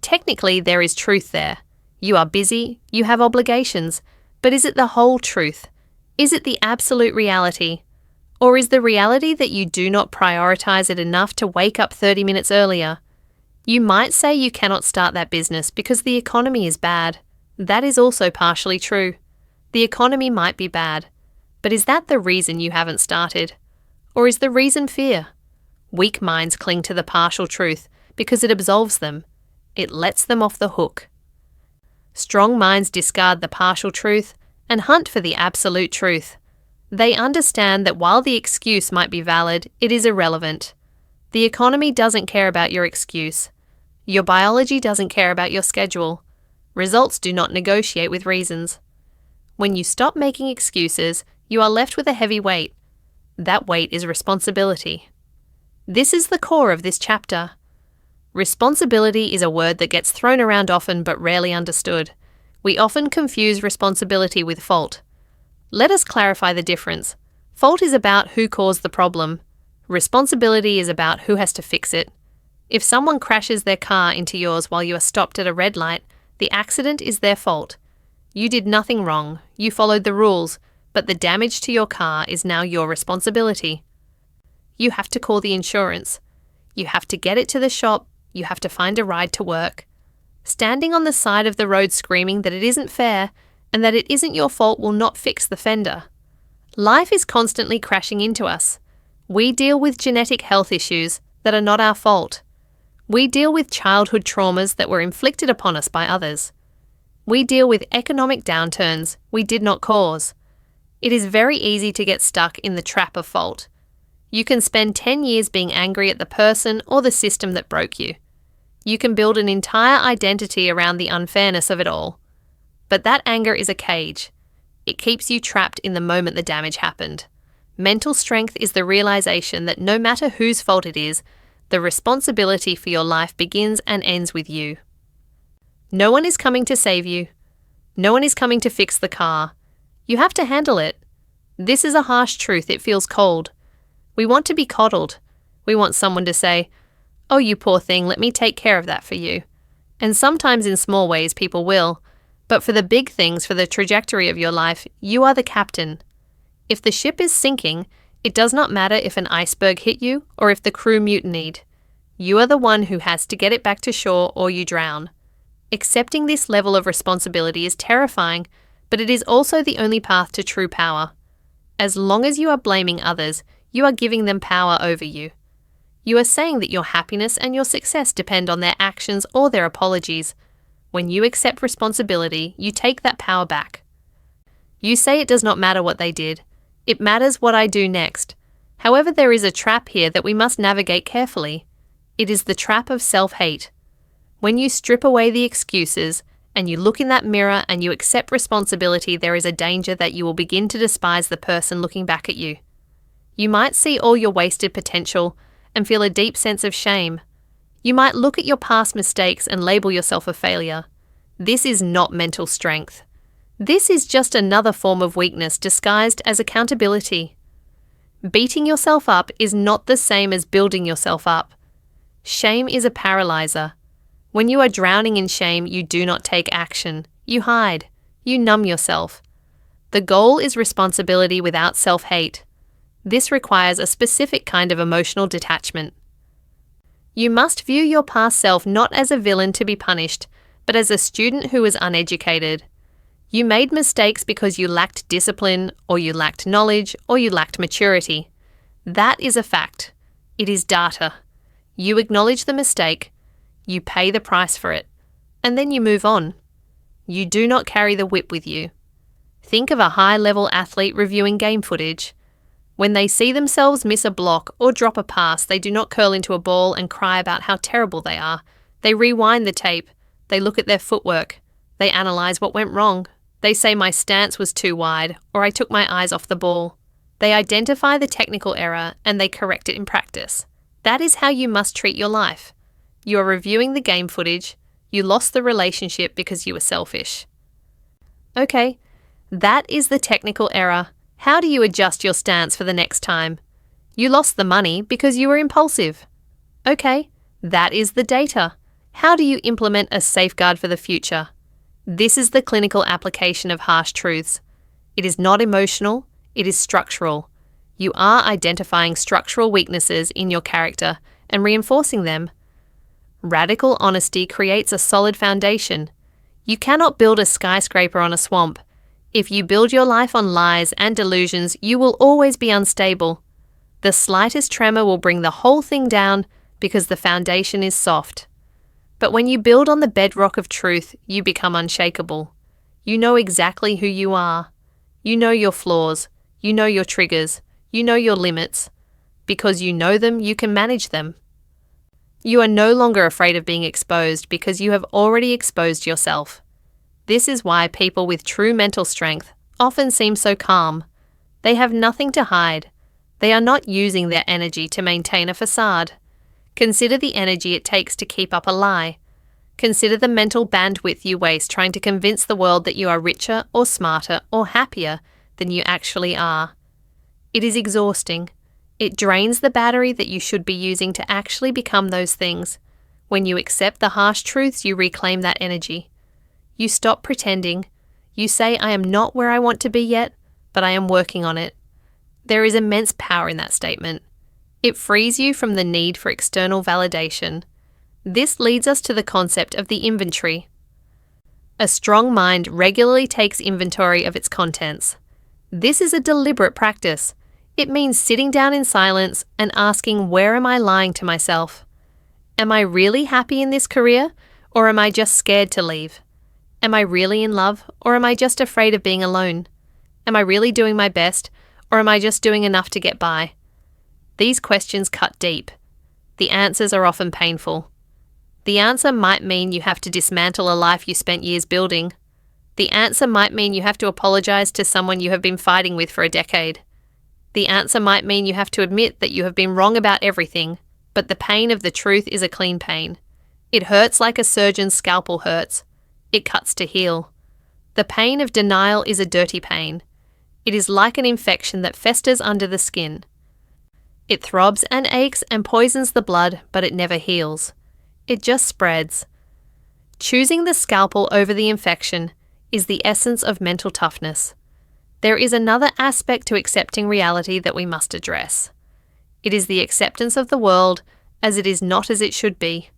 Technically, there is truth there. You are busy, you have obligations, but is it the whole truth? Is it the absolute reality? Or is the reality that you do not prioritize it enough to wake up 30 minutes earlier? You might say you cannot start that business because the economy is bad. That is also partially true. The economy might be bad, but is that the reason you haven't started? Or is the reason fear? Weak minds cling to the partial truth because it absolves them. It lets them off the hook. Strong minds discard the partial truth and hunt for the absolute truth. They understand that while the excuse might be valid, it is irrelevant. The economy doesn't care about your excuse. Your biology doesn't care about your schedule. Results do not negotiate with reasons. When you stop making excuses, you are left with a heavy weight. That weight is responsibility. This is the core of this chapter. Responsibility is a word that gets thrown around often but rarely understood. We often confuse responsibility with fault. Let us clarify the difference. Fault is about who caused the problem. Responsibility is about who has to fix it. If someone crashes their car into yours while you are stopped at a red light, the accident is their fault. You did nothing wrong. You followed the rules, but the damage to your car is now your responsibility. You have to call the insurance. You have to get it to the shop. You have to find a ride to work. Standing on the side of the road screaming that it isn't fair and that it isn't your fault will not fix the fender. Life is constantly crashing into us. We deal with genetic health issues that are not our fault. We deal with childhood traumas that were inflicted upon us by others. We deal with economic downturns we did not cause. It is very easy to get stuck in the trap of fault. You can spend 10 years being angry at the person or the system that broke you. You can build an entire identity around the unfairness of it all. But that anger is a cage. It keeps you trapped in the moment the damage happened. Mental strength is the realization that no matter whose fault it is, the responsibility for your life begins and ends with you. No one is coming to save you. No one is coming to fix the car. You have to handle it. This is a harsh truth. It feels cold. We want to be coddled. We want someone to say, "Oh, you poor thing, let me take care of that for you." And sometimes in small ways people will. But for the big things, for the trajectory of your life, you are the captain. If the ship is sinking, it does not matter if an iceberg hit you or if the crew mutinied. You are the one who has to get it back to shore or you drown. Accepting this level of responsibility is terrifying, but it is also the only path to true power. As long as you are blaming others, you are giving them power over you. You are saying that your happiness and your success depend on their actions or their apologies. When you accept responsibility, you take that power back. You say it does not matter what they did. It matters what I do next. However, there is a trap here that we must navigate carefully. It is the trap of self-hate. When you strip away the excuses and you look in that mirror and you accept responsibility, there is a danger that you will begin to despise the person looking back at you. You might see all your wasted potential and feel a deep sense of shame. You might look at your past mistakes and label yourself a failure. This is not mental strength. This is just another form of weakness disguised as accountability. Beating yourself up is not the same as building yourself up. Shame is a paralyzer. When you are drowning in shame, you do not take action. You hide. You numb yourself. The goal is responsibility without self-hate. This requires a specific kind of emotional detachment. You must view your past self not as a villain to be punished, but as a student who is uneducated. You made mistakes because you lacked discipline, or you lacked knowledge, or you lacked maturity. That is a fact. It is data. You acknowledge the mistake, you pay the price for it, and then you move on. You do not carry the whip with you. Think of a high-level athlete reviewing game footage. When they see themselves miss a block or drop a pass, they do not curl into a ball and cry about how terrible they are. They rewind the tape. They look at their footwork. They analyze what went wrong. They say my stance was too wide, or I took my eyes off the ball. They identify the technical error and they correct it in practice. That is how you must treat your life. You are reviewing the game footage. You lost the relationship because you were selfish. Okay, that is the technical error. How do you adjust your stance for the next time? You lost the money because you were impulsive. Okay, that is the data. How do you implement a safeguard for the future? This is the clinical application of harsh truths. It is not emotional, it is structural. You are identifying structural weaknesses in your character and reinforcing them. Radical honesty creates a solid foundation. You cannot build a skyscraper on a swamp. If you build your life on lies and delusions, you will always be unstable. The slightest tremor will bring the whole thing down because the foundation is soft. But when you build on the bedrock of truth, you become unshakable. You know exactly who you are. You know your flaws. You know your triggers. You know your limits. Because you know them, you can manage them. You are no longer afraid of being exposed because you have already exposed yourself. This is why people with true mental strength often seem so calm. They have nothing to hide. They are not using their energy to maintain a facade. Consider the energy it takes to keep up a lie. Consider the mental bandwidth you waste trying to convince the world that you are richer or smarter or happier than you actually are. It is exhausting. It drains the battery that you should be using to actually become those things. When you accept the harsh truths, you reclaim that energy. You stop pretending. You say, I am not where I want to be yet, but I am working on it. There is immense power in that statement. It frees you from the need for external validation. This leads us to the concept of the inventory. A strong mind regularly takes inventory of its contents. This is a deliberate practice. It means sitting down in silence and asking, where am I lying to myself? Am I really happy in this career, or am I just scared to leave? Am I really in love, or am I just afraid of being alone? Am I really doing my best, or am I just doing enough to get by? These questions cut deep. The answers are often painful. The answer might mean you have to dismantle a life you spent years building. The answer might mean you have to apologize to someone you have been fighting with for a decade. The answer might mean you have to admit that you have been wrong about everything, but the pain of the truth is a clean pain. It hurts like a surgeon's scalpel hurts. It cuts to heal. The pain of denial is a dirty pain. It is like an infection that festers under the skin. It throbs and aches and poisons the blood, but it never heals. It just spreads. Choosing the scalpel over the infection is the essence of mental toughness. There is another aspect to accepting reality that we must address. It is the acceptance of the world as it is not as it should be.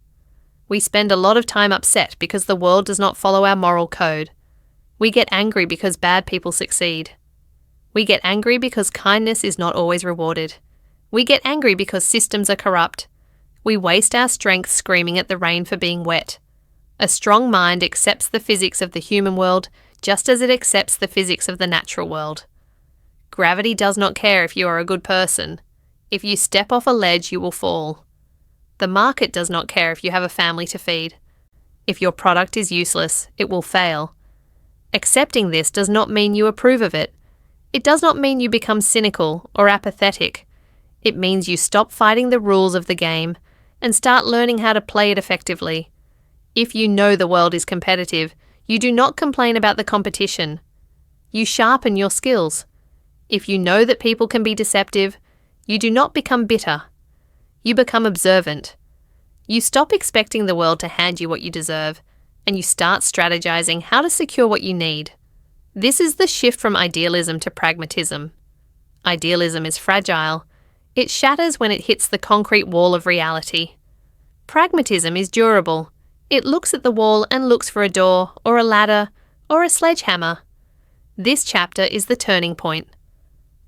We spend a lot of time upset because the world does not follow our moral code. We get angry because bad people succeed. We get angry because kindness is not always rewarded. We get angry because systems are corrupt. We waste our strength screaming at the rain for being wet. A strong mind accepts the physics of the human world just as it accepts the physics of the natural world. Gravity does not care if you are a good person. If you step off a ledge, you will fall. The market does not care if you have a family to feed. If your product is useless, it will fail. Accepting this does not mean you approve of it. It does not mean you become cynical or apathetic. It means you stop fighting the rules of the game and start learning how to play it effectively. If you know the world is competitive, you do not complain about the competition. You sharpen your skills. If you know that people can be deceptive, you do not become bitter. You become observant. You stop expecting the world to hand you what you deserve, and you start strategizing how to secure what you need. This is the shift from idealism to pragmatism. Idealism is fragile. It shatters when it hits the concrete wall of reality. Pragmatism is durable. It looks at the wall and looks for a door, or a ladder, or a sledgehammer. This chapter is the turning point.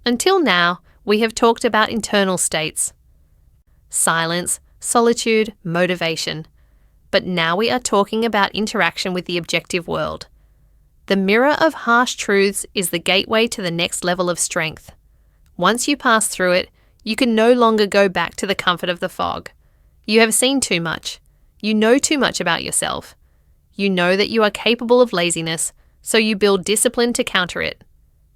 Until now, we have talked about internal states. Silence, solitude, motivation. But now we are talking about interaction with the objective world. The mirror of harsh truths is the gateway to the next level of strength. Once you pass through it, you can no longer go back to the comfort of the fog. You have seen too much. You know too much about yourself. You know that you are capable of laziness, so you build discipline to counter it.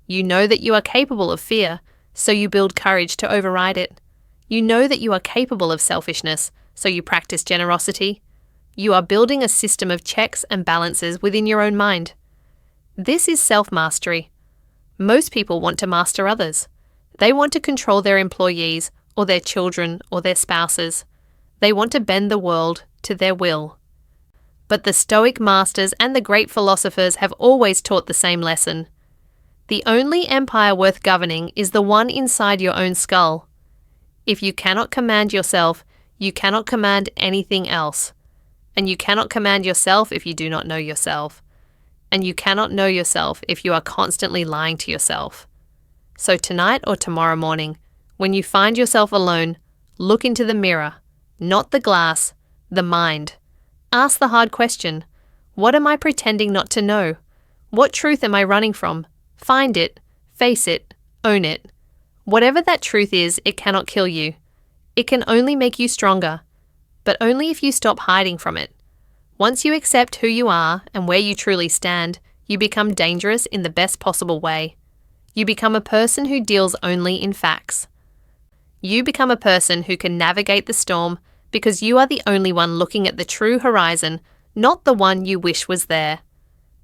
You know that you are capable of fear, so you build courage to override it. You know that you are capable of selfishness, so you practice generosity. You are building a system of checks and balances within your own mind. This is self-mastery. Most people want to master others. They want to control their employees, or their children, or their spouses. They want to bend the world to their will. But the Stoic masters and the great philosophers have always taught the same lesson. The only empire worth governing is the one inside your own skull. If you cannot command yourself, you cannot command anything else. And you cannot command yourself if you do not know yourself. And you cannot know yourself if you are constantly lying to yourself. So tonight or tomorrow morning, when you find yourself alone, look into the mirror, not the glass, the mind. Ask the hard question. What am I pretending not to know? What truth am I running from? Find it, face it, own it. Whatever that truth is, it cannot kill you. It can only make you stronger, but only if you stop hiding from it. Once you accept who you are and where you truly stand, you become dangerous in the best possible way. You become a person who deals only in facts. You become a person who can navigate the storm because you are the only one looking at the true horizon, not the one you wish was there.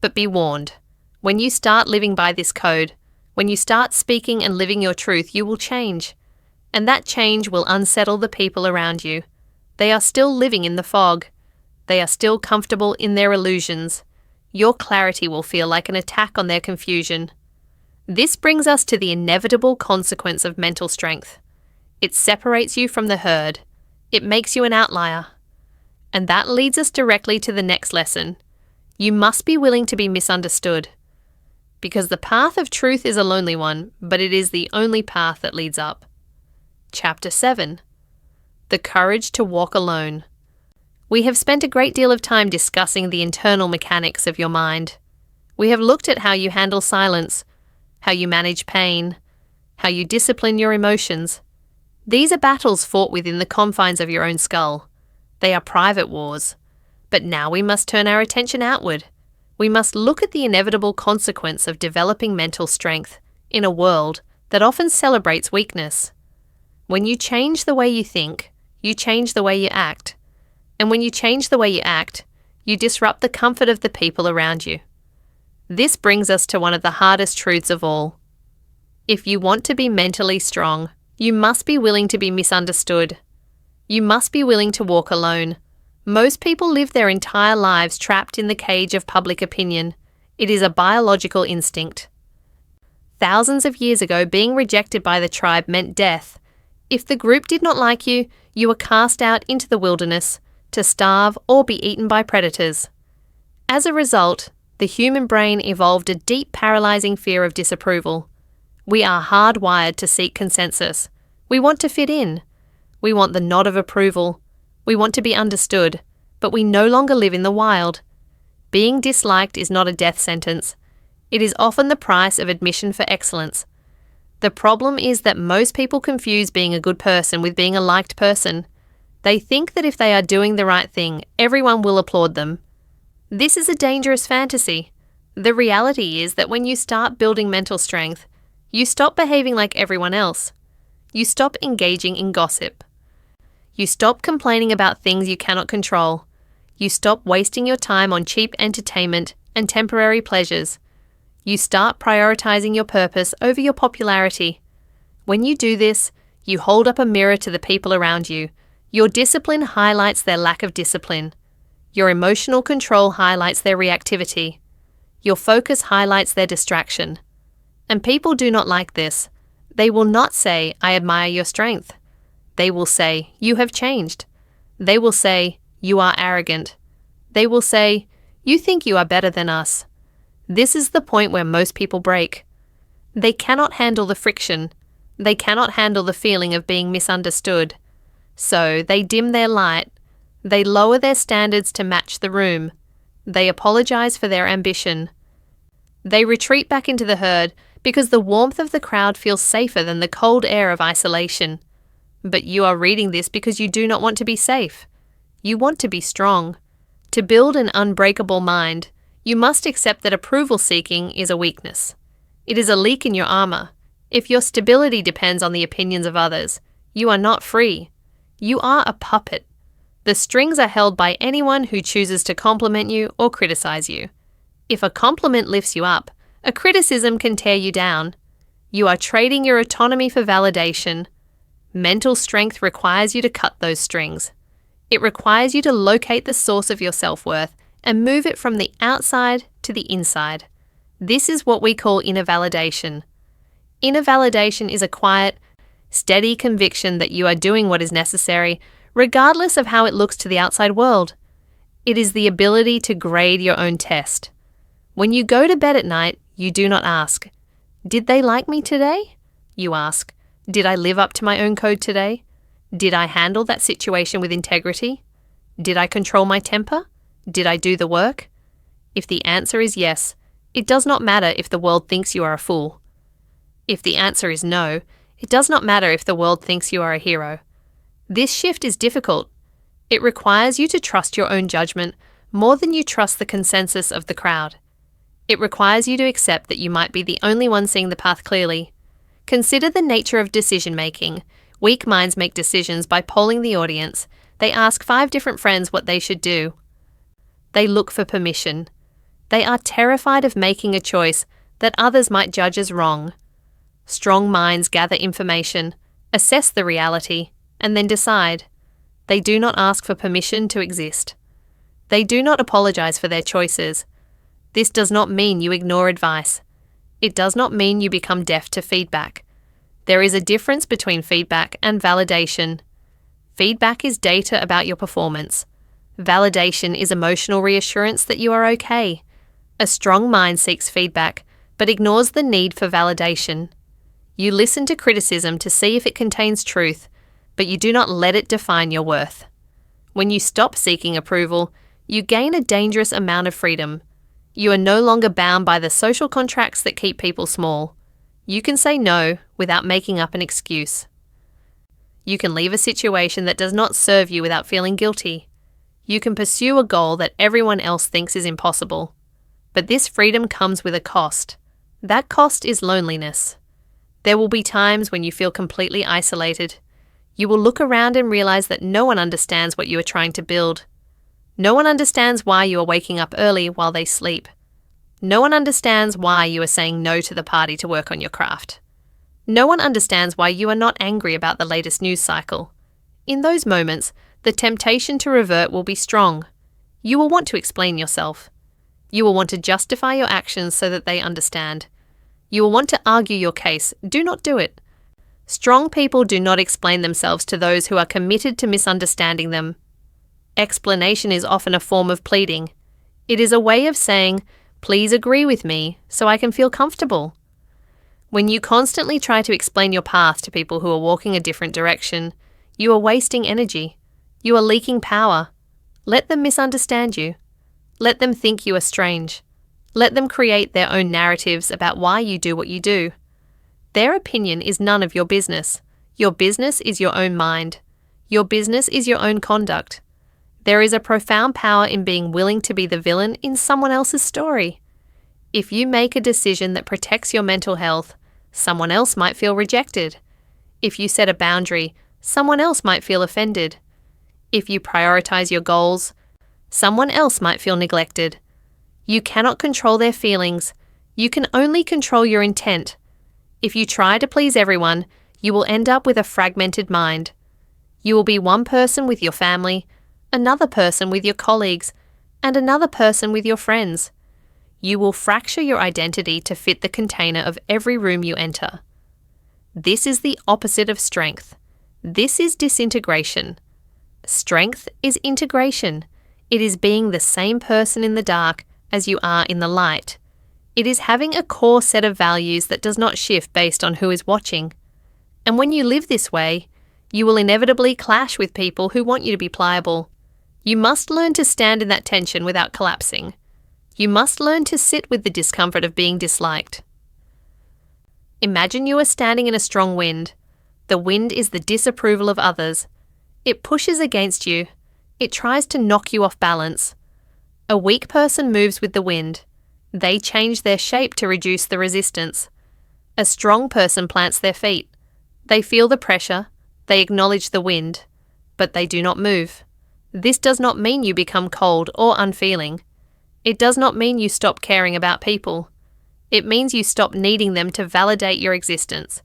But be warned, when you start living by this code, when you start speaking and living your truth, you will change. And that change will unsettle the people around you. They are still living in the fog. They are still comfortable in their illusions. Your clarity will feel like an attack on their confusion. This brings us to the inevitable consequence of mental strength. It separates you from the herd. It makes you an outlier. And that leads us directly to the next lesson. You must be willing to be misunderstood. Because the path of truth is a lonely one, but it is the only path that leads up. Chapter 7. The courage to walk alone. We have spent a great deal of time discussing the internal mechanics of your mind. We have looked at how you handle silence, how you manage pain, how you discipline your emotions. These are battles fought within the confines of your own skull. They are private wars. But now we must turn our attention outward. We must look at the inevitable consequence of developing mental strength in a world that often celebrates weakness. When you change the way you think, you change the way you act. And when you change the way you act, you disrupt the comfort of the people around you. This brings us to one of the hardest truths of all. If you want to be mentally strong, you must be willing to be misunderstood. You must be willing to walk alone. Most people live their entire lives trapped in the cage of public opinion. It is a biological instinct. Thousands of years ago, being rejected by the tribe meant death. If the group did not like you, you were cast out into the wilderness to starve or be eaten by predators. As a result, the human brain evolved a deep, paralyzing fear of disapproval. We are hardwired to seek consensus. We want to fit in. We want the nod of approval. We want to be understood, but we no longer live in the wild. Being disliked is not a death sentence. It is often the price of admission for excellence. The problem is that most people confuse being a good person with being a liked person. They think that if they are doing the right thing, everyone will applaud them. This is a dangerous fantasy. The reality is that when you start building mental strength, you stop behaving like everyone else. You stop engaging in gossip. You stop complaining about things you cannot control. You stop wasting your time on cheap entertainment and temporary pleasures. You start prioritizing your purpose over your popularity. When you do this, you hold up a mirror to the people around you. Your discipline highlights their lack of discipline. Your emotional control highlights their reactivity. Your focus highlights their distraction. And people do not like this. They will not say, "I admire your strength." They will say, "You have changed." They will say, "You are arrogant." They will say, "You think you are better than us." This is the point where most people break. They cannot handle the friction. They cannot handle the feeling of being misunderstood. So they dim their light. They lower their standards to match the room. They apologize for their ambition. They retreat back into the herd because the warmth of the crowd feels safer than the cold air of isolation. But you are reading this because you do not want to be safe. You want to be strong. To build an unbreakable mind, you must accept that approval-seeking is a weakness. It is a leak in your armor. If your stability depends on the opinions of others, you are not free. You are a puppet. The strings are held by anyone who chooses to compliment you or criticize you. If a compliment lifts you up, a criticism can tear you down. You are trading your autonomy for validation. Mental strength requires you to cut those strings. It requires you to locate the source of your self-worth and move it from the outside to the inside. This is what we call inner validation. Inner validation is a quiet, steady conviction that you are doing what is necessary, regardless of how it looks to the outside world. It is the ability to grade your own test. When you go to bed at night, you do not ask, "Did they like me today?" You ask, "Did I live up to my own code today? Did I handle that situation with integrity? Did I control my temper? Did I do the work?" If the answer is yes, it does not matter if the world thinks you are a fool. If the answer is no, it does not matter if the world thinks you are a hero. This shift is difficult. It requires you to trust your own judgment more than you trust the consensus of the crowd. It requires you to accept that you might be the only one seeing the path clearly. Consider the nature of decision-making. Weak minds make decisions by polling the audience. They ask 5 different friends what they should do. They look for permission. They are terrified of making a choice that others might judge as wrong. Strong minds gather information, assess the reality, and then decide. They do not ask for permission to exist. They do not apologize for their choices. This does not mean you ignore advice. It does not mean you become deaf to feedback. There is a difference between feedback and validation. Feedback is data about your performance. Validation is emotional reassurance that you are okay. A strong mind seeks feedback, but ignores the need for validation. You listen to criticism to see if it contains truth, but you do not let it define your worth. When you stop seeking approval, you gain a dangerous amount of freedom. You are no longer bound by the social contracts that keep people small. You can say no without making up an excuse. You can leave a situation that does not serve you without feeling guilty. You can pursue a goal that everyone else thinks is impossible. But this freedom comes with a cost. That cost is loneliness. There will be times when you feel completely isolated. You will look around and realize that no one understands what you are trying to build. No one understands why you are waking up early while they sleep. No one understands why you are saying no to the party to work on your craft. No one understands why you are not angry about the latest news cycle. In those moments, the temptation to revert will be strong. You will want to explain yourself. You will want to justify your actions so that they understand. You will want to argue your case. Do not do it. Strong people do not explain themselves to those who are committed to misunderstanding them. Explanation is often a form of pleading. It is a way of saying, "Please agree with me so I can feel comfortable." When you constantly try to explain your path to people who are walking a different direction, you are wasting energy. You are leaking power. Let them misunderstand you. Let them think you are strange. Let them create their own narratives about why you do what you do. Their opinion is none of your business. Your business is your own mind. Your business is your own conduct. There is a profound power in being willing to be the villain in someone else's story. If you make a decision that protects your mental health, someone else might feel rejected. If you set a boundary, someone else might feel offended. If you prioritize your goals, someone else might feel neglected. You cannot control their feelings. You can only control your intent. If you try to please everyone, you will end up with a fragmented mind. You will be one person with your family, another person with your colleagues, and another person with your friends. You will fracture your identity to fit the container of every room you enter. This is the opposite of strength. This is disintegration. Strength is integration. It is being the same person in the dark as you are in the light. It is having a core set of values that does not shift based on who is watching. And when you live this way, you will inevitably clash with people who want you to be pliable. You must learn to stand in that tension without collapsing. You must learn to sit with the discomfort of being disliked. Imagine you are standing in a strong wind. The wind is the disapproval of others. It pushes against you. It tries to knock you off balance. A weak person moves with the wind. They change their shape to reduce the resistance. A strong person plants their feet. They feel the pressure. They acknowledge the wind. But they do not move. This does not mean you become cold or unfeeling. It does not mean you stop caring about people. It means you stop needing them to validate your existence.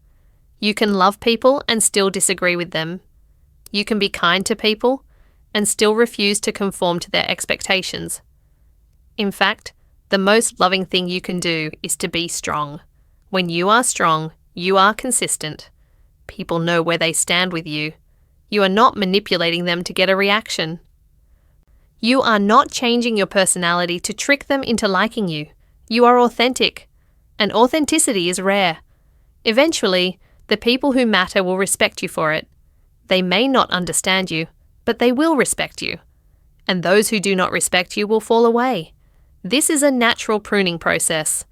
You can love people and still disagree with them. You can be kind to people and still refuse to conform to their expectations. In fact, the most loving thing you can do is to be strong. When you are strong, you are consistent. People know where they stand with you. You are not manipulating them to get a reaction. You are not changing your personality to trick them into liking you. You are authentic, and authenticity is rare. Eventually, the people who matter will respect you for it. They may not understand you, but they will respect you. And those who do not respect you will fall away. This is a natural pruning process.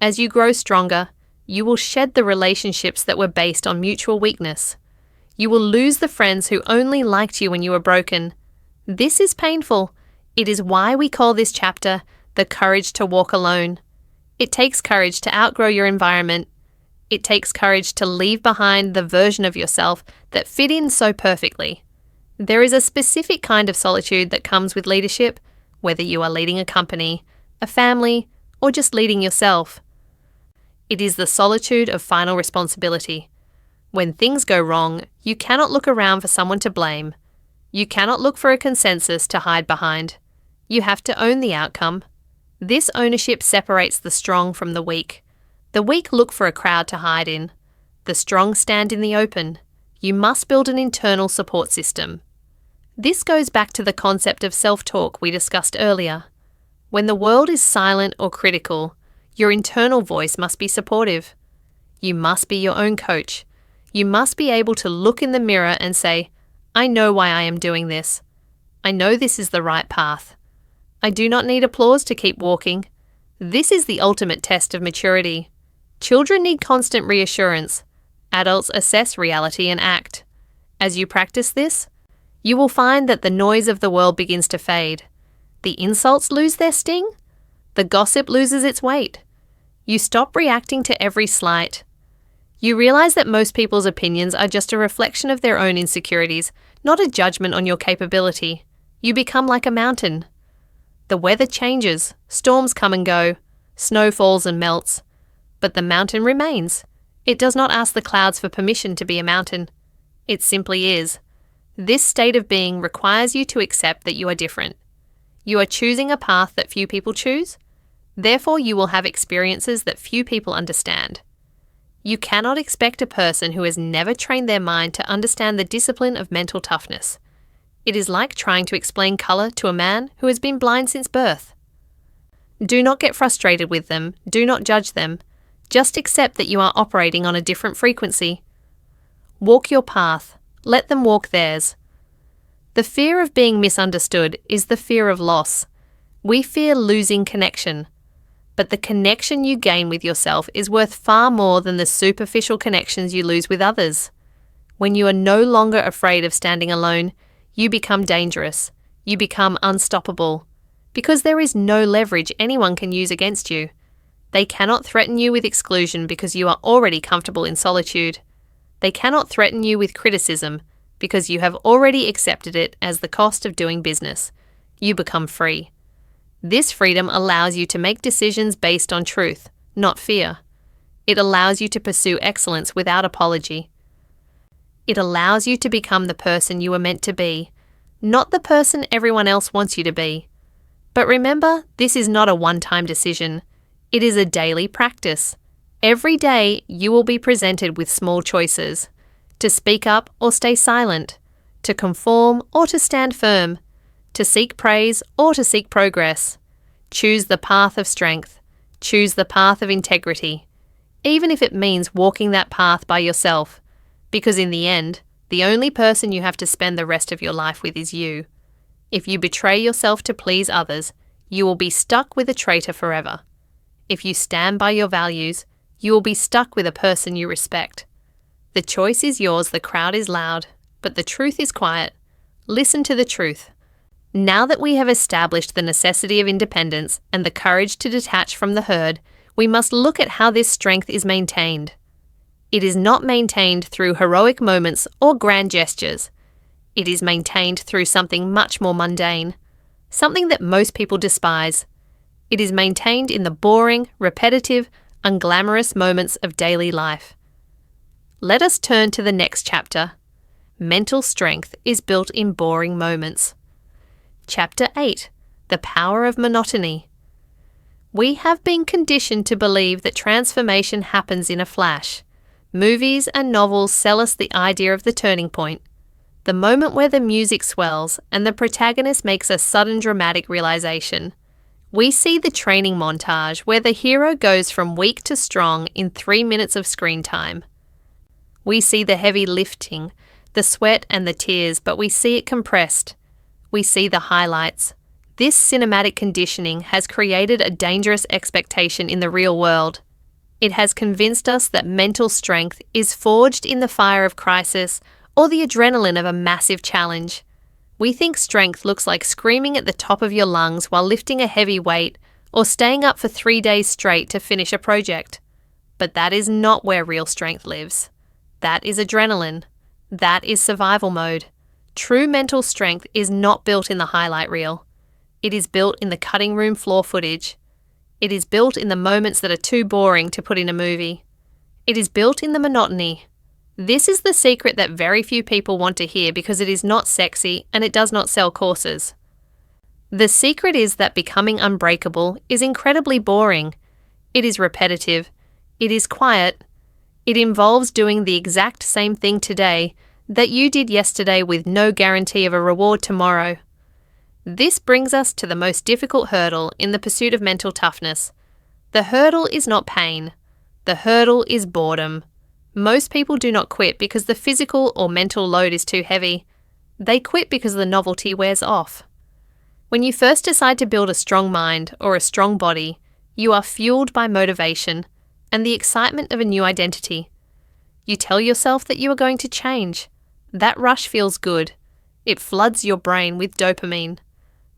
As you grow stronger, you will shed the relationships that were based on mutual weakness. You will lose the friends who only liked you when you were broken. This is painful. It is why we call this chapter The Courage to Walk Alone. It takes courage to outgrow your environment. It takes courage to leave behind the version of yourself that fit in so perfectly. There is a specific kind of solitude that comes with leadership, whether you are leading a company, a family, or just leading yourself. It is the solitude of final responsibility. When things go wrong, you cannot look around for someone to blame. You cannot look for a consensus to hide behind. You have to own the outcome. This ownership separates the strong from the weak. The weak look for a crowd to hide in. The strong stand in the open. You must build an internal support system. This goes back to the concept of self-talk we discussed earlier. When the world is silent or critical, your internal voice must be supportive. You must be your own coach. You must be able to look in the mirror and say, I know why I am doing this. I know this is the right path. I do not need applause to keep walking. This is the ultimate test of maturity. Children need constant reassurance. Adults assess reality and act. As you practice this, you will find that the noise of the world begins to fade. The insults lose their sting. The gossip loses its weight. You stop reacting to every slight. You realize that most people's opinions are just a reflection of their own insecurities, not a judgment on your capability. You become like a mountain. The weather changes, storms come and go, snow falls and melts, but the mountain remains. It does not ask the clouds for permission to be a mountain. It simply is. This state of being requires you to accept that you are different. You are choosing a path that few people choose. Therefore, you will have experiences that few people understand. You cannot expect a person who has never trained their mind to understand the discipline of mental toughness. It is like trying to explain colour to a man who has been blind since birth. Do not get frustrated with them. Do not judge them. Just accept that you are operating on a different frequency. Walk your path. Let them walk theirs. The fear of being misunderstood is the fear of loss. We fear losing connection. But the connection you gain with yourself is worth far more than the superficial connections you lose with others. When you are no longer afraid of standing alone, you become dangerous. You become unstoppable. Because there is no leverage anyone can use against you. They cannot threaten you with exclusion because you are already comfortable in solitude. They cannot threaten you with criticism because you have already accepted it as the cost of doing business. You become free. This freedom allows you to make decisions based on truth, not fear. It allows you to pursue excellence without apology. It allows you to become the person you were meant to be, not the person everyone else wants you to be. But remember, this is not a one-time decision. It is a daily practice. Every day, you will be presented with small choices: to speak up or stay silent, to conform or to stand firm, to seek praise or to seek progress. Choose the path of strength. Choose the path of integrity, even if it means walking that path by yourself, because in the end, the only person you have to spend the rest of your life with is you. If you betray yourself to please others, you will be stuck with a traitor forever. If you stand by your values, you will be stuck with a person you respect. The choice is yours. The crowd is loud, but the truth is quiet. Listen to the truth. Now that we have established the necessity of independence and the courage to detach from the herd, we must look at how this strength is maintained. It is not maintained through heroic moments or grand gestures. It is maintained through something much more mundane, something that most people despise. It is maintained in the boring, repetitive, unglamorous moments of daily life. Let us turn to the next chapter. Mental strength is built in boring moments. Chapter 8. The Power of Monotony. We have been conditioned to believe that transformation happens in a flash. Movies and novels sell us the idea of the turning point, the moment where the music swells and the protagonist makes a sudden dramatic realization. We see the training montage where the hero goes from weak to strong in 3 minutes of screen time. We see the heavy lifting, the sweat and the tears, but we see it compressed. We see the highlights. This cinematic conditioning has created a dangerous expectation in the real world. It has convinced us that mental strength is forged in the fire of crisis or the adrenaline of a massive challenge. We think strength looks like screaming at the top of your lungs while lifting a heavy weight or staying up for 3 days straight to finish a project. But that is not where real strength lives. That is adrenaline. That is survival mode. True mental strength is not built in the highlight reel. It is built in the cutting room floor footage. It is built in the moments that are too boring to put in a movie. It is built in the monotony. This is the secret that very few people want to hear because it is not sexy and it does not sell courses. The secret is that becoming unbreakable is incredibly boring. It is repetitive. It is quiet. It involves doing the exact same thing today that you did yesterday with no guarantee of a reward tomorrow. This brings us to the most difficult hurdle in the pursuit of mental toughness. The hurdle is not pain. The hurdle is boredom. Most people do not quit because the physical or mental load is too heavy. They quit because the novelty wears off. When you first decide to build a strong mind or a strong body, you are fueled by motivation and the excitement of a new identity. You tell yourself that you are going to change. That rush feels good. It floods your brain with dopamine.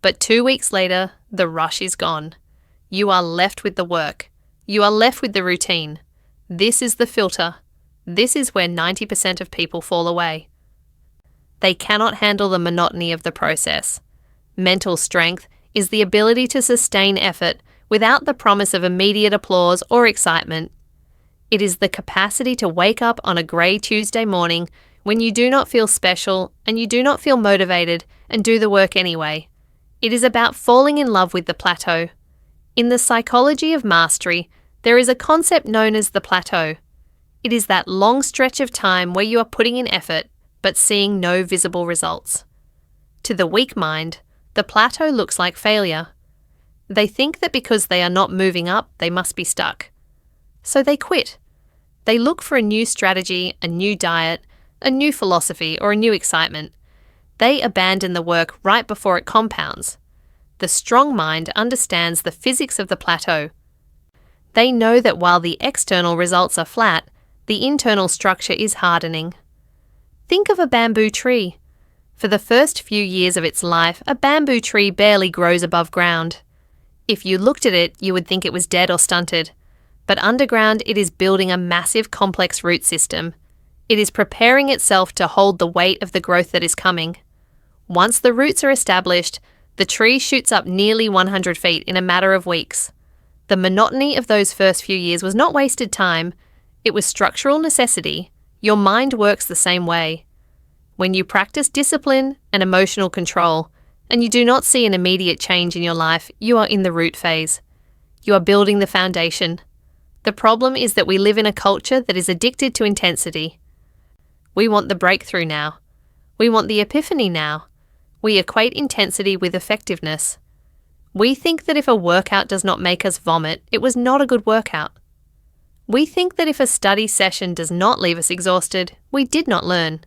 But 2 weeks later, the rush is gone. You are left with the work. You are left with the routine. This is the filter. This is where 90% of people fall away. They cannot handle the monotony of the process. Mental strength is the ability to sustain effort without the promise of immediate applause or excitement. It is the capacity to wake up on a grey Tuesday morning when you do not feel special and you do not feel motivated and do the work anyway. It is about falling in love with the plateau. In the psychology of mastery, there is a concept known as the plateau. It is that long stretch of time where you are putting in effort but seeing no visible results. To the weak mind, the plateau looks like failure. They think that because they are not moving up, they must be stuck. So they quit. They look for a new strategy, a new diet, a new philosophy, or a new excitement. They abandon the work right before it compounds. The strong mind understands the physics of the plateau. They know that while the external results are flat, the internal structure is hardening. Think of a bamboo tree. For the first few years of its life, a bamboo tree barely grows above ground. If you looked at it, you would think it was dead or stunted. But underground, it is building a massive complex root system. It is preparing itself to hold the weight of the growth that is coming. Once the roots are established, the tree shoots up nearly 100 feet in a matter of weeks. The monotony of those first few years was not wasted time. It was structural necessity. Your mind works the same way. When you practice discipline and emotional control, and you do not see an immediate change in your life, you are in the root phase. You are building the foundation. The problem is that we live in a culture that is addicted to intensity. We want the breakthrough now. We want the epiphany now. We equate intensity with effectiveness. We think that if a workout does not make us vomit, it was not a good workout. We think that if a study session does not leave us exhausted, we did not learn.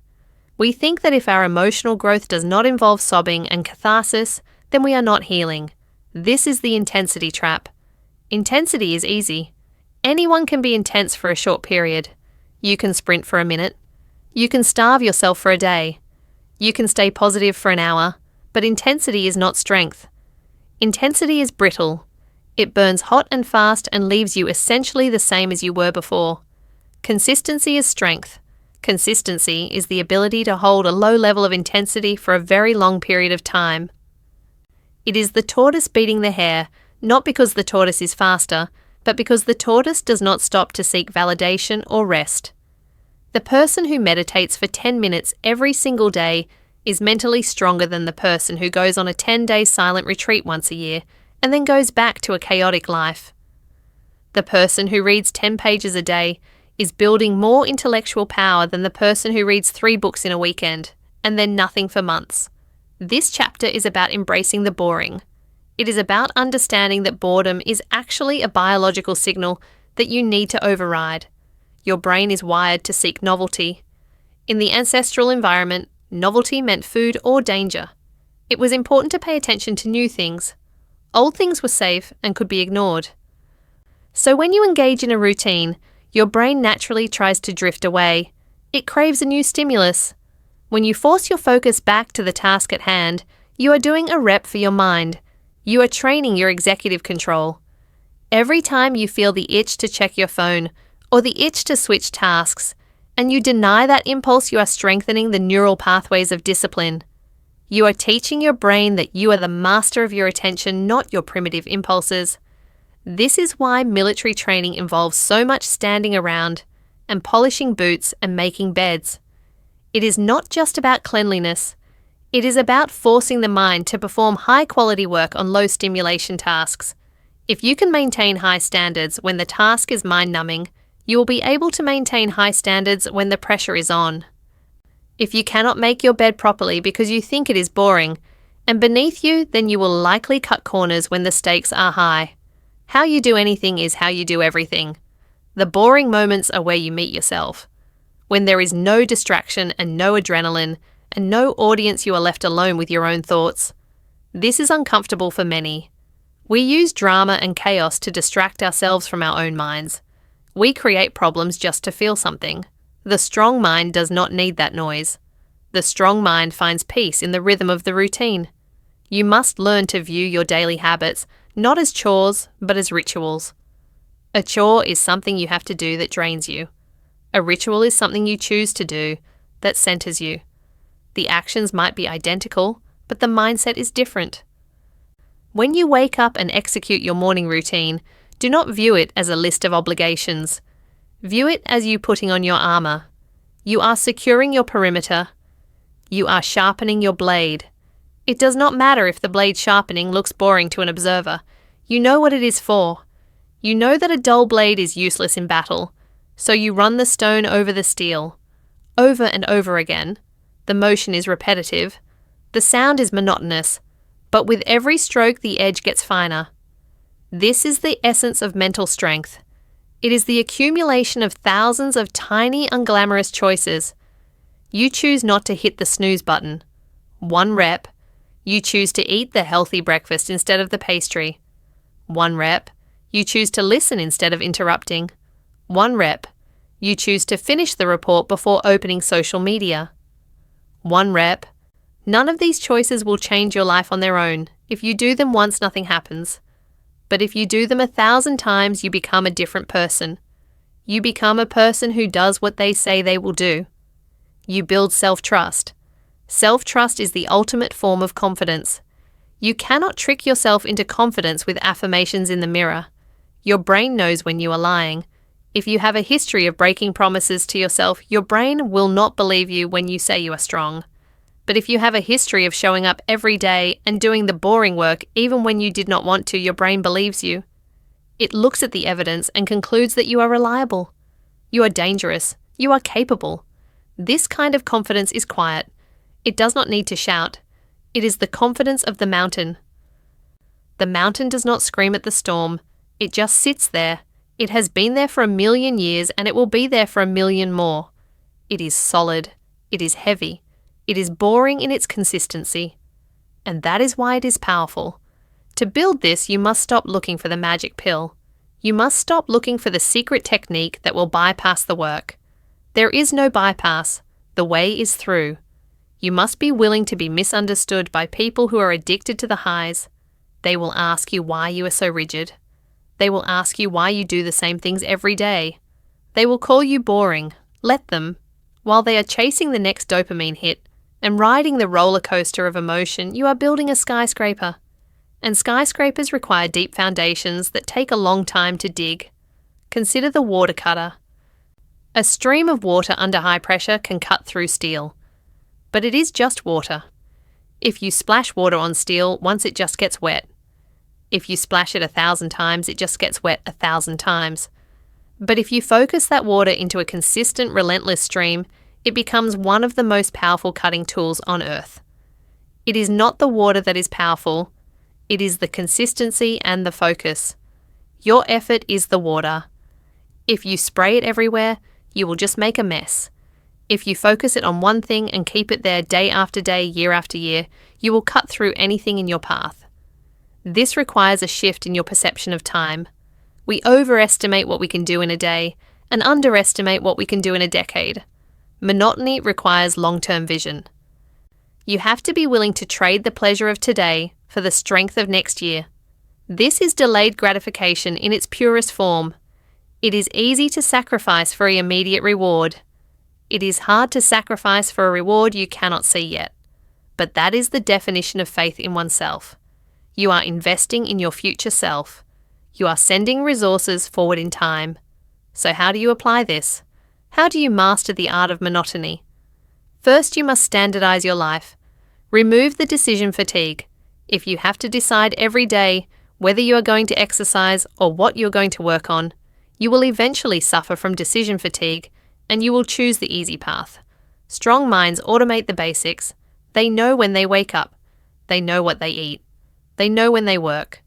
We think that if our emotional growth does not involve sobbing and catharsis, then we are not healing. This is the intensity trap. Intensity is easy. Anyone can be intense for a short period. You can sprint for a minute. You can starve yourself for a day. You can stay positive for an hour, but intensity is not strength. Intensity is brittle. It burns hot and fast and leaves you essentially the same as you were before. Consistency is strength. Consistency is the ability to hold a low level of intensity for a very long period of time. It is the tortoise beating the hare, not because the tortoise is faster, but because the tortoise does not stop to seek validation or rest. The person who meditates for 10 minutes every single day is mentally stronger than the person who goes on a 10-day silent retreat once a year and then goes back to a chaotic life. The person who reads 10 pages a day is building more intellectual power than the person who reads 3 books in a weekend and then nothing for months. This chapter is about embracing the boring. It is about understanding that boredom is actually a biological signal that you need to override. Your brain is wired to seek novelty. In the ancestral environment, novelty meant food or danger. It was important to pay attention to new things. Old things were safe and could be ignored. So when you engage in a routine, your brain naturally tries to drift away. It craves a new stimulus. When you force your focus back to the task at hand, you are doing a rep for your mind. You are training your executive control. Every time you feel the itch to check your phone or the itch to switch tasks, and you deny that impulse, you are strengthening the neural pathways of discipline. You are teaching your brain that you are the master of your attention, not your primitive impulses. This is why military training involves so much standing around and polishing boots and making beds. It is not just about cleanliness. It is about forcing the mind to perform high-quality work on low-stimulation tasks. If you can maintain high standards when the task is mind-numbing, you will be able to maintain high standards when the pressure is on. If you cannot make your bed properly because you think it is boring and beneath you, then you will likely cut corners when the stakes are high. How you do anything is how you do everything. The boring moments are where you meet yourself. When there is no distraction and no adrenaline and no audience, you are left alone with your own thoughts. This is uncomfortable for many. We use drama and chaos to distract ourselves from our own minds. We create problems just to feel something. The strong mind does not need that noise. The strong mind finds peace in the rhythm of the routine. You must learn to view your daily habits not as chores, but as rituals. A chore is something you have to do that drains you. A ritual is something you choose to do that centers you. The actions might be identical, but the mindset is different. When you wake up and execute your morning routine, do not view it as a list of obligations. View it as you putting on your armor. You are securing your perimeter. You are sharpening your blade. It does not matter if the blade sharpening looks boring to an observer. You know what it is for. You know that a dull blade is useless in battle, so you run the stone over the steel, over and over again. The motion is repetitive. The sound is monotonous, but with every stroke the edge gets finer. This is the essence of mental strength. It is the accumulation of thousands of tiny, unglamorous choices. You choose not to hit the snooze button. 1 rep. You choose to eat the healthy breakfast instead of the pastry. 1 rep. You choose to listen instead of interrupting. 1 rep. You choose to finish the report before opening social media. 1 rep. None of these choices will change your life on their own. If you do them once, nothing happens. But if you do them 1,000 times, you become a different person. You become a person who does what they say they will do. You build self-trust. Self-trust is the ultimate form of confidence. You cannot trick yourself into confidence with affirmations in the mirror. Your brain knows when you are lying. If you have a history of breaking promises to yourself, your brain will not believe you when you say you are strong. But if you have a history of showing up every day and doing the boring work even when you did not want to, your brain believes you. It looks at the evidence and concludes that you are reliable. You are dangerous. You are capable. This kind of confidence is quiet. It does not need to shout. It is the confidence of the mountain. The mountain does not scream at the storm. It just sits there. It has been there for 1,000,000 years and it will be there for 1,000,000 more. It is solid. It is heavy. It is boring in its consistency. And that is why it is powerful. To build this, you must stop looking for the magic pill. You must stop looking for the secret technique that will bypass the work. There is no bypass. The way is through. You must be willing to be misunderstood by people who are addicted to the highs. They will ask you why you are so rigid. They will ask you why you do the same things every day. They will call you boring. Let them. While they are chasing the next dopamine hit and riding the roller coaster of emotion, you are building a skyscraper. And skyscrapers require deep foundations that take a long time to dig. Consider the water cutter. A stream of water under high pressure can cut through steel. But it is just water. If you splash water on steel, once it just gets wet. If you splash it 1,000 times, it just gets wet 1,000 times. But if you focus that water into a consistent, relentless stream, it becomes one of the most powerful cutting tools on earth. It is not the water that is powerful. It is the consistency and the focus. Your effort is the water. If you spray it everywhere, you will just make a mess. If you focus it on one thing and keep it there day after day, year after year, you will cut through anything in your path. This requires a shift in your perception of time. We overestimate what we can do in a day and underestimate what we can do in a decade. Monotony requires long-term vision. You have to be willing to trade the pleasure of today for the strength of next year. This is delayed gratification in its purest form. It is easy to sacrifice for an immediate reward. It is hard to sacrifice for a reward you cannot see yet. But that is the definition of faith in oneself. You are investing in your future self. You are sending resources forward in time. So how do you apply this? How do you master the art of monotony? First, you must standardize your life. Remove the decision fatigue. If you have to decide every day whether you are going to exercise or what you are going to work on, you will eventually suffer from decision fatigue and you will choose the easy path. Strong minds automate the basics. They know when they wake up. They know what they eat. They know when they work.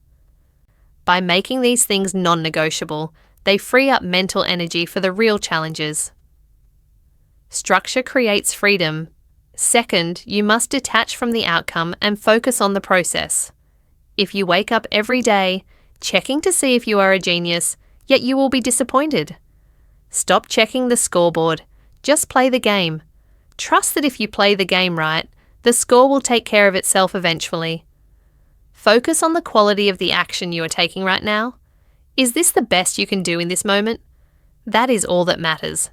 By making these things non-negotiable, they free up mental energy for the real challenges. Structure creates freedom. Second, you must detach from the outcome and focus on the process. If you wake up every day, checking to see if you are a genius, yet you will be disappointed. Stop checking the scoreboard. Just play the game. Trust that if you play the game right, the score will take care of itself eventually. Focus on the quality of the action you are taking right now. Is this the best you can do in this moment? That is all that matters.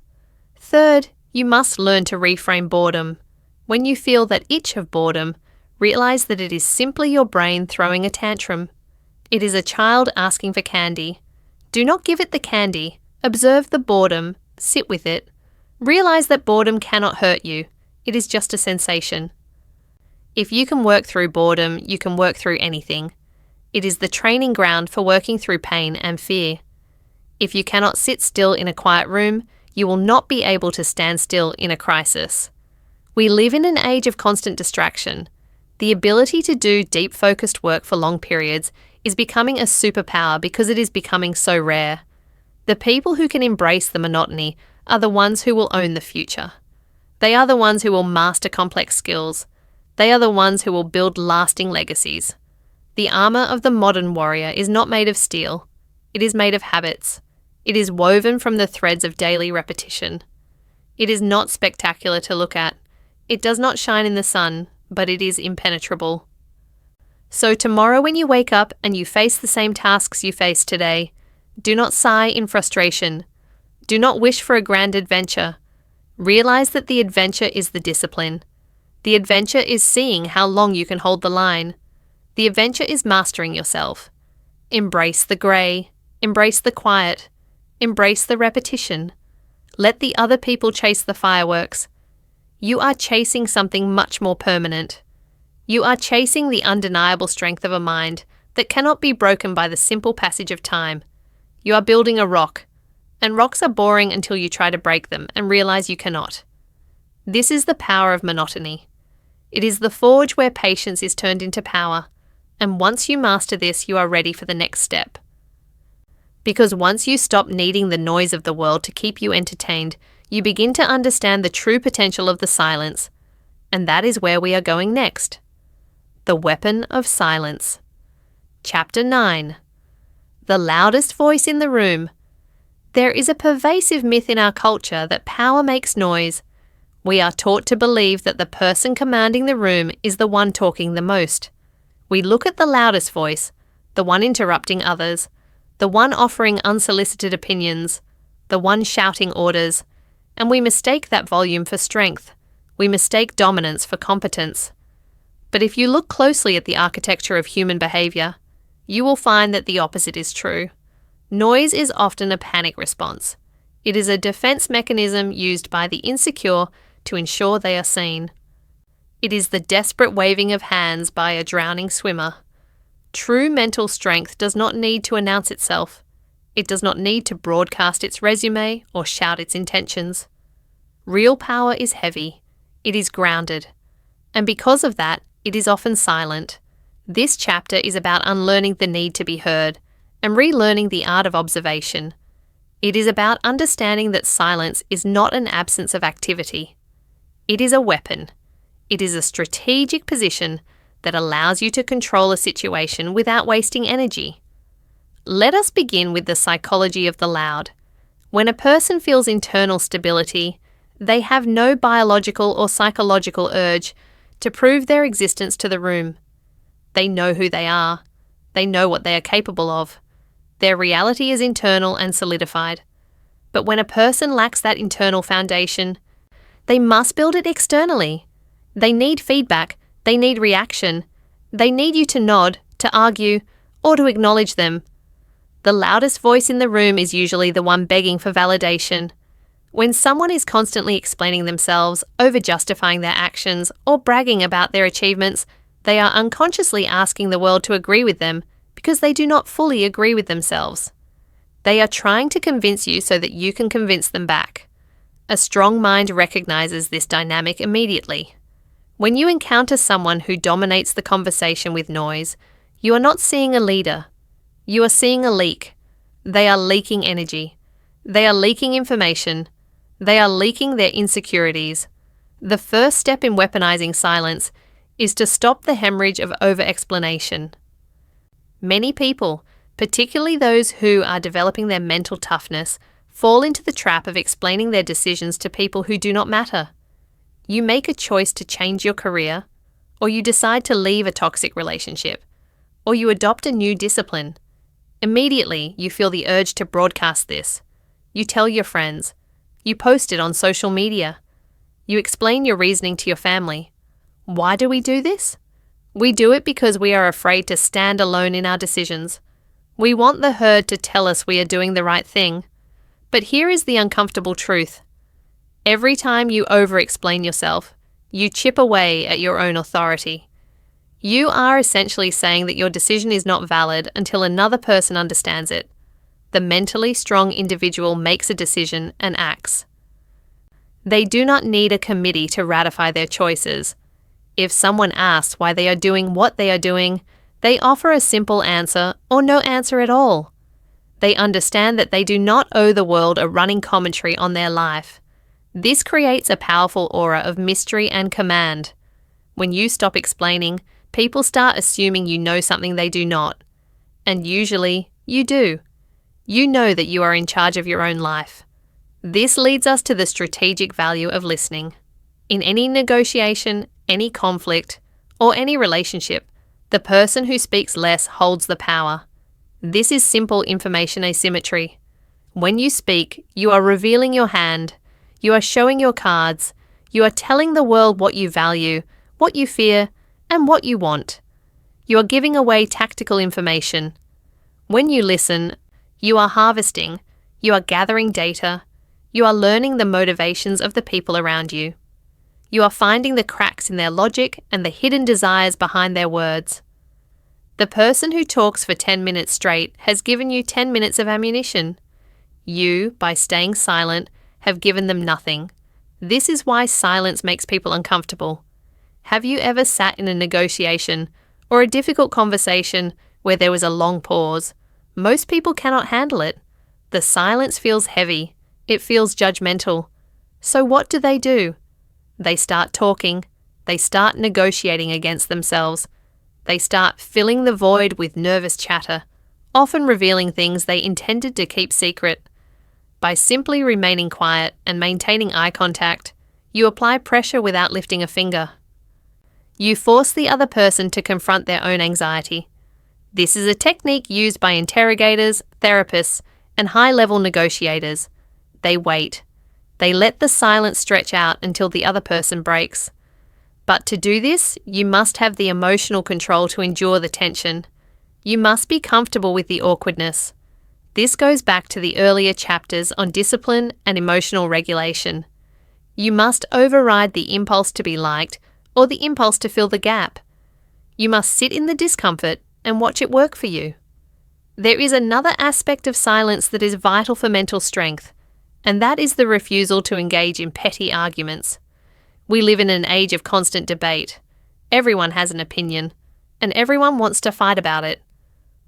Third, you must learn to reframe boredom. When you feel that itch of boredom, realize that it is simply your brain throwing a tantrum. It is a child asking for candy. Do not give it the candy. Observe the boredom. Sit with it. Realize that boredom cannot hurt you. It is just a sensation. If you can work through boredom, you can work through anything. It is the training ground for working through pain and fear. If you cannot sit still in a quiet room, you will not be able to stand still in a crisis. We live in an age of constant distraction. The ability to do deep focused work for long periods is becoming a superpower because it is becoming so rare. The people who can embrace the monotony are the ones who will own the future. They are the ones who will master complex skills. They are the ones who will build lasting legacies. The armor of the modern warrior is not made of steel. It is made of habits. It is woven from the threads of daily repetition. It is not spectacular to look at. It does not shine in the sun, but it is impenetrable. So tomorrow when you wake up and you face the same tasks you faced today, do not sigh in frustration. Do not wish for a grand adventure. Realize that the adventure is the discipline. The adventure is seeing how long you can hold the line. The adventure is mastering yourself. Embrace the grey. Embrace the quiet. Embrace the repetition. Let the other people chase the fireworks. You are chasing something much more permanent. You are chasing the undeniable strength of a mind that cannot be broken by the simple passage of time. You are building a rock, and rocks are boring until you try to break them and realize you cannot. This is the power of monotony. It is the forge where patience is turned into power, and once you master this, you are ready for the next step. Because once you stop needing the noise of the world to keep you entertained, you begin to understand the true potential of the silence, and that is where we are going next. The Weapon of Silence. Chapter 9. The loudest voice in the room. There is a pervasive myth in our culture that power makes noise. We are taught to believe that the person commanding the room is the one talking the most. We look at the loudest voice, the one interrupting others, the one offering unsolicited opinions, the one shouting orders, and we mistake that volume for strength. We mistake dominance for competence. But if you look closely at the architecture of human behaviour, you will find that the opposite is true. Noise is often a panic response. It is a defence mechanism used by the insecure to ensure they are seen. It is the desperate waving of hands by a drowning swimmer. True mental strength does not need to announce itself. It does not need to broadcast its resume or shout its intentions. Real power is heavy. It is grounded. And because of that, it is often silent. This chapter is about unlearning the need to be heard and relearning the art of observation. It is about understanding that silence is not an absence of activity. It is a weapon. It is a strategic position that allows you to control a situation without wasting energy. Let us begin with the psychology of the loud. When a person feels internal stability, they have no biological or psychological urge to prove their existence to the room. They know who they are. They know what they are capable of. Their reality is internal and solidified. But when a person lacks that internal foundation, they must build it externally. They need feedback. They need reaction. They need you to nod, to argue, or to acknowledge them. The loudest voice in the room is usually the one begging for validation. When someone is constantly explaining themselves, over-justifying their actions, or bragging about their achievements, they are unconsciously asking the world to agree with them because they do not fully agree with themselves. They are trying to convince you so that you can convince them back. A strong mind recognizes this dynamic immediately. When you encounter someone who dominates the conversation with noise, you are not seeing a leader. You are seeing a leak. They are leaking energy. They are leaking information. They are leaking their insecurities. The first step in weaponizing silence is to stop the hemorrhage of over-explanation. Many people, particularly those who are developing their mental toughness, fall into the trap of explaining their decisions to people who do not matter. You make a choice to change your career, or you decide to leave a toxic relationship, or you adopt a new discipline. Immediately, you feel the urge to broadcast this. You tell your friends. You post it on social media. You explain your reasoning to your family. Why do we do this? We do it because we are afraid to stand alone in our decisions. We want the herd to tell us we are doing the right thing. But here is the uncomfortable truth. Every time you over-explain yourself, you chip away at your own authority. You are essentially saying that your decision is not valid until another person understands it. The mentally strong individual makes a decision and acts. They do not need a committee to ratify their choices. If someone asks why they are doing what they are doing, they offer a simple answer or no answer at all. They understand that they do not owe the world a running commentary on their life. This creates a powerful aura of mystery and command. When you stop explaining, people start assuming you know something they do not. And usually, you do. You know that you are in charge of your own life. This leads us to the strategic value of listening. In any negotiation, any conflict, or any relationship, the person who speaks less holds the power. This is simple information asymmetry. When you speak, you are revealing your hand. You are showing your cards. You are telling the world what you value, what you fear, and what you want. You are giving away tactical information. When you listen, you are harvesting. You are gathering data. You are learning the motivations of the people around you. You are finding the cracks in their logic and the hidden desires behind their words. The person who talks for 10 minutes straight has given you 10 minutes of ammunition. You, by staying silent, have given them nothing. This is why silence makes people uncomfortable. Have you ever sat in a negotiation or a difficult conversation where there was a long pause? Most people cannot handle it. The silence feels heavy. It feels judgmental. So what do? They start talking. They start negotiating against themselves. They start filling the void with nervous chatter, often revealing things they intended to keep secret. By simply remaining quiet and maintaining eye contact, you apply pressure without lifting a finger. You force the other person to confront their own anxiety. This is a technique used by interrogators, therapists, and high-level negotiators. They wait. They let the silence stretch out until the other person breaks. But to do this, you must have the emotional control to endure the tension. You must be comfortable with the awkwardness. This goes back to the earlier chapters on discipline and emotional regulation. You must override the impulse to be liked or the impulse to fill the gap. You must sit in the discomfort and watch it work for you. There is another aspect of silence that is vital for mental strength, and that is the refusal to engage in petty arguments. We live in an age of constant debate. Everyone has an opinion, and everyone wants to fight about it.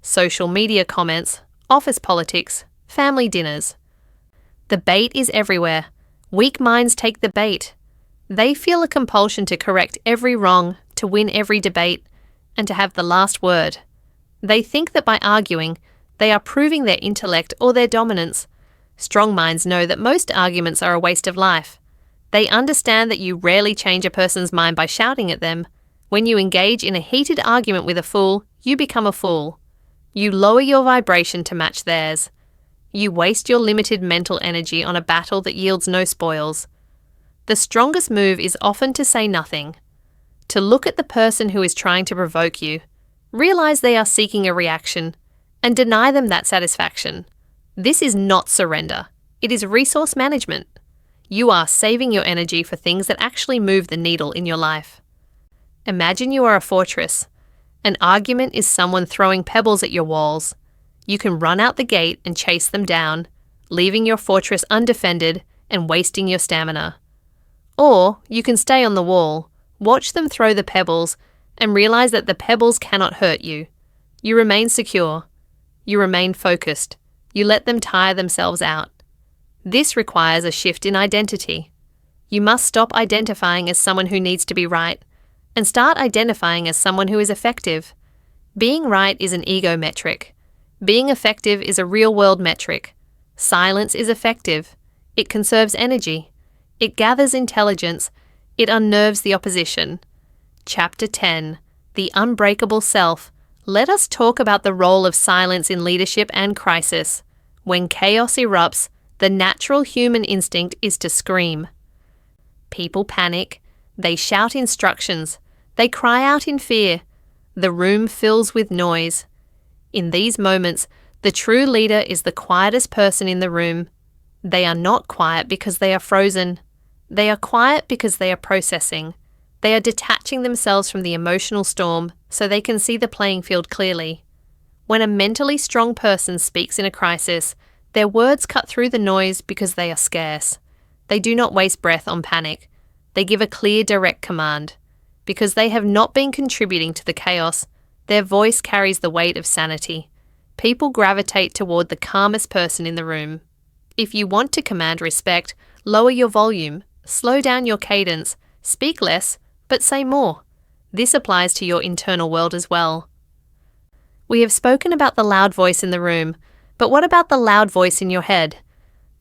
Social media comments, office politics, family dinners. The bait is everywhere. Weak minds take the bait. They feel a compulsion to correct every wrong, to win every debate, and to have the last word. They think that by arguing, they are proving their intellect or their dominance. Strong minds know that most arguments are a waste of life. They understand that you rarely change a person's mind by shouting at them. When you engage in a heated argument with a fool, you become a fool. You lower your vibration to match theirs. You waste your limited mental energy on a battle that yields no spoils. The strongest move is often to say nothing. To look at the person who is trying to provoke you, realize they are seeking a reaction, and deny them that satisfaction. This is not surrender. It is resource management. You are saving your energy for things that actually move the needle in your life. Imagine you are a fortress. An argument is someone throwing pebbles at your walls. You can run out the gate and chase them down, leaving your fortress undefended and wasting your stamina. Or you can stay on the wall, watch them throw the pebbles, and realize that the pebbles cannot hurt you. You remain secure. You remain focused. You let them tire themselves out. This requires a shift in identity. You must stop identifying as someone who needs to be right and start identifying as someone who is effective. Being right is an ego metric. Being effective is a real-world metric. Silence is effective. It conserves energy. It gathers intelligence. It unnerves the opposition. Chapter 10. The Unbreakable Self. Let us talk about the role of silence in leadership and crisis. When chaos erupts, the natural human instinct is to scream. People panic. They shout instructions. They cry out in fear. The room fills with noise. In these moments, the true leader is the quietest person in the room. They are not quiet because they are frozen. They are quiet because they are processing. They are detaching themselves from the emotional storm so they can see the playing field clearly. When a mentally strong person speaks in a crisis, their words cut through the noise because they are scarce. They do not waste breath on panic. They give a clear, direct command. Because they have not been contributing to the chaos, their voice carries the weight of sanity. People gravitate toward the calmest person in the room. If you want to command respect, lower your volume, slow down your cadence, speak less, but say more. This applies to your internal world as well. We have spoken about the loud voice in the room, but what about the loud voice in your head?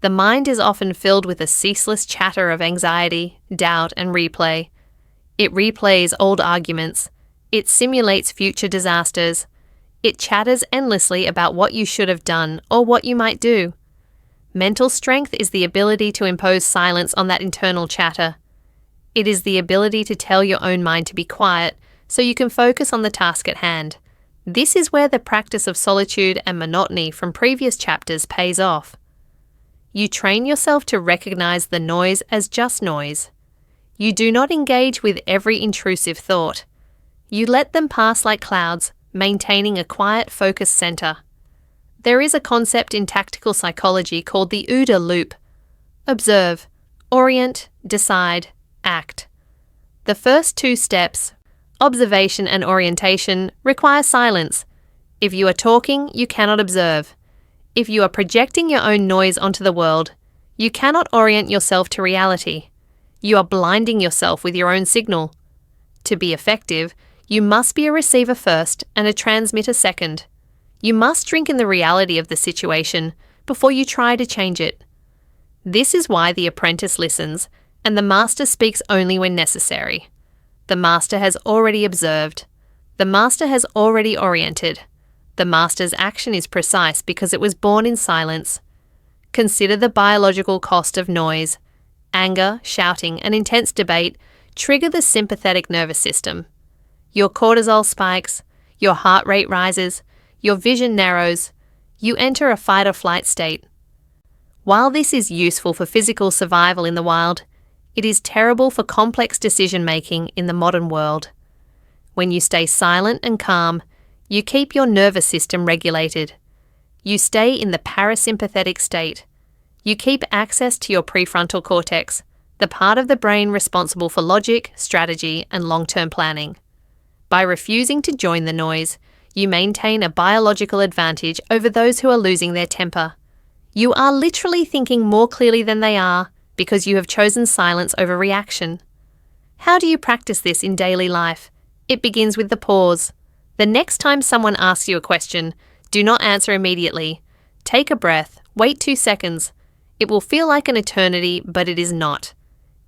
The mind is often filled with a ceaseless chatter of anxiety, doubt, and replay. It replays old arguments. It simulates future disasters. It chatters endlessly about what you should have done or what you might do. Mental strength is the ability to impose silence on that internal chatter. It is the ability to tell your own mind to be quiet so you can focus on the task at hand. This is where the practice of solitude and monotony from previous chapters pays off. You train yourself to recognize the noise as just noise. You do not engage with every intrusive thought. You let them pass like clouds, maintaining a quiet, focused center. There is a concept in tactical psychology called the OODA loop. Observe, orient, decide, act. The first two steps, observation and orientation, require silence. If you are talking, you cannot observe. If you are projecting your own noise onto the world, you cannot orient yourself to reality. You are blinding yourself with your own signal. To be effective, you must be a receiver first and a transmitter second. You must drink in the reality of the situation before you try to change it. This is why the apprentice listens, and the master speaks only when necessary. The master has already observed. The master has already oriented. The master's action is precise because it was born in silence. Consider the biological cost of noise. Anger, shouting, and intense debate trigger the sympathetic nervous system. Your cortisol spikes, your heart rate rises, your vision narrows, you enter a fight or flight state. While this is useful for physical survival in the wild, it is terrible for complex decision-making in the modern world. When you stay silent and calm, you keep your nervous system regulated. You stay in the parasympathetic state. You keep access to your prefrontal cortex, the part of the brain responsible for logic, strategy, and long-term planning. By refusing to join the noise, you maintain a biological advantage over those who are losing their temper. You are literally thinking more clearly than they are because you have chosen silence over reaction. How do you practice this in daily life? It begins with the pause. The next time someone asks you a question, do not answer immediately. Take a breath, wait 2 seconds. It will feel like an eternity, but it is not.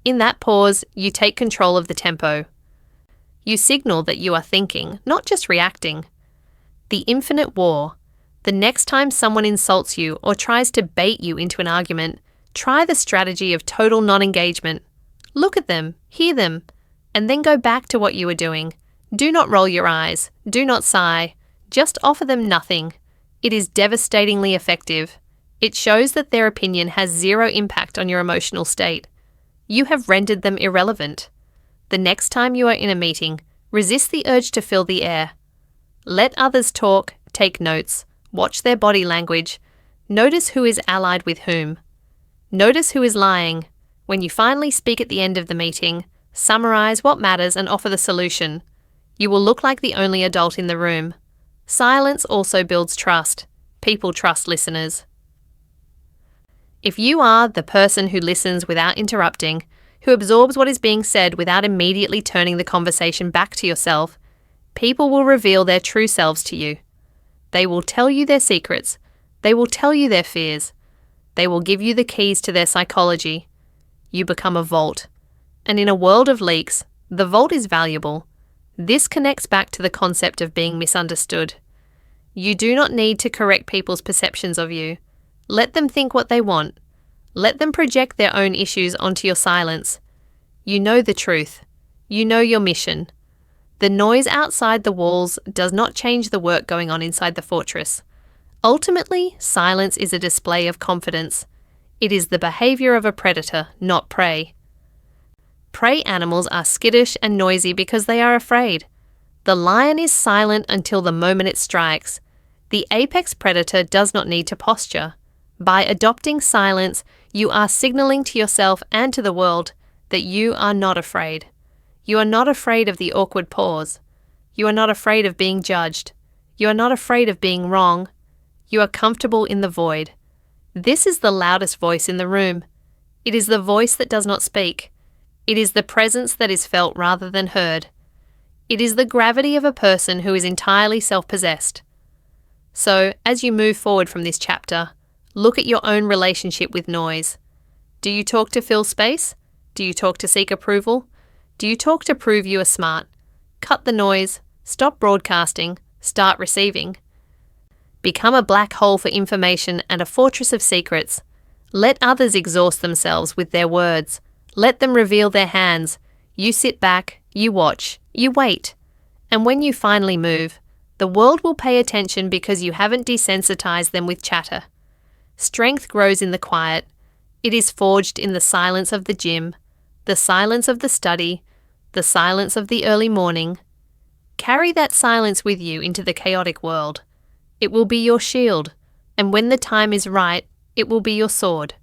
In that pause, you take control of the tempo. You signal that you are thinking, not just reacting. The infinite war. The next time someone insults you or tries to bait you into an argument, try the strategy of total non-engagement. Look at them, hear them, and then go back to what you are doing. Do not roll your eyes. Do not sigh. Just offer them nothing. It is devastatingly effective. It shows that their opinion has zero impact on your emotional state. You have rendered them irrelevant. The next time you are in a meeting, resist the urge to fill the air. Let others talk, take notes, watch their body language, notice who is allied with whom. Notice who is lying. When you finally speak at the end of the meeting, summarize what matters and offer the solution. You will look like the only adult in the room. Silence also builds trust. People trust listeners. If you are the person who listens without interrupting, who absorbs what is being said without immediately turning the conversation back to yourself, people will reveal their true selves to you. They will tell you their secrets. They will tell you their fears. They will give you the keys to their psychology. You become a vault. And in a world of leaks, the vault is valuable. This connects back to the concept of being misunderstood. You do not need to correct people's perceptions of you. Let them think what they want. Let them project their own issues onto your silence. You know the truth. You know your mission. The noise outside the walls does not change the work going on inside the fortress. Ultimately, silence is a display of confidence. It is the behavior of a predator, not prey. Prey animals are skittish and noisy because they are afraid. The lion is silent until the moment it strikes. The apex predator does not need to posture. By adopting silence, you are signaling to yourself and to the world that you are not afraid. You are not afraid of the awkward pause. You are not afraid of being judged. You are not afraid of being wrong. You are comfortable in the void. This is the loudest voice in the room. It is the voice that does not speak. It is the presence that is felt rather than heard. It is the gravity of a person who is entirely self-possessed. So, as you move forward from this chapter, look at your own relationship with noise. Do you talk to fill space? Do you talk to seek approval? Do you talk to prove you are smart? Cut the noise, stop broadcasting, start receiving. Become a black hole for information and a fortress of secrets. Let others exhaust themselves with their words. Let them reveal their hands. You sit back, you watch, you wait. And when you finally move, the world will pay attention because you haven't desensitized them with chatter. Strength grows in the quiet. It is forged in the silence of the gym, the silence of the study, the silence of the early morning. Carry that silence with you into the chaotic world. It will be your shield, and when the time is right, it will be your sword.